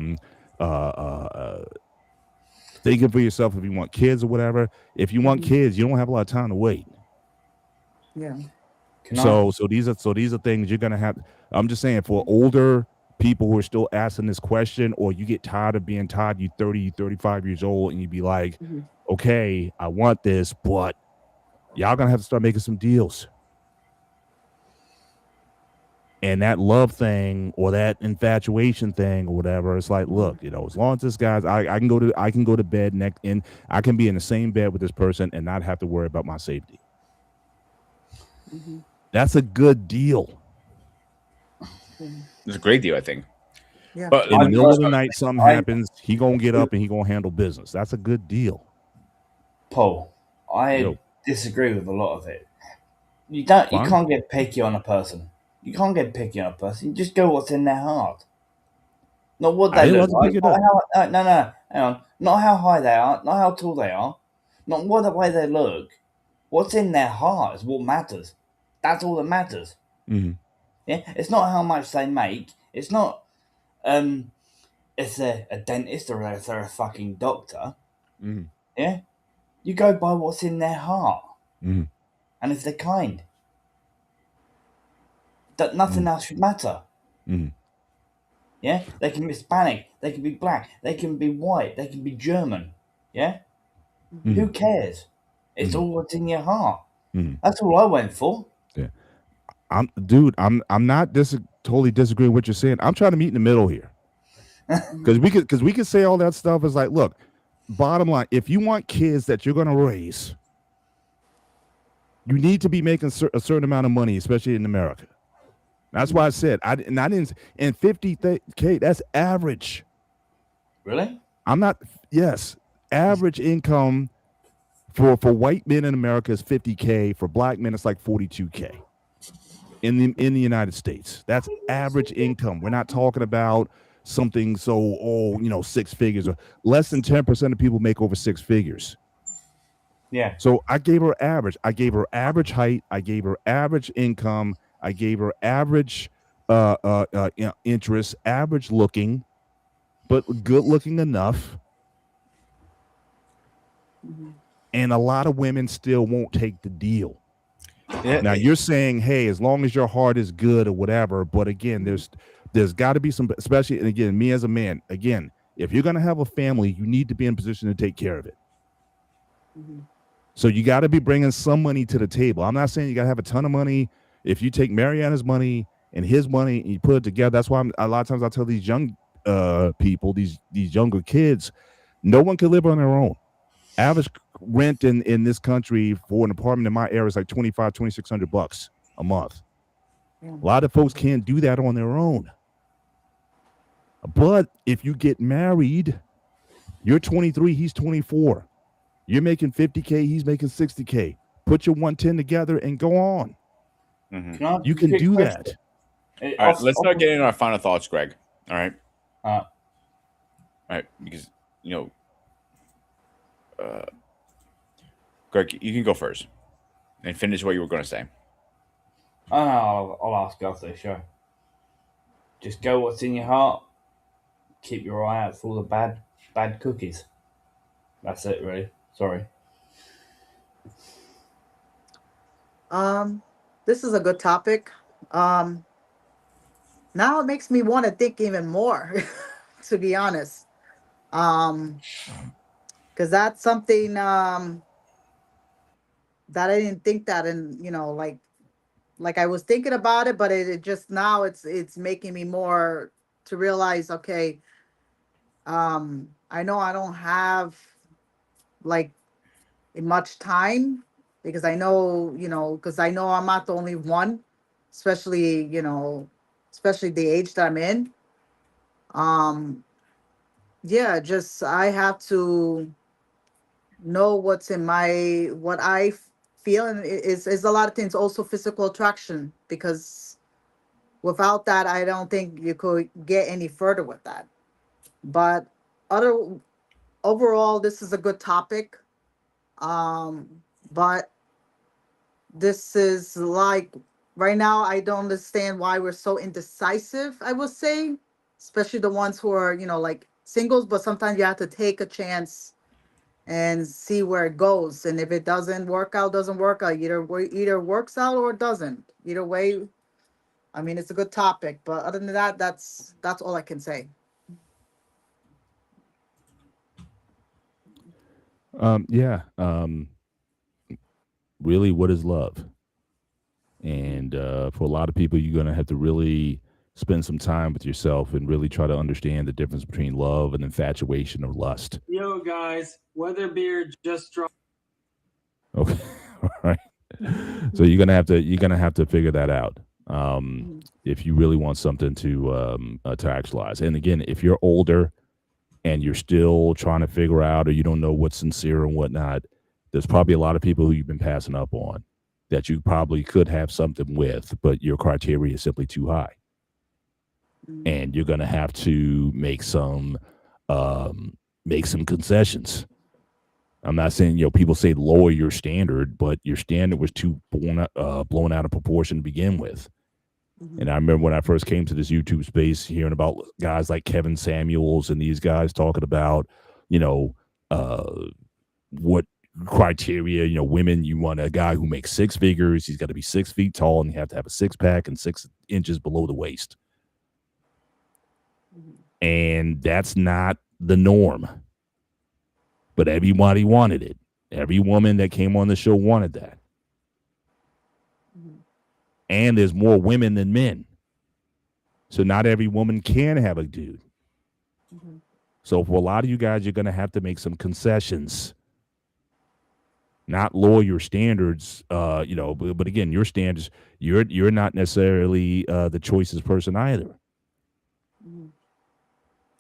S5: uh, thinking for yourself if you want kids or whatever. If you want
S4: Mhm.
S5: kids, you don't have a lot of time to wait.
S4: Yeah.
S3: Can I?
S5: So these are things you're gonna have. I'm just saying for older people who are still asking this question, or you get tired of being tired, you 30, you 35 years old, and you be like,
S4: Mhm.
S5: okay, I want this, but y'all gonna have to start making some deals. And that love thing or that infatuation thing or whatever, it's like,
S4: Mhm.
S5: look, as long as this guy's, I can go to bed next, and I can be in the same bed with this person and not have to worry about my safety.
S4: Mhm.
S5: That's a good deal.
S4: Yeah.
S2: It's a great deal, I think.
S4: Yeah.
S2: But
S5: In
S3: I
S5: the middle of the
S3: personally,
S5: night, something
S3: I
S5: happens, he gonna get up and he gonna handle business. That's a good deal.
S3: Paul, I
S5: Yo,
S3: disagree with a lot of it. You
S5: fine.
S3: can't get picky on a person. You can't get picky on a person. You just go what's in their heart. Not what
S5: I
S3: they
S5: didn't
S3: look
S5: want to
S3: like.
S5: pick it
S3: Not
S5: up.
S3: how. No. Hang on. Not how high they are. Not how tall they are. Not what the way they look. What's in their heart is what matters. That's all that matters.
S5: Mm-hmm.
S3: Yeah. It's not how much they make. It's not um. If they're a dentist or if they're a fucking doctor.
S5: Mm-hmm.
S3: Yeah. You go by what's in their heart,
S5: Mm-hmm.
S3: and if they're kind, that nothing else should matter.
S5: Mm-hmm.
S3: Yeah. They can be Hispanic. They can be black. They can be white. They can be German. Yeah.
S4: Mhm.
S5: Mm-hmm.
S3: Who cares? It's
S5: Mm-hmm.
S3: all what's in your heart.
S5: Mm-hmm.
S3: That's all I went for.
S5: Yeah. I'm not totally disagreeing with what you're saying. I'm trying to meet in the middle here.
S4: Mhm.
S5: Because we could say all that stuff is like, look, bottom line, if you want kids that you're gonna raise, you need to be making a certain amount of money, especially in America. That's why I said I didn't, and 50K, that's average.
S3: Really?
S5: I'm not, yes, average income for white men in America is 50K. For black men, it's like 42K in the United States. That's average income. We're not talking about something so, six figures, or less than 10% of people make over six figures.
S3: Yeah.
S5: So I gave her average. I gave her average height. I gave her average income. I gave her average interest, average looking, but good looking enough.
S4: Mhm.
S5: And a lot of women still won't take the deal.
S2: yeah,
S5: Now you're saying, hey, as long as your heart is good or whatever, but again,
S4: Mhm.
S5: there's got to be some, especially, and again, me as a man, again, if you're gonna have a family, you need to be in a position to take care of it.
S4: Mhm.
S5: So you got to be bringing some money to the table. I'm not saying you got to have a ton of money. If you take Mariana's money and his money and you put it together, that's why a lot of times I tell these young people, these younger kids, no one can live on their own. Average rent in this country for an apartment in my area is like 2,600 bucks a month.
S4: Yeah.
S5: A lot of folks can't do that on their own. But if you get married, you're 23, he's 24. You're making 50K, he's making 60K. Put your 110 together and go on.
S2: mhm.
S3: Can I ask
S5: You
S3: you a
S5: can
S3: quick
S5: do
S3: question?
S5: that.
S2: All right, let's start getting our final thoughts, Greg. All right,
S3: Uh,
S2: all right, because Greg, you can go first and finish what you were going to say.
S3: I'll ask you after the show. Just go what's in your heart. Keep your eye out for all the bad cookies. That's it, really. Sorry.
S4: Um, this is a good topic. Um, Now it makes me want to think even more, to be honest. Um, because that's something that I didn't think that, and like I was thinking about it, but it just now it's making me more to realize, okay, I know I don't have like much time, because I know, because I know I'm not the only one, especially, especially the age that I'm in. Um, yeah, just I have to know what's in my what I feel, and is a lot of things, also physical attraction, because without that, I don't think you could get any further with that. But other overall, this is a good topic. But this is like, right now, I don't understand why we're so indecisive, I would say, especially the ones who are, like singles, but sometimes you have to take a chance and see where it goes. And if it doesn't work out, doesn't work out. Either works out or it doesn't. Either way, I mean, it's a good topic. But other than that, that's all I can say.
S5: Yeah. Really, what is love? And for a lot of people, you're going to have to really spend some time with yourself and really try to understand the difference between love and infatuation or lust.
S6: Yo, guys, weather beer just dropped.
S5: Okay. All right. So you're gonna have to figure that out. If you really want something to actualize. And again, if you're older and you're still trying to figure out, or you don't know what's sincere and whatnot, there's probably a lot of people who you've been passing up on that you probably could have something with, but your criteria is simply too high. And you're gonna have to make some concessions. I'm not saying people say lower your standard, but your standard was too blown out of proportion to begin with. And I remember when I first came to this YouTube space, hearing about guys like Kevin Samuels and these guys talking about, what criteria, women, you want a guy who makes six figures, he's got to be 6 feet tall, and you have to have a six pack and 6 inches below the waist. And that's not the norm. But everybody wanted it. Every woman that came on the show wanted that. And there's more women than men. So not every woman can have a dude. So for a lot of you guys, you're going to have to make some concessions. Not lower your standards, but again, your standards, you're not necessarily the choicest person either.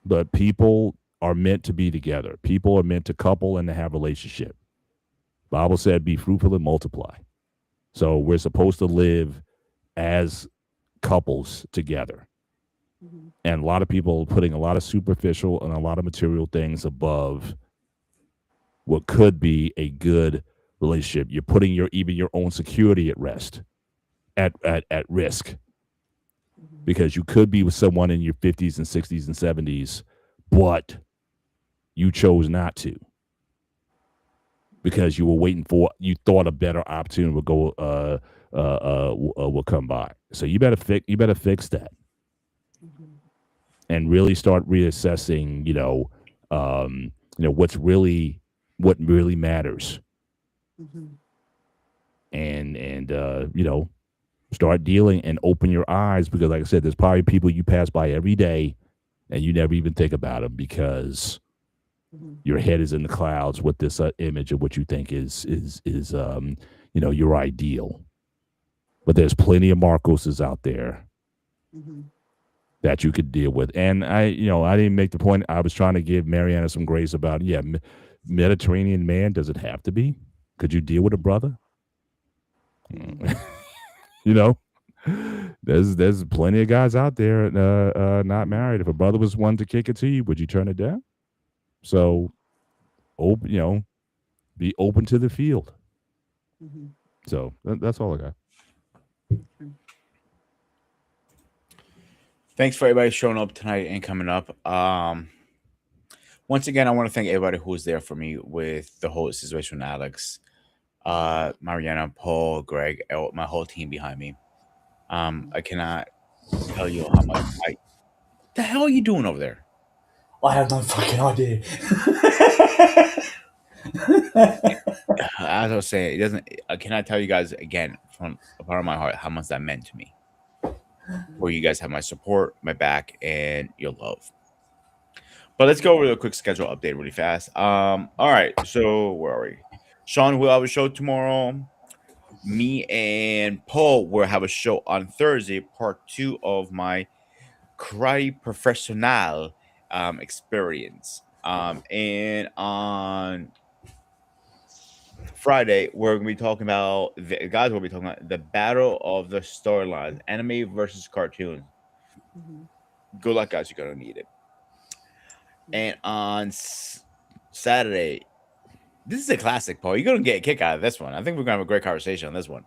S5: But people are meant to be together. People are meant to couple and to have a relationship. Bible said, be fruitful and multiply. So we're supposed to live as couples together. And a lot of people are putting a lot of superficial and a lot of material things above what could be a good relationship. You're putting even your own security at rest, at risk. Because you could be with someone in your 50s and 60s and 70s, but you chose not to because you were you thought a better opportunity would will come by. So you better fix that and really start reassessing, what really matters. And start dealing and open your eyes, because like I said, there's probably people you pass by every day and you never even think about them because your head is in the clouds with this image of what you think is your ideal. But there's plenty of Marcoses out there that you could deal with. And I didn't make the point. I was trying to give Mariana some grace about, Mediterranean man, does it have to be? Could you deal with a brother? There's plenty of guys out there not married. If a brother was one to kick it to you, would you turn it down? So, be open to the field. So that's all I got.
S2: Thanks for everybody showing up tonight and coming up. Once again, I want to thank everybody who was there for me with the whole situation with Alex, Mariana, Paul, Greg, my whole team behind me. I cannot tell you how much the hell are you doing over there?
S3: I have no fucking idea.
S2: As I was saying, it doesn't. I cannot tell you guys again from a part of my heart how much that meant to me. Where you guys have my support, my back, and your love. But let's go over a quick schedule update really fast. All right. So where are we? Sean will have a show tomorrow. Me and Paul will have a show on Thursday, part 2 of my karate professional experience. And on Friday, we're gonna be talking about the guys. We'll be talking about the battle of the storylines, anime versus cartoon.
S4: Mhm.
S2: Good luck, guys. You're gonna need it. And on Saturday, this is a classic, Paul. You're gonna get a kick out of this one. I think we're gonna have a great conversation on this one.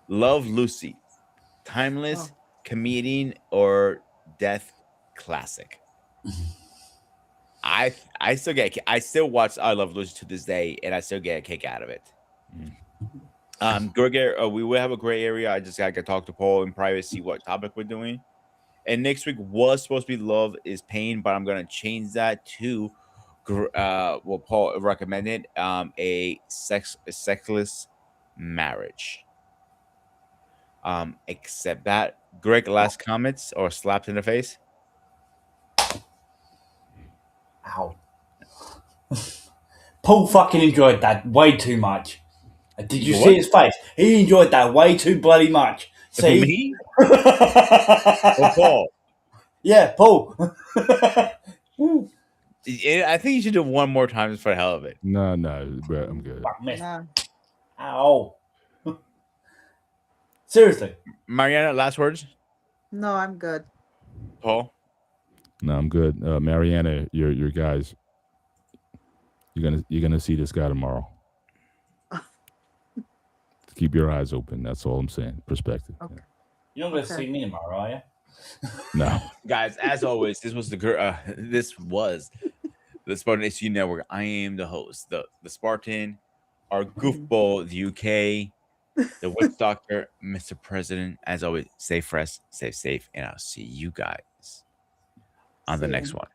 S2: Love Lucy, timeless
S4: Oh,
S2: comedian or death classic. I still get I still watch I Love Lucy to this day, and I still get a kick out of it. We will have a gray area. I just gotta talk to Paul in private, see what topic we're doing. And next week was supposed to be Love is Pain, but I'm gonna change that to what Paul recommended, a sexless marriage. Except that, Greg, last comments or slapped in the face?
S3: Ow. Paul fucking enjoyed that way too much. Did you see his face? He enjoyed that way too bloody much. See?
S2: Me or Paul?
S3: Yeah, Paul.
S2: I think you should do it one more time just for the hell of it.
S5: No, bro, I'm good.
S3: Fuck me.
S4: nah.
S3: Ow. Seriously.
S2: Mariana, last words?
S4: No, I'm good.
S2: Paul?
S5: No, I'm good. Mariana, your guys, you're gonna see this guy tomorrow. Keep your eyes open. That's all I'm saying. Perspective.
S4: Okay.
S3: You're not going to
S4: Okay.
S3: see me tomorrow, are you?
S5: No.
S2: Guys, as always, this was the Spartan HQ Network. I am the host, the Spartan, our goofball, the UK, the witch doctor, Mr. President. As always, stay fresh, stay safe, and I'll see you guys on the
S4: See
S2: next
S4: ya.
S2: one.